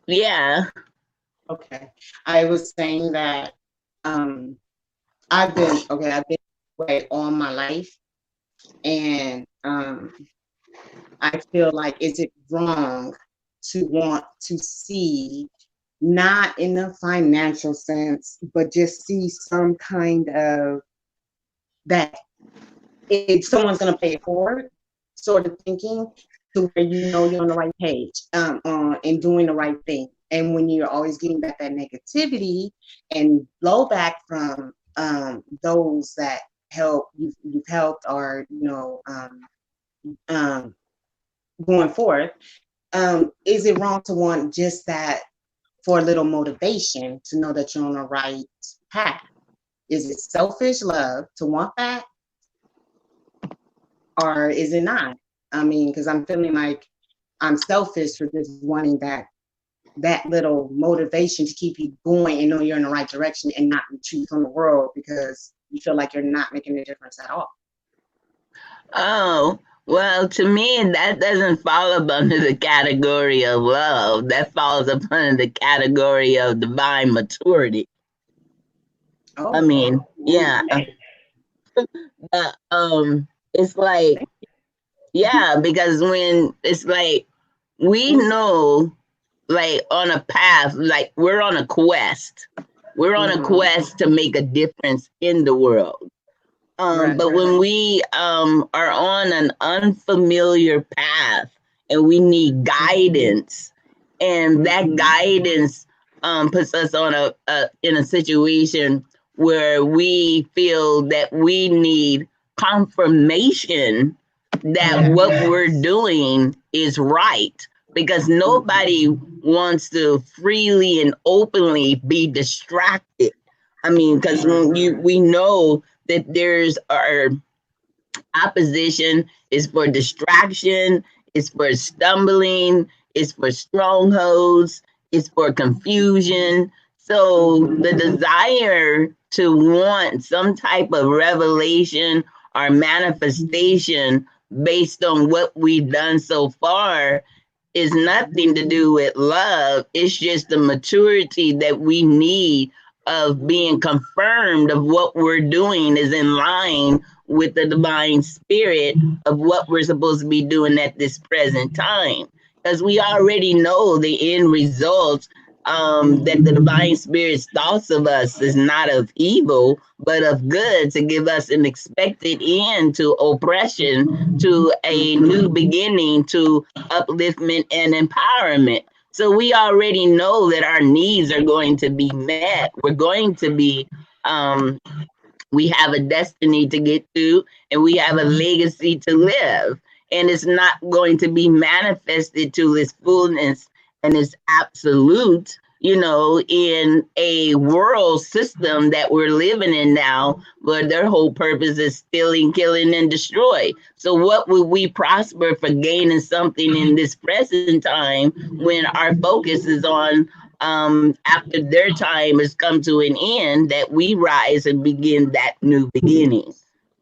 Yeah. Okay. I was saying that I've been away all my life, and I feel like, is it wrong to want to see, not in a financial sense, but just see some kind of that if someone's going to pay it forward sort of thinking, to where you know you're on the right page and doing the right thing. And when you're always getting back that negativity and blowback from those that you've helped, or you know, going forth, is it wrong to want just that for a little motivation to know that you're on the right path? Is it selfish love to want that, or is it not? I mean, because I'm feeling like I'm selfish for just wanting that little motivation to keep you going and know you're in the right direction and not retreat from the world because you feel like you're not making a difference at all. Oh, well, to me, that doesn't fall under the category of love. That falls upon the category of divine maturity. Oh. I mean, yeah. It's like, yeah, because when it's like, we know, like, on a path, like, we're on a quest. We're on a quest to make a difference in the world. But when we are on an unfamiliar path and we need guidance, and that guidance puts us on in a situation where we feel that we need confirmation that what we're doing is right, because nobody wants to freely and openly be distracted. I mean, because we know that there's opposition, it's for distraction, it's for stumbling, it's for strongholds, it's for confusion. So the desire to want some type of revelation or manifestation based on what we've done so far is nothing to do with love. It's just the maturity that we need of being confirmed of what we're doing is in line with the divine spirit of what we're supposed to be doing at this present time. Because we already know the end result, that the divine spirit's thoughts of us is not of evil, but of good, to give us an expected end to oppression, to a new beginning, to upliftment and empowerment. So we already know that our needs are going to be met. We're going to be, we have a destiny to get to, and we have a legacy to live. And it's not going to be manifested to its fullness and its absolute, in a world system that we're living in now, where their whole purpose is stealing, killing, and destroy. So, what would we prosper for gaining something in this present time when our focus is on, after their time has come to an end, that we rise and begin that new beginning?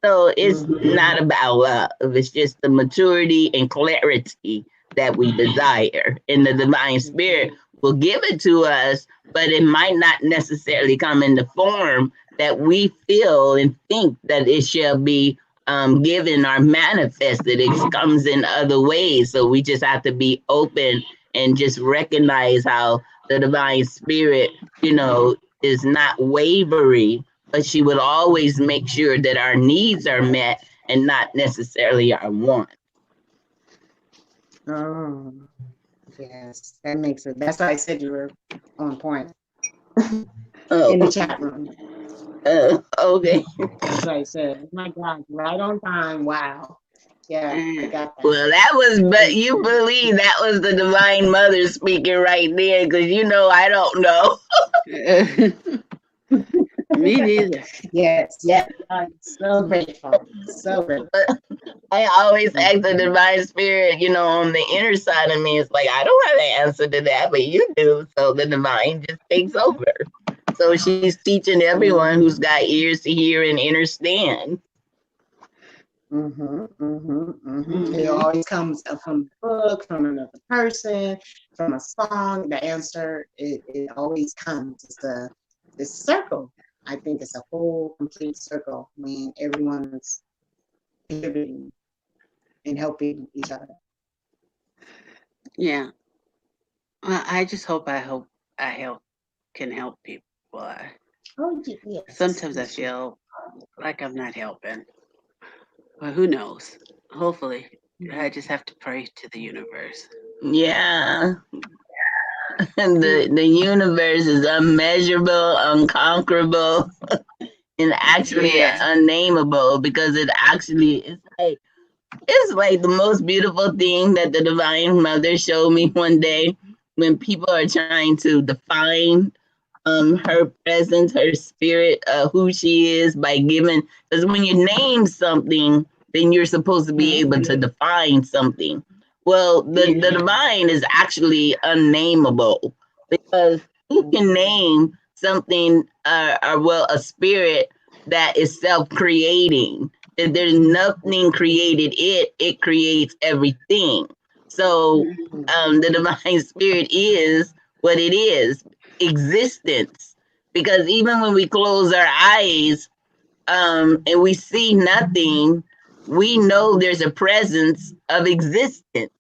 So it's not about love. It's just the maturity and clarity that we desire. And the divine spirit will give it to us, but it might not necessarily come in the form that we feel and think that it shall be, given or manifested. It comes in other ways. So we just have to be open and just recognize how the divine spirit, is not wavering, but she would always make sure that our needs are met and not necessarily our wants. Oh, yes, that makes it. That's why I said you were on point in the chat room. Okay. That's what I said. My God, right on time. Wow. Yeah, I got that. Well, that was, but you believe that was the divine mother speaking right there, because I don't know. Me neither. Yes, I'm so grateful. So grateful. I always ask the divine spirit, on the inner side of me. It's like, I don't have the answer to that, but you do. So the divine just takes over. So she's teaching everyone who's got ears to hear and understand. It always comes from a book, from another person, from a song. The answer, it always comes. It's this circle. I think it's a whole complete circle when everyone's contributing and helping each other. Yeah. Well, I just hope I can help people. Yes. Sometimes I feel like I'm not helping. Well, who knows? Hopefully. I just have to pray to the universe. Yeah. And the universe is unmeasurable, unconquerable, and actually unnameable, because it actually is it's like the most beautiful thing that the divine mother showed me one day, when people are trying to define her presence, her spirit, who she is, by giving, because when you name something, then you're supposed to be able to define something. Well, the divine is actually unnameable, because who can name something, a spirit that is self-creating? If there's nothing created, it creates everything. So the divine spirit is what it is, existence. Because even when we close our eyes, and we see nothing, we know there's a presence of existence.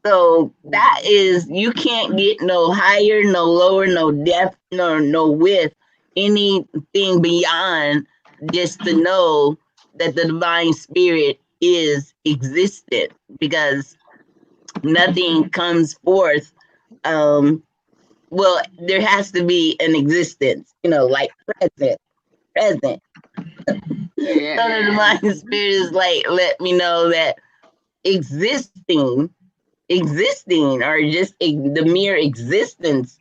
So that is, you can't get no higher, no lower, no depth, no width, anything beyond just to know that the divine spirit is existent, because nothing comes forth. Well, there has to be an existence, like present. So the divine spirit is like, let me know that existing, or just the mere existence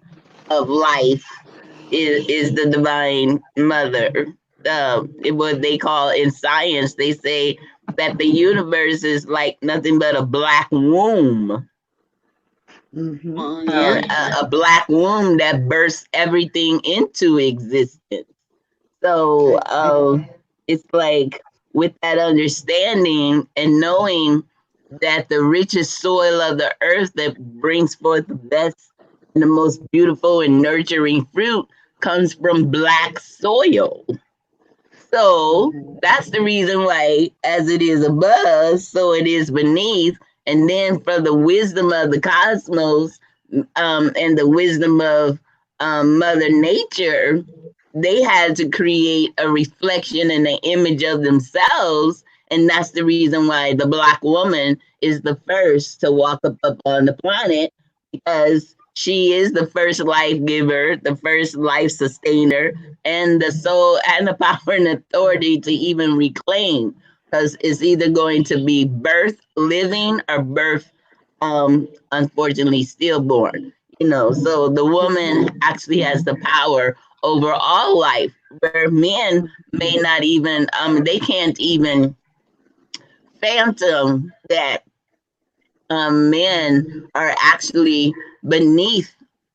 of life is the divine mother. What they call in science, they say that the universe is like nothing but a black womb. Mm-hmm. Well, yeah. A black womb that bursts everything into existence. So it's like with that understanding and knowing that the richest soil of the earth that brings forth the best and the most beautiful and nurturing fruit comes from black soil. So that's the reason why, as it is above, so it is beneath. And then for the wisdom of the cosmos and the wisdom of Mother Nature, they had to create a reflection and an image of themselves. And that's the reason why the Black woman is the first to walk up on the planet, because she is the first life giver, the first life sustainer, and the soul and the power and authority to even reclaim. Because it's either going to be birth living or birth, unfortunately, stillborn. So the woman actually has the power over all life, where men may not even, they can't even phantom that men are actually beneath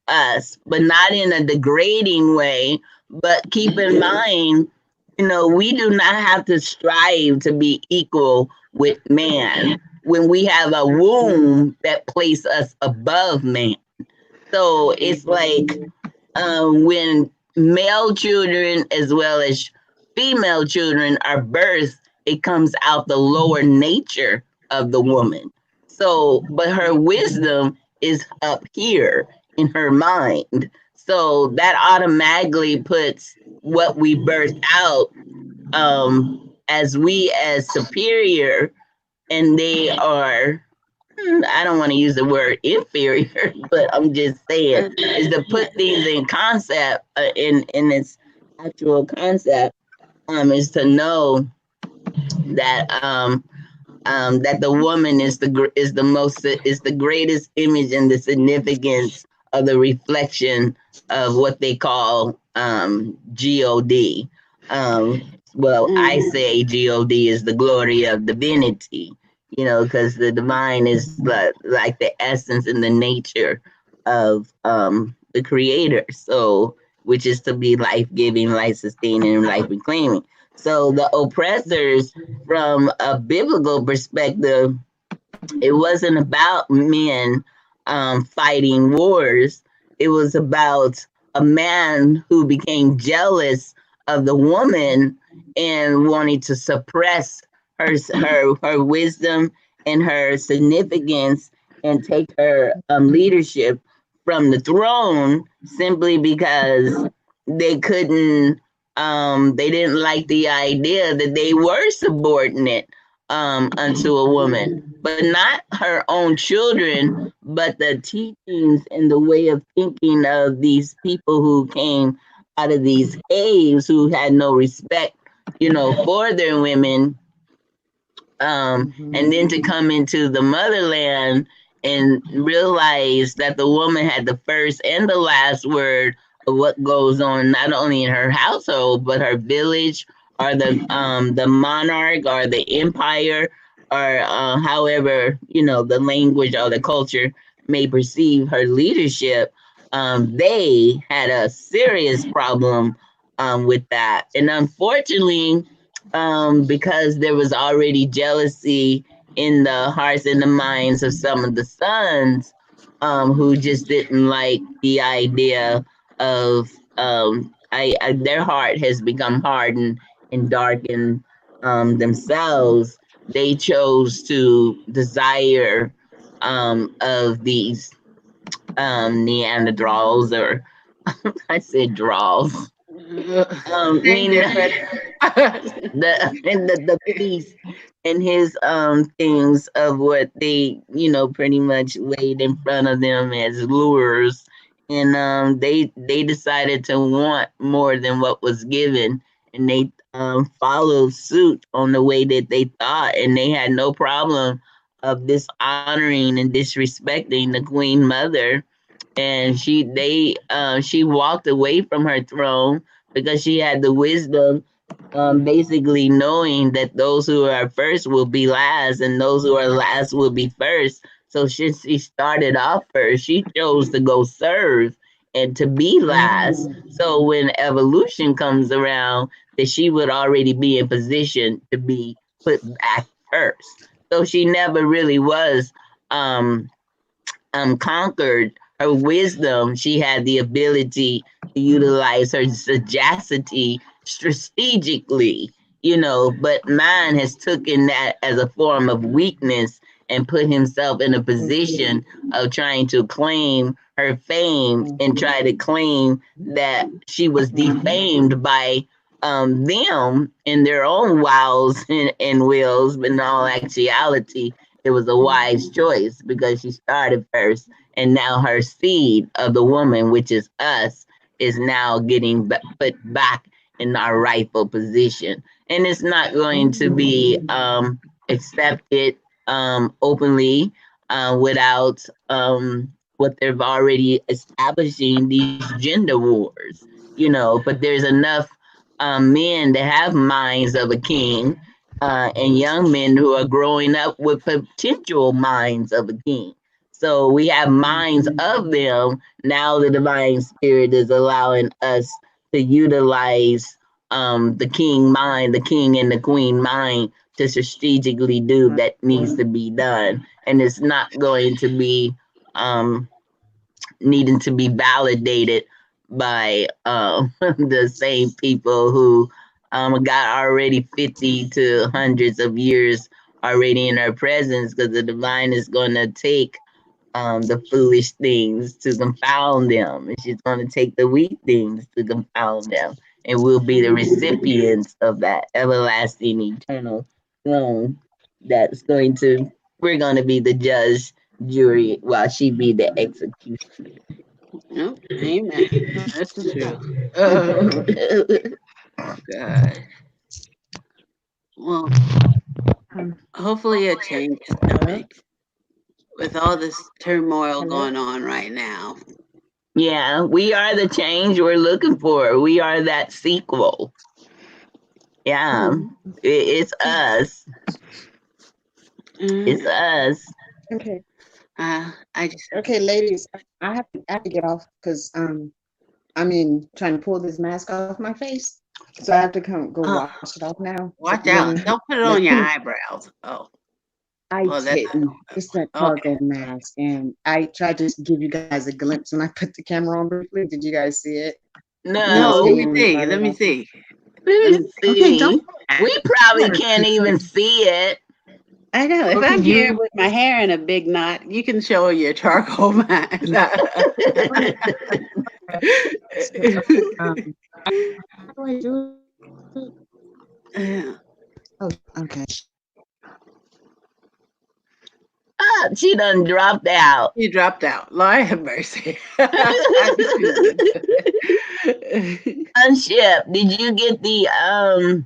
us, but not in a degrading way. But keep in mind, we do not have to strive to be equal with man when we have a womb that places us above man. So it's like when male children as well as female children are birthed, it comes out the lower nature of the woman. So, but her wisdom is up here in her mind. So that automatically puts what we birth out as we as superior, and they are, I don't want to use the word inferior, but I'm just saying, is to put things in concept, in its actual concept, is to know that that the woman is the greatest image and the significance of the reflection of what they call God. Well, I say God is the glory of divinity, because the divine is like the essence and the nature of the creator. So, which is to be life giving, life sustaining, and life reclaiming. So the oppressors, from a biblical perspective, it wasn't about men fighting wars. It was about a man who became jealous of the woman and wanted to suppress her wisdom and her significance and take her leadership from the throne, simply because they couldn't they didn't like the idea that they were subordinate unto a woman, but not her own children, but the teachings and the way of thinking of these people who came out of these caves, who had no respect, for their women, and then to come into the motherland and realize that the woman had the first and the last word of what goes on, not only in her household but her village, or the monarch, or the empire, or however the language or the culture may perceive her leadership. They had a serious problem with that, and unfortunately, because there was already jealousy in the hearts and the minds of some of the sons, who just didn't like the idea of, their heart has become hardened and darkened themselves. They chose to desire of these Neanderthals, or I said draws, meaning the beast and his things of what they pretty much laid in front of them as lures, and they decided to want more than what was given, and they followed suit on the way that they thought, and they had no problem of dishonoring and disrespecting the queen mother. And she walked away from her throne because she had the wisdom basically knowing that those who are first will be last and those who are last will be first. So since she started off first, she chose to go serve and to be last. So when evolution comes around, that she would already be in position to be put back first. So she never really was um, conquered. Her wisdom, she had the ability to utilize her sagacity strategically, but mine has taken that as a form of weakness and put himself in a position of trying to claim her fame and try to claim that she was defamed by them in their own wows and wills, but in all actuality, it was a wise choice because she started first, and now her seed of the woman, which is us, is now getting put back in our rightful position, and it's not going to be accepted openly without what they've already establishing these gender wars, But there's enough men that have minds of a king and young men who are growing up with potential minds of a king. So we have minds of them. Now the divine spirit is allowing us to utilize the king mind, the king and the queen mind to strategically do that needs to be done. And it's not going to be um, needing to be validated by the same people who got already 50 to hundreds of years already in our presence, because the divine is going to take the foolish things to confound them. And she's going to take the weak things to confound them. And we'll be the recipients of that everlasting, eternal throne that's we're going to be the judge, jury, while she be the executioner. Yep. Amen. That's the truth. Oh, God. Well, hopefully a change is coming with all this turmoil going on right now. Yeah, we are the change we're looking for. We are that sequel. Yeah, it's us. It's us. Okay. I just Okay, ladies, I have to get off because trying to pull this mask off my face. So I have to go wash it off now. So watch I'm out. gonna Don't put it on let your you. eyebrows. Oh, I well, that's didn't. It's that okay. cargo mask, and I tried to give you guys a glimpse when I put the camera on briefly. Did you guys see it? When I was No, let No, me getting see. Let started me off. see. let Let me me see. Okay, don't. see. We probably can't even see it. I know. If Okay, I'm here with my hair in a big knot, you can show your charcoal mask. okay. So, um, how do I do it? Yeah. Oh, okay. She done dropped out. You dropped out. Lord have mercy. Unship, did you get the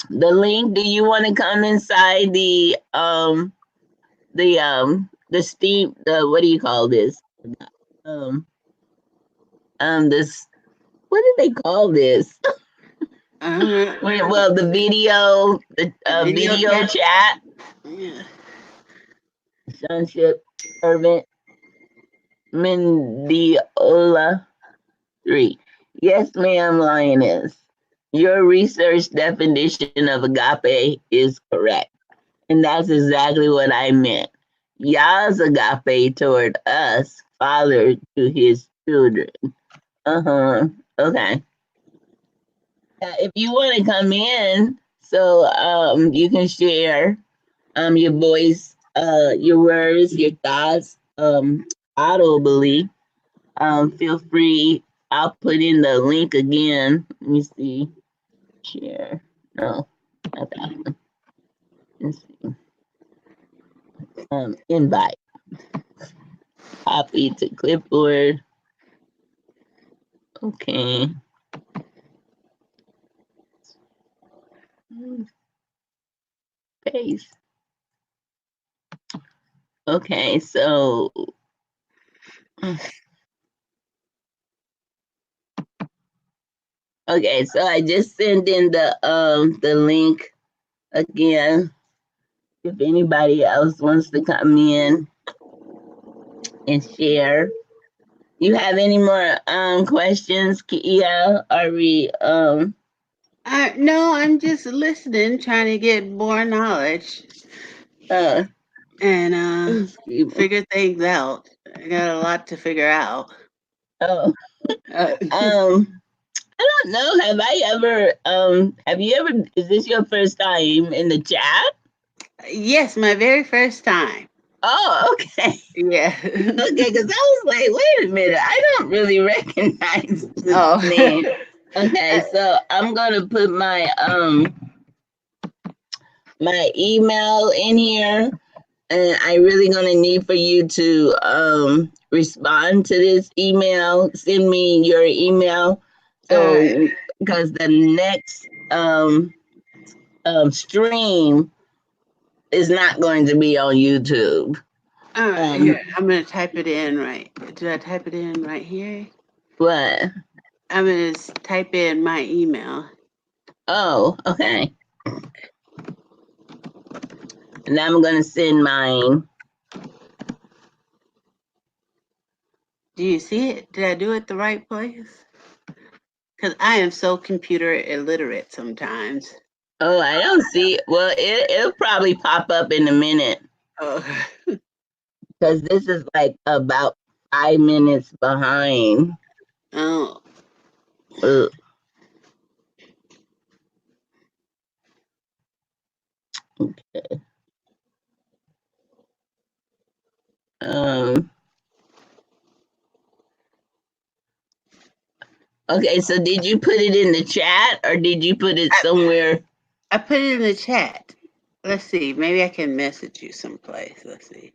link? Do you want to come inside the steam, the what do you call this? Um this, what do they call this? Well, the Video video chat. chat. Yeah. Sonship servant Mendiola 3. Yes, ma'am, Lioness. Your research definition of agape is correct. And that's exactly what I meant. Yah's agape toward us, father to his children. Uh-huh. Okay. If you want to come in, so you can share your voice, your words, your thoughts, audibly. Feel free. I'll put in the link again. Let me see. Share. No, not that one. Let's see. Invite. Copy to clipboard. Okay. Paste. Okay, so Okay, so I just sent in the link again. If anybody else wants to come in and share. You have any more questions, Kia? Are we No, I'm just listening, trying to get more knowledge uh and excuse me. figure things out. I got a lot to figure out. Oh Uh, I don't know. Have you ever is this your first time in the chat? yes, my very first time. Oh, okay. Yeah. Okay, because I was like, wait a minute, I don't really recognize this Oh. name. Okay, so I'm gonna put my email in here, and I really gonna need for you to respond to this email. Send me your email, so because the next stream is not going to be on YouTube. Here, I'm gonna type it in right. Do I type it in right here? What? I'm gonna type in my email. Oh, okay. And I'm gonna send mine. Do you see it? Did I do it the right place? Because I am so computer illiterate sometimes. Oh, I don't see. Well, it'll probably pop up in a minute Oh. because this is like about 5 minutes behind. Oh. Ugh. Okay. Um. Okay. So, did you put it in the chat or did you put it somewhere? I put it in the chat. Let's see. Maybe I can message you someplace. Let's see.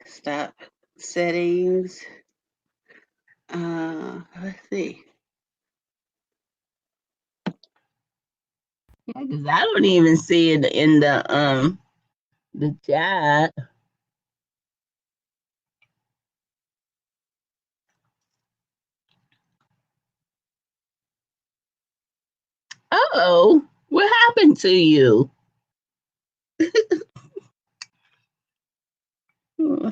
Stop settings. Let's see. Yeah, because I don't even see it in the chat. Oh, what happened to you? Hmm.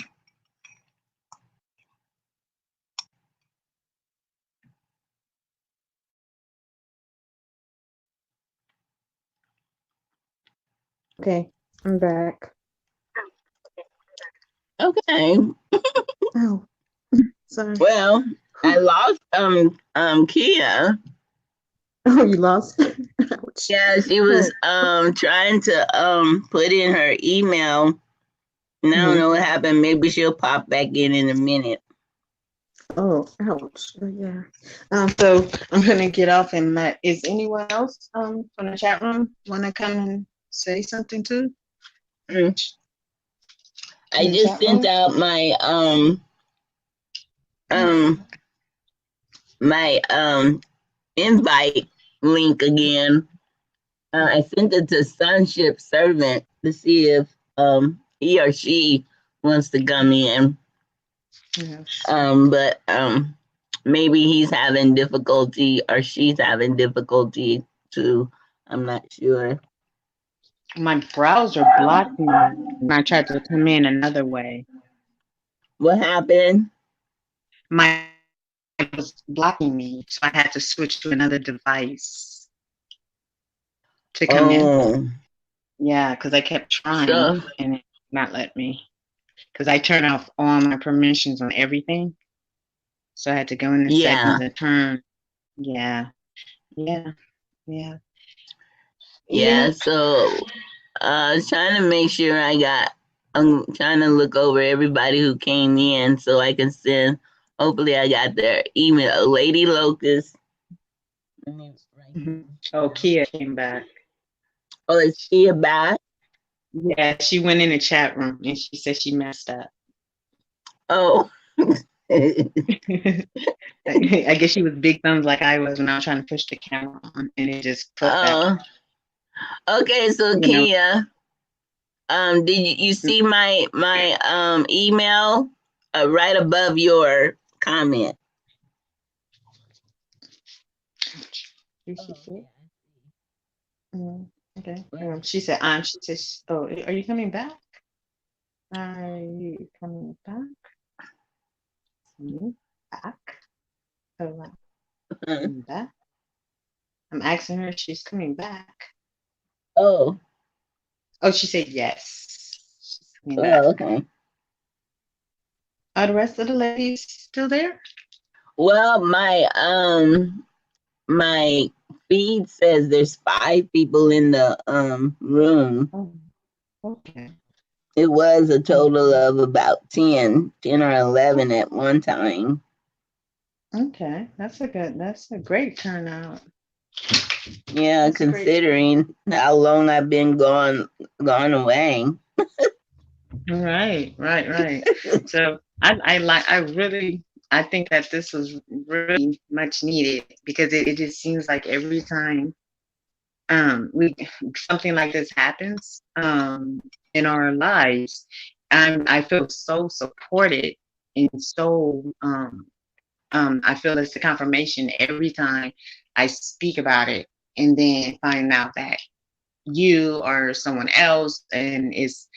Okay, I'm back. Okay. Oh, sorry. Well, I lost Kia. Oh, you lost? Ouch. Yeah, she was trying to put in her email. And I don't know what happened. Maybe she'll pop back in a minute. Oh, ouch. But yeah. So I'm gonna get off and let. Is anyone else from the chat room want to come and say something too? Mm. I In the just chat sent room? out um my invite link again. I sent it to Sonship Servant to see if he or she wants to come in. Yes. But maybe he's having difficulty or she's having difficulty too. I'm not sure. My browser blocked me when I tried to come in another way. What happened? My it was blocking me, so I had to switch to another device to come in. Oh, Yeah, because I kept trying so and it not let me. Because I turned off all my permissions on everything. So I had to go in the yeah, settings and turn. Yeah, yeah, yeah. yeah. Yep. So I was trying to make sure I'm trying to look over everybody who came in so I can send. Hopefully, I got their email. Lady Locust. Oh, Kia came back. Oh, is Kia back? Yeah, she went in the chat room and she said she messed up. Oh. I guess she was big thumbs like I was when I was trying to push the camera on, and it just put that. Okay. So Kia, did you see my email right above your comment? She Oh, said. okay, I see. Okay. Well, She said, she says, oh, are you coming back? Are you coming back? Coming back? Oh, wow. Coming back? I'm asking her if she's coming back. oh, Oh, she said yes. She's coming back. oh, okay. Are the rest of the ladies still there? Well, my feed says there's 5 people in the room. Oh, okay. It was a Oh, total of about 10 or 11 at one time. okay. That's a great turnout. Yeah, That's a great considering how long I've been gone away. Right. So I think that this was really much needed because it just seems like every time we something like this happens in our lives, I feel so supported and so I feel it's a confirmation every time I speak about it and then find out that you or someone else and it's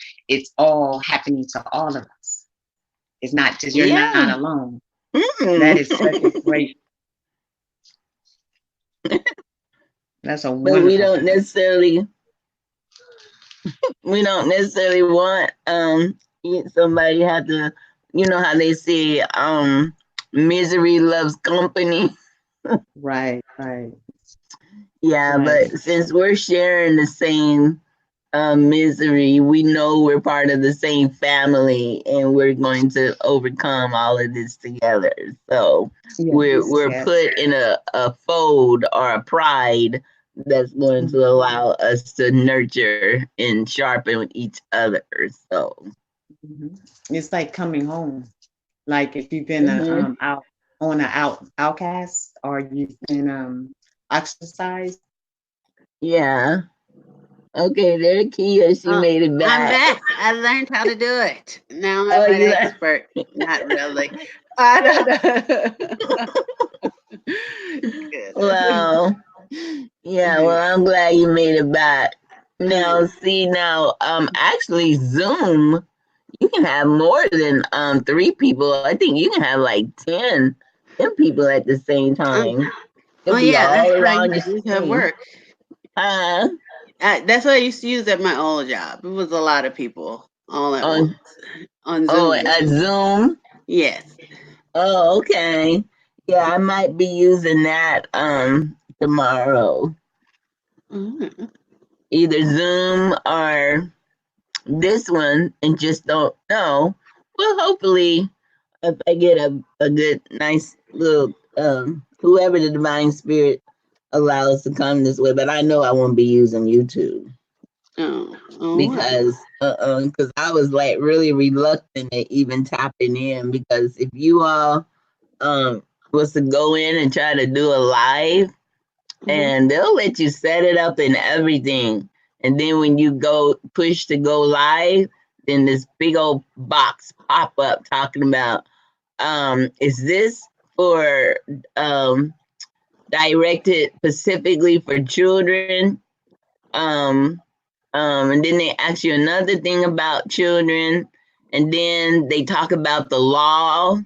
all happening to all of us. It's not just you're not Yeah. alone. That is such a Mm. great that's a But wonderful thing. we don't necessarily want somebody have to, you know how they say misery loves company. Right. Yeah, but Right. since we're sharing the same misery, we know we're part of the same family and we're going to overcome all of this together. So we're Yes. put in a fold or a pride that's going to allow us to nurture and sharpen each other. So Mhm. It's like coming home. Like if you've been mhm. out on an outcast or you've been ostracized. Yeah. Okay, there Kia, she Uh, made it I'm back. back. I learned how to do it. Now Oh, I'm an you like expert. Not really. I don't know. Goodness. well, yeah, well, I'm glad you made it back. Now, see, now, actually, Zoom, you can have more than 3 people. I think you can have like 10 people at the same Um, time. It'll well, be yeah, all that's what I around used your to use at screen. work. Uh, That's what I used to use at my old job. It was a lot of people all at once on on oh, Zoom. at Zoom. Yes. Oh, okay. Yeah, I might be using that tomorrow. Mhm. Either Zoom or this one, and just don't know. Well, hopefully, if I get a good, nice little whoever the divine spirit allows to come this way, but I know I won't be using YouTube Oh, all right. because I was like really reluctant at even tapping in because if you all was to go in and try to do a live Mhm. and they'll let you set it up and everything. And then when you go push to go live, then this big old box pop up talking about is this for directed specifically for children? Um and then they ask you another thing about children, and then they talk about the law,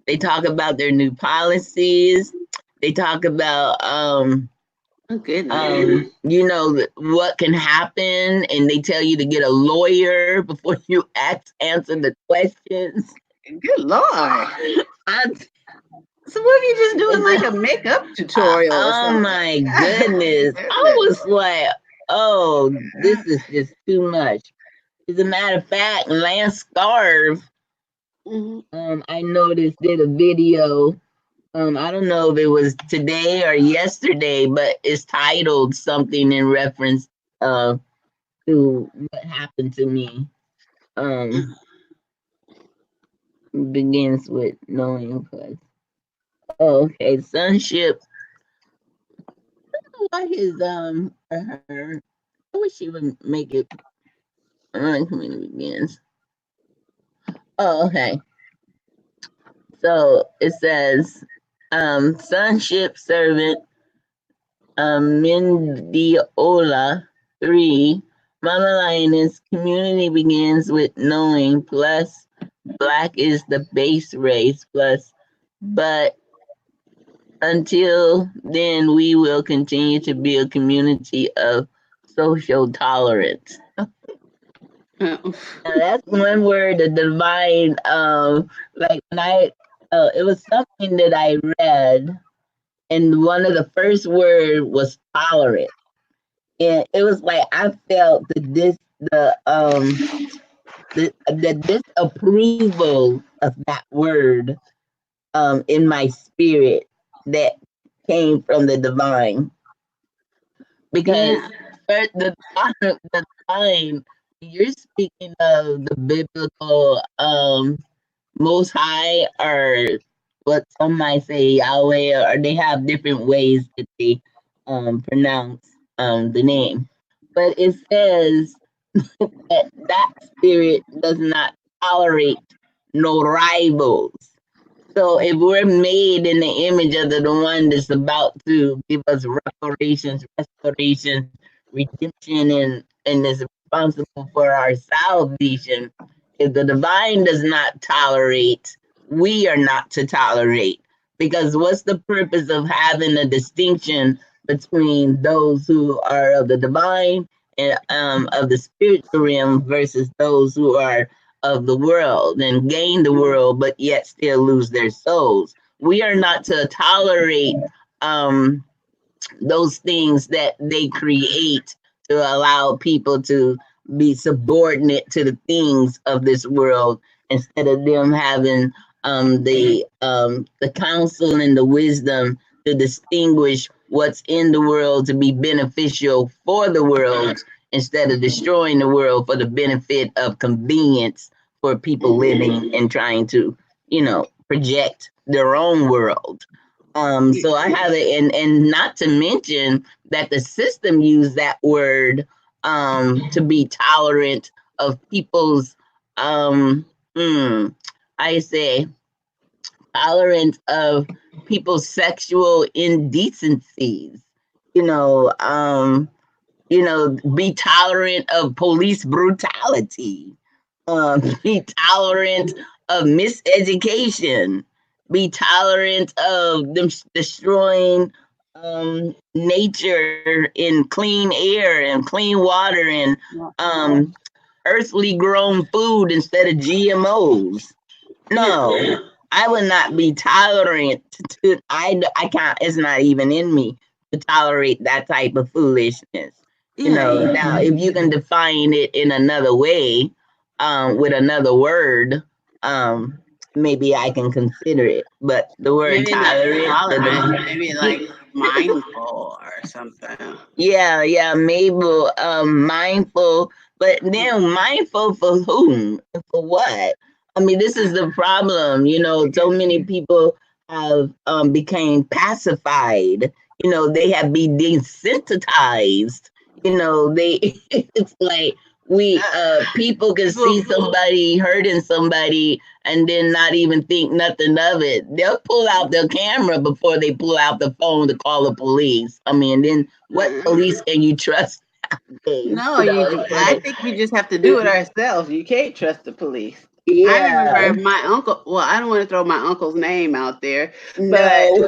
they talk about their new policies, they talk about Oh, goodness. you know what can happen, and they tell you to get a lawyer before you answer the questions. Good Lord. I, So what if you just doing it's like a a, makeup tutorial or oh something? my God, goodness! I goodness. was like, oh, this is just too much. As a matter of fact, Lance Scarve, Mhm. I noticed did a video. I don't know if it was today or yesterday, but it's titled something in reference uh, to what happened to me. Um, begins with knowing because okay, sonship. Why his or her? I wish she would make it. Community begins. Oh, okay. So it says, sonship servant Mendiola 3. Mama Lioness, community begins with knowing, plus Black is the base race, plus, but until then, we will continue to be a community of social tolerance. Now, that's one word, the divine. Like when it was something that I read, and one of the first word was tolerant, and it was like I felt the disapproval of that word in my spirit that came from the divine, because Yeah. the divine, you're speaking of the biblical most high, or what some might say Yahweh, or they have different ways that they pronounce the name, but it says that spirit does not tolerate no rivals. So if we're made in the image of the one that's about to give us reparations, restoration, redemption, and is responsible for our salvation, if the divine does not tolerate, we are not to tolerate. Because what's the purpose of having a distinction between those who are of the divine and of the spiritual realm versus those who are of the world and gain the world, but yet still lose their souls? We are not to tolerate um, those things that they create to allow people to be subordinate to the things of this world, instead of them having the counsel and the wisdom to distinguish what's in the world to be beneficial for the world, instead of destroying the world for the benefit of convenience for people living and trying to, project their own world. So I have it, and not to mention that the system used that word to be tolerant of people's I say tolerant of people's sexual indecencies. You know, be tolerant of police brutality, be tolerant of miseducation, be tolerant of them destroying nature in clean air and clean water and earthly grown food instead of GMOs. No, I would not be tolerant to. I can't. It's not even in me to tolerate that type of foolishness. Yeah. Now if you can define it in another way, with another word, maybe I can consider it. But the word Maybe not tolerant, tolerant, maybe like mindful or something. yeah, maybe mindful, but then mindful for whom? For what? I mean, this is the problem. So many people have became pacified. They have been desensitized. They it's like we people can see somebody hurting somebody and then not even think nothing of it. They'll pull out their camera before they pull out the phone to call the police. I mean, then what police can you trust nowadays? No, I think we just have to do it ourselves. You can't trust the police. I Yeah. remember my uncle. Well, I don't want to throw my uncle's name out there, No.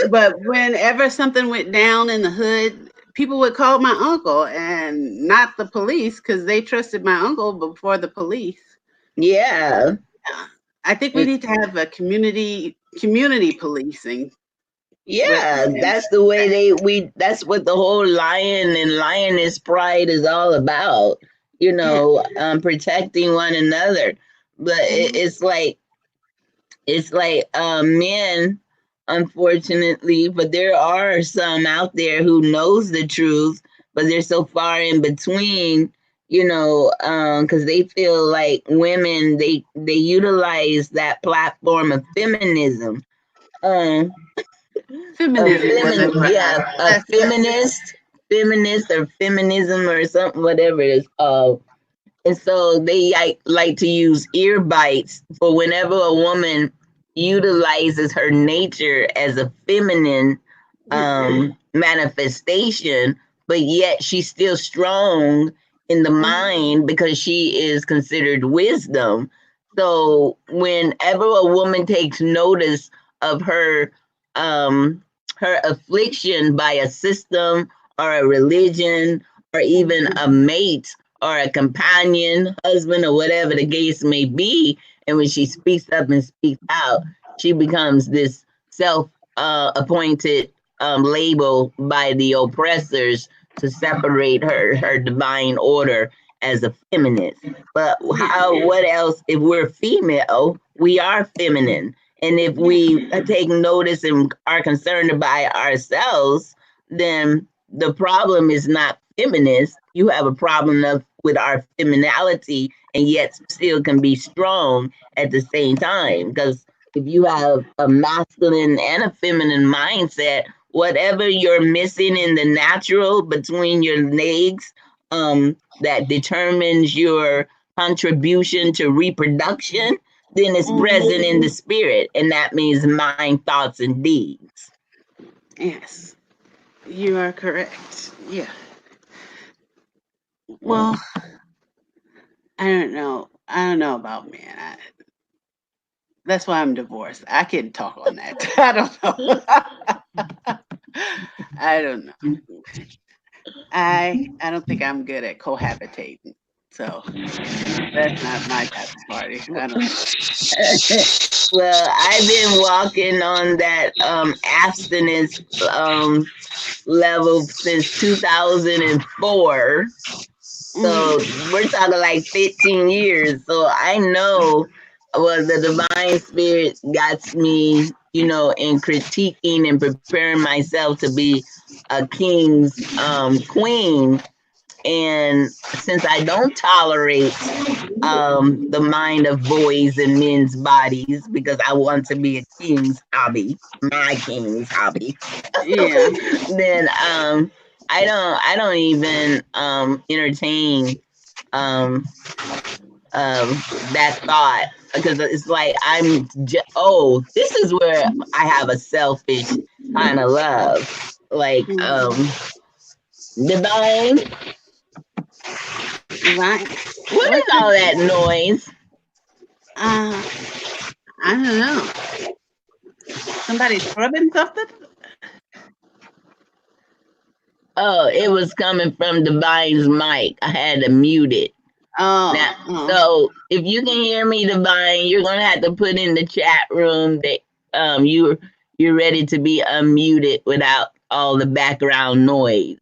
but whenever something went down in the hood, people would call my uncle and not the police because they trusted my uncle before the police. Yeah. I think we need to have a community policing. Yeah, that's the way that's what the whole lion and lioness pride is all about, protecting one another. But it's like men, unfortunately, but there are some out there who knows the truth, but they're so far in between, because they feel like women, they utilize that platform of feminism. Um, Feminism wasn't a feminist or feminism or something, whatever it is called. And so they like to use ear bites for whenever a woman utilizes her nature as a feminine, manifestation, but yet she's still strong in the mind because she is considered wisdom. So whenever a woman takes notice of her affliction by a system or a religion or even a mate or a companion, husband, or whatever the case may be, and when she speaks up and speaks out, she becomes this self appointed label by the oppressors to separate her divine order as a feminist. But how? What else? If we're female, we are feminine, and if we take notice and are concerned about ourselves, then the problem is not feminist. You have a problem with our femininity, and yet still can be strong at the same time. Because if you have a masculine and a feminine mindset, whatever you're missing in the natural between your legs, that determines your contribution to reproduction, then it's present in the spirit, and that means mind, thoughts, and deeds. Yes, you are correct. Yeah. Well, I don't know. I don't know about men. That's why I'm divorced. I can talk on that. I don't know. I don't know. I don't think I'm good at cohabitating. So that's not my type of party. I don't know. Well, I've been walking on that abstinence level since 2004. So we're talking like 15 years. So I know the divine spirit got me, in critiquing and preparing myself to be a king's queen. And since I don't tolerate the mind of boys and men's bodies because I want to be a king's hobby, my king's hobby, Yeah. then I don't even entertain that thought because it's like this is where I have a selfish kind of love, like divine. Right. What is all that noise? I don't know. Somebody scrubbing something? Oh, it was coming from Divine's mic. I had to mute it. Oh. So if you can hear me, Divine, you're gonna have to put in the chat room that you're ready to be unmuted without all the background noise.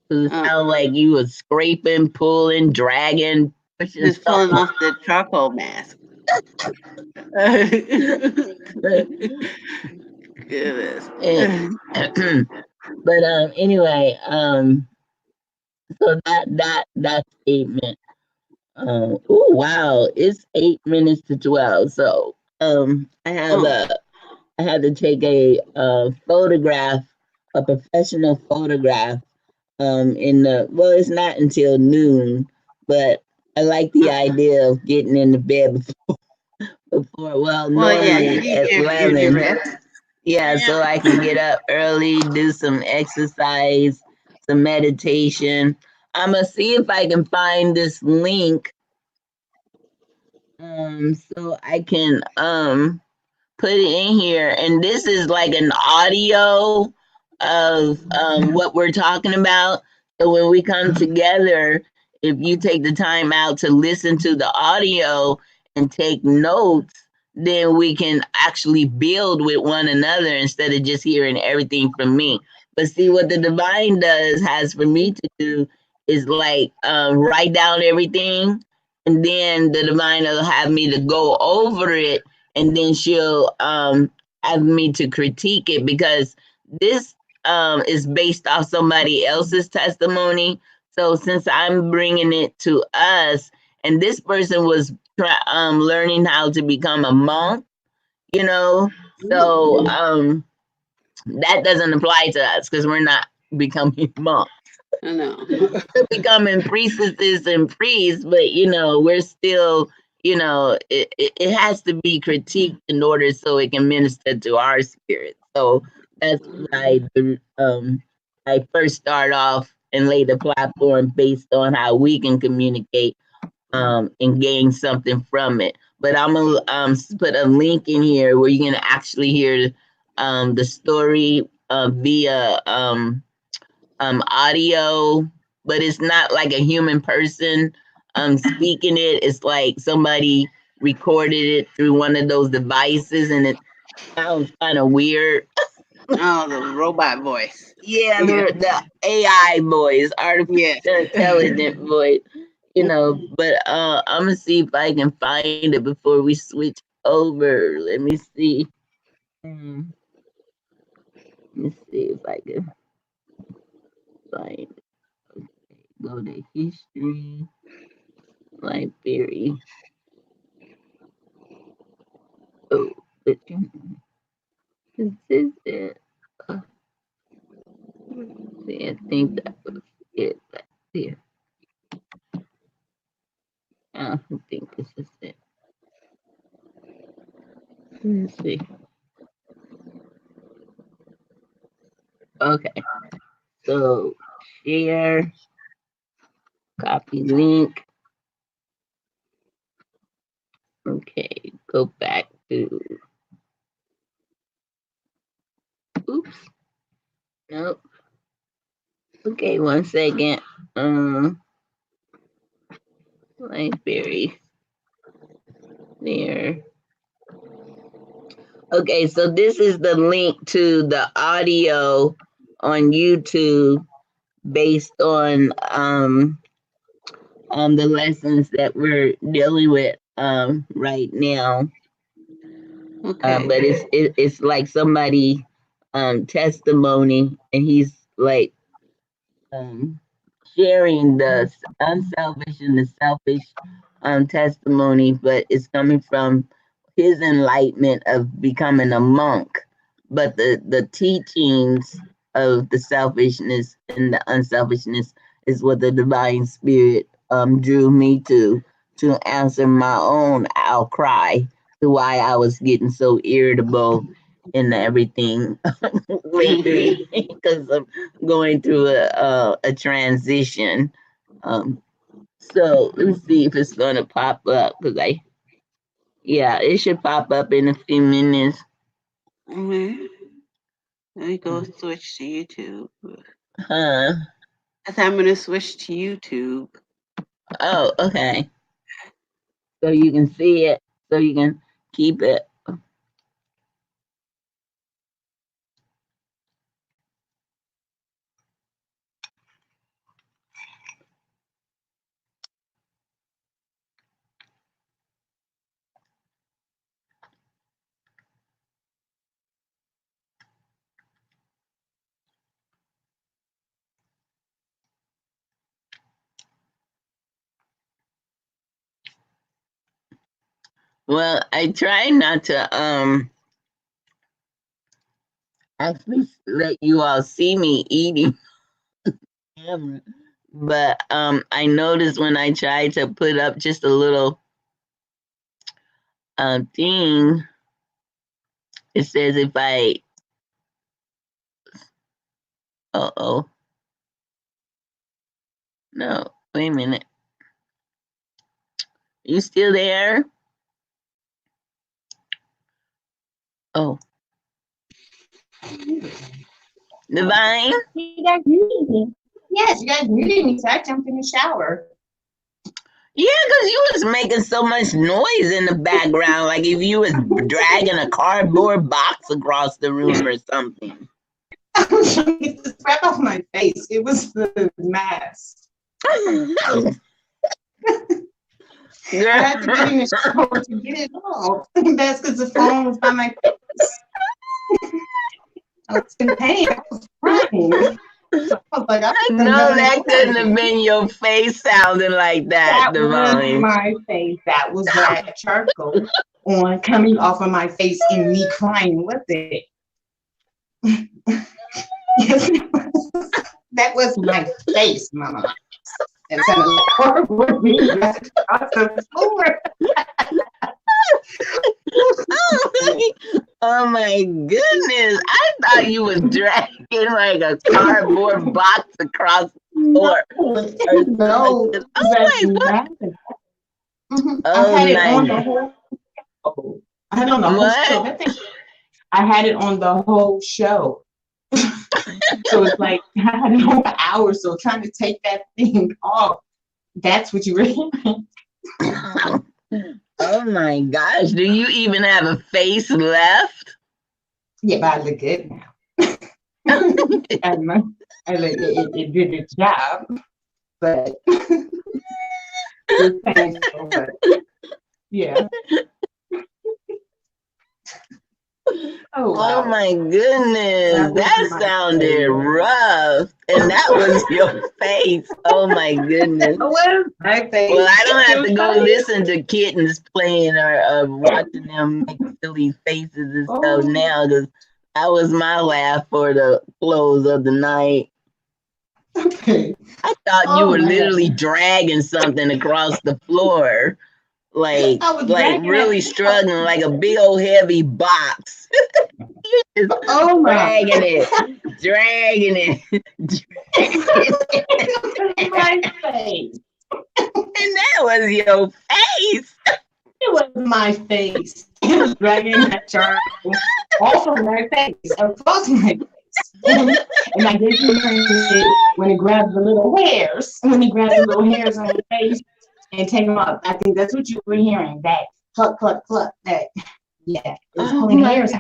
It sounds like you were scraping, pulling, dragging, pushing. Just pulling off the charcoal mask. Goodness. But anyway, so that statement. Oh wow, it's 8 minutes to 12. So I had to take a photograph, a professional photograph. It's not until noon, but I like the idea of getting in the bed before normally at 11. Yeah, so I can get up early, do some exercise, some meditation. I'm gonna see if I can find this link, so I can put it in here. And this is like an audio of what we're talking about. So when we come together, if you take the time out to listen to the audio and take notes, then we can actually build with one another instead of just hearing everything from me. But see, what the divine has for me to do is like write down everything, and then the divine will have me to go over it, and then she'll have me to critique it because this is based off somebody else's testimony. So since I'm bringing it to us, and this person was learning how to become a monk, so that doesn't apply to us because we're not becoming monks. I know. We're becoming priestesses and priests, but we're still, it has to be critiqued in order so it can minister to our spirit. So That's why I first start off and lay the platform based on how we can communicate and gain something from it. But I'm gonna put a link in here where you're gonna actually hear the story via audio, but it's not like a human person speaking it. It's like somebody recorded it through one of those devices, and it sounds kind of weird. Oh, the robot voice. Yeah, Yeah. the AI voice, artificial Yes. intelligent voice, But I'm gonna see if I can find it before we switch over. Let me see. Let me see if I can find it. Okay, go to history, library. Oh, but this is it. See, I think that was it right there. I don't think this is it. Let's see. Okay, so share, copy link. Okay, go back to. Oops. Nope. Okay, 1 second. Library. There. Okay, so this is the link to the audio on YouTube based on the lessons that we're dealing with right now. Okay. But it's like somebody testimony, and he's like sharing the unselfish and the selfish testimony, but it's coming from his enlightenment of becoming a monk. But the teachings of the selfishness and the unselfishness is what the divine spirit drew me to answer my own outcry to why I was getting so irritable and everything lately because I'm going through a transition. So let's see if it's gonna pop up because it should pop up in a few minutes. Mhm. Let me go switch to YouTube. Huh? I'm going to switch to YouTube. Oh, okay. So you can see it. So you can keep it. Well, I try not to actually let you all see me eating. But I noticed when I tried to put up just a little thing, it says if I oh no, wait a minute. You still there? Oh, Divine? You guys muted me. Yes, you guys muted me, so I jumped in the shower. Yeah, because you was making so much noise in the background, like if you was dragging a cardboard box across the room or something. I was trying to get this crap off my face. It was the mask. I had to get in the shower to get it off. That's because the phone was by my face. I was in pain. I was crying. So I was like, I know that couldn't have been your face sounding like that, Divine. Was my face. That was that charcoal on coming off of my face and me crying with it. Yes, that was my face, Mama. And so the cardboard being left across the floor. Oh my goodness. I thought you was dragging like a cardboard box across the No, floor or no, something. it's Oh my actually god. not. I Oh had it on my the whole show. I had it on the whole show. what? That thing, I had it on the whole show. So it's like I had it on for hours. So trying to take that thing off, that's what you were hearing. Oh my gosh. Do you even have a face left? Yeah, but I look good now. and it did its job, but it's painful. But yeah. Oh Oh wow. my goodness, That was that my sounded favorite. rough. And that was your face. Oh my goodness. Well, my face. Well, I don't have It to go was funny. listen to kittens playing or watching them make silly faces and stuff Oh, now because that was my laugh for the close of the night. okay. I thought you Oh were my literally God. dragging something across the floor. I was Like dragging really it. struggling like a big old heavy box. You just Oh my. dragging it. My face. And that was your face. It was my face. It was dragging that charcoal off of my face, across my face. And I guess you heard it when it grabs the little hairs, when it grabs the little hairs on your face and take them up. I think that's what you were hearing. That cluck, cluck, cluck. That, yeah, it was Oh pulling my, hairs.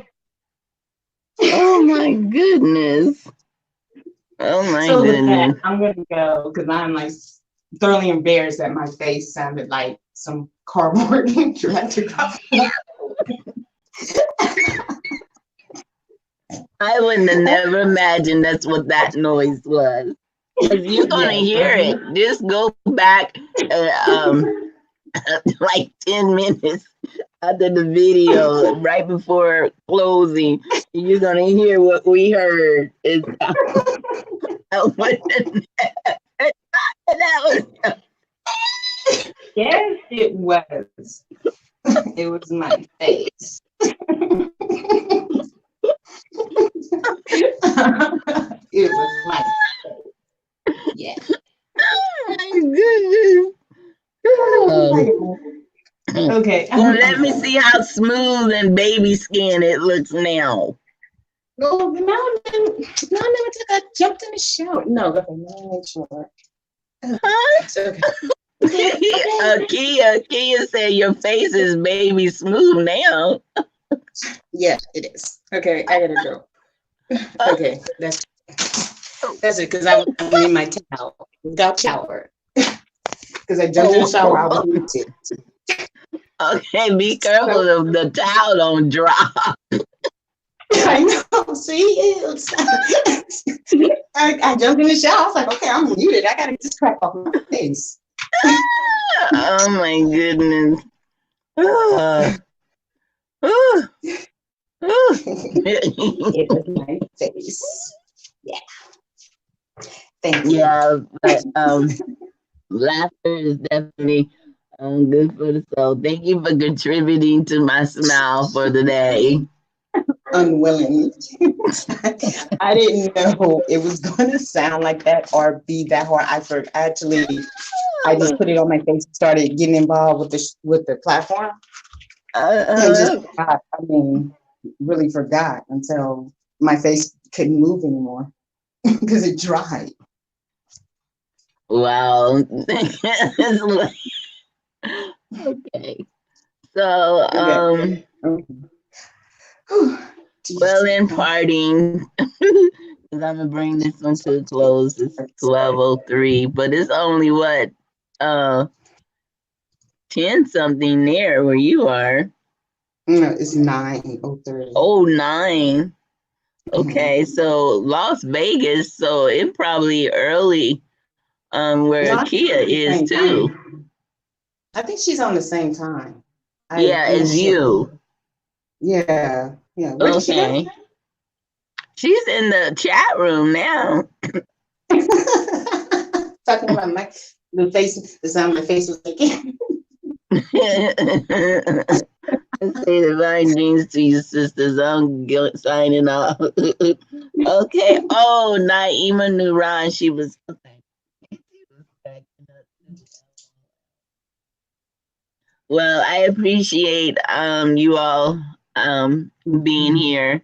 oh my goodness. Oh my So with that, goodness. I'm gonna go because I'm like thoroughly embarrassed that my face sounded like some cardboard dragged across. I wouldn't have never imagined that's what that noise was. 'Cause you're gonna hear it. Just go back like 10 minutes after the video, right before closing. You're gonna hear what we heard. It's that was Yes, it was. It was my face. It was my face. Yeah. oh my goodness. Okay. Well, let me see how smooth and baby skin it looks now. No, I jumped in the shower. No, okay, let me make sure. Huh? It's okay. Kia said your face is baby smooth now. Yeah, it is. Okay, I gotta go. Okay, that's it. Because I'm in my towel without shower. Because I jumped in the shower, I was muted. Okay, be careful of the towel don't drop. I know. See, I jumped in the shower. I was like, okay, I'm muted. I gotta get this crap off my face. Oh my goodness. It was my face. Yeah. Thank you. Yeah, but laughter is definitely good for the soul. Thank you for contributing to my smile for the day. Unwilling. I didn't know it was going to sound like that or be that hard. I just put it on my face and started getting involved with the platform. And just forgot, really forgot until my face couldn't move anymore because it dried. Wow. Okay. So, Okay. well, in parting, because I'm gonna bring this one to a close. It's 12:03, but it's only what 10 something there where you are. No, it's 9:03. Oh, 9. Okay, so Las Vegas, so it probably early where No, Kia is too. time. I think she's on the same time. Yeah, as you. Yeah. Where did she go? Okay. She's in the chat room now. Talking about the sound my face was making. Say divine dreams to you, sisters. I'm signing off. Okay. Oh, Naima Nuran. She was okay. Well, I appreciate you all being here,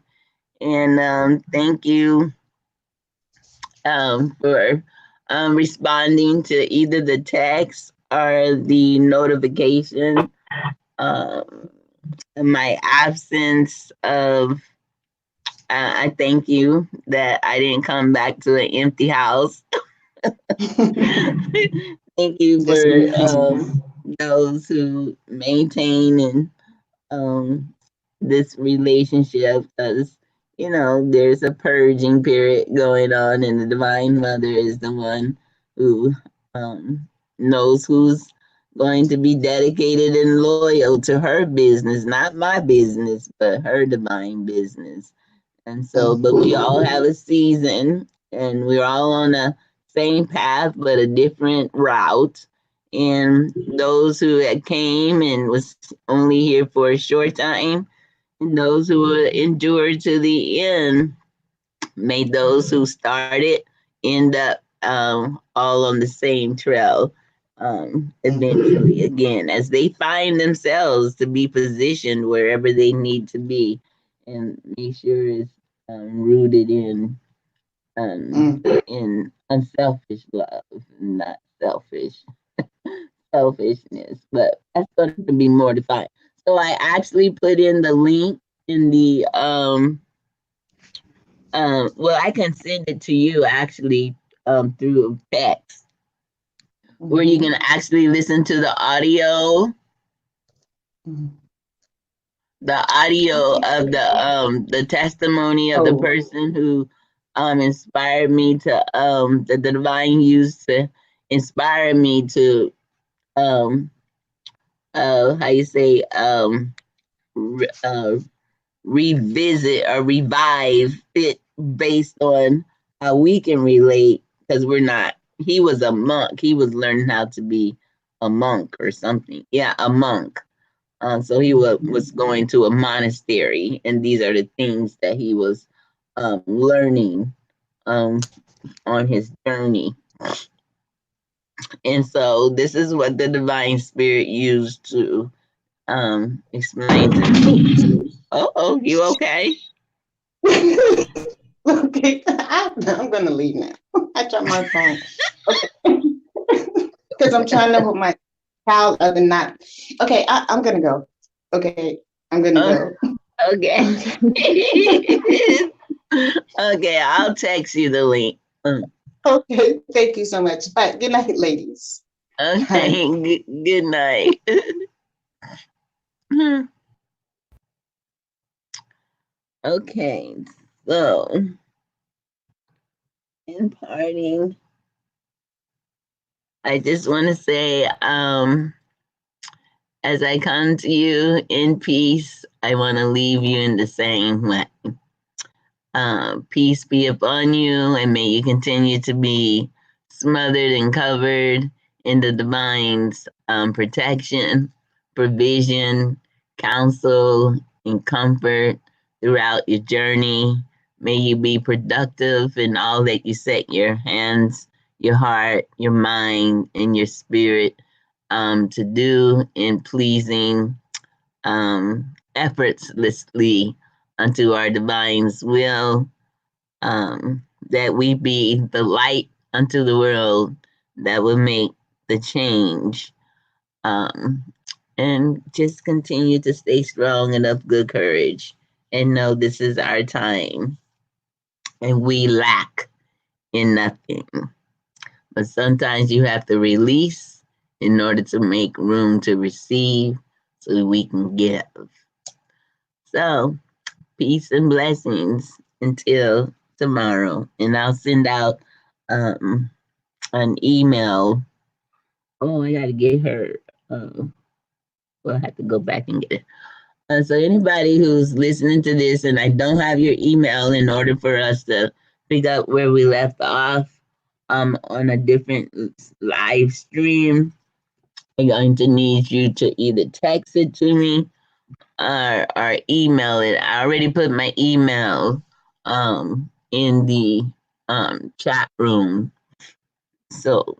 and thank you for responding to either the text or the notification. Um, my absence of I thank you that I didn't come back to an empty house. Thank you Just for amazing. those who maintain and this relationship, because there's a purging period going on, and the Divine Mother is the one who um, knows who's going to be dedicated and loyal to her business, not my business, but her divine business. And so, but we all have a season, and we're all on the same path, but a different route. And those who had came and was only here for a short time, and those who would endure to the end, may those who started end up all on the same trail eventually again, as they find themselves to be positioned wherever they need to be, and make sure it's rooted in unselfish love, not selfishness. But that's going to be more defined. So I actually put in the link in the well, I can send it to you actually through text, where you can actually listen to the audio of the testimony of the person who inspired me to the divine used to inspire me to how you say re- uh revisit or revive it based on how we can relate, because we're not he was a monk, he was learning how to be a monk or something, yeah, a monk. So he was going to a monastery, and these are the things that he was learning um, on his journey. And so this is what the divine spirit used to explain to me. Oh, you okay? Okay, I'm gonna leave now. I dropped my phone. Okay, because I'm trying to hold my child other not. Okay, I'm gonna go. Okay, I'm gonna go. Okay. Okay, I'll text you the link. Okay, thank you so much. Bye. Good night, ladies. Okay, good night. Okay, so in parting, I just want to say, as I come to you in peace, I want to leave you in the same way. Peace be upon you, and may you continue to be smothered and covered in the divine's protection, provision, counsel, and comfort throughout your journey. May you be productive in all that you set your hands, your heart, your mind, and your spirit to do in pleasing effortlessly unto our divine's will, that we be the light unto the world that will make the change, um, and just continue to stay strong and of good courage and know this is our time and we lack in nothing. But sometimes you have to release in order to make room to receive so we can give. So, peace and blessings until tomorrow. And I'll send out an email. Oh, I got to get her. We'll have to go back and get it. So anybody who's listening to this and I don't have your email in order for us to pick up where we left off on a different live stream, I'm going to need you to either text it to me or email it. I already put my email in the chat room. So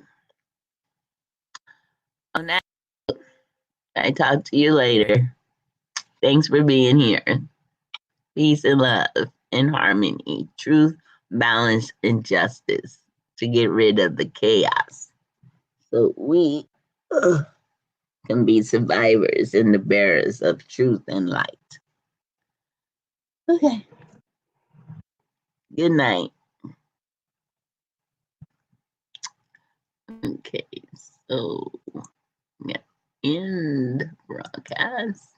on that, I talk to you later. Thanks for being here. Peace and love and harmony, truth, balance, and justice to get rid of the chaos. So we can be survivors and the bearers of truth and light. Okay. Good night. Okay, so yeah, end broadcast.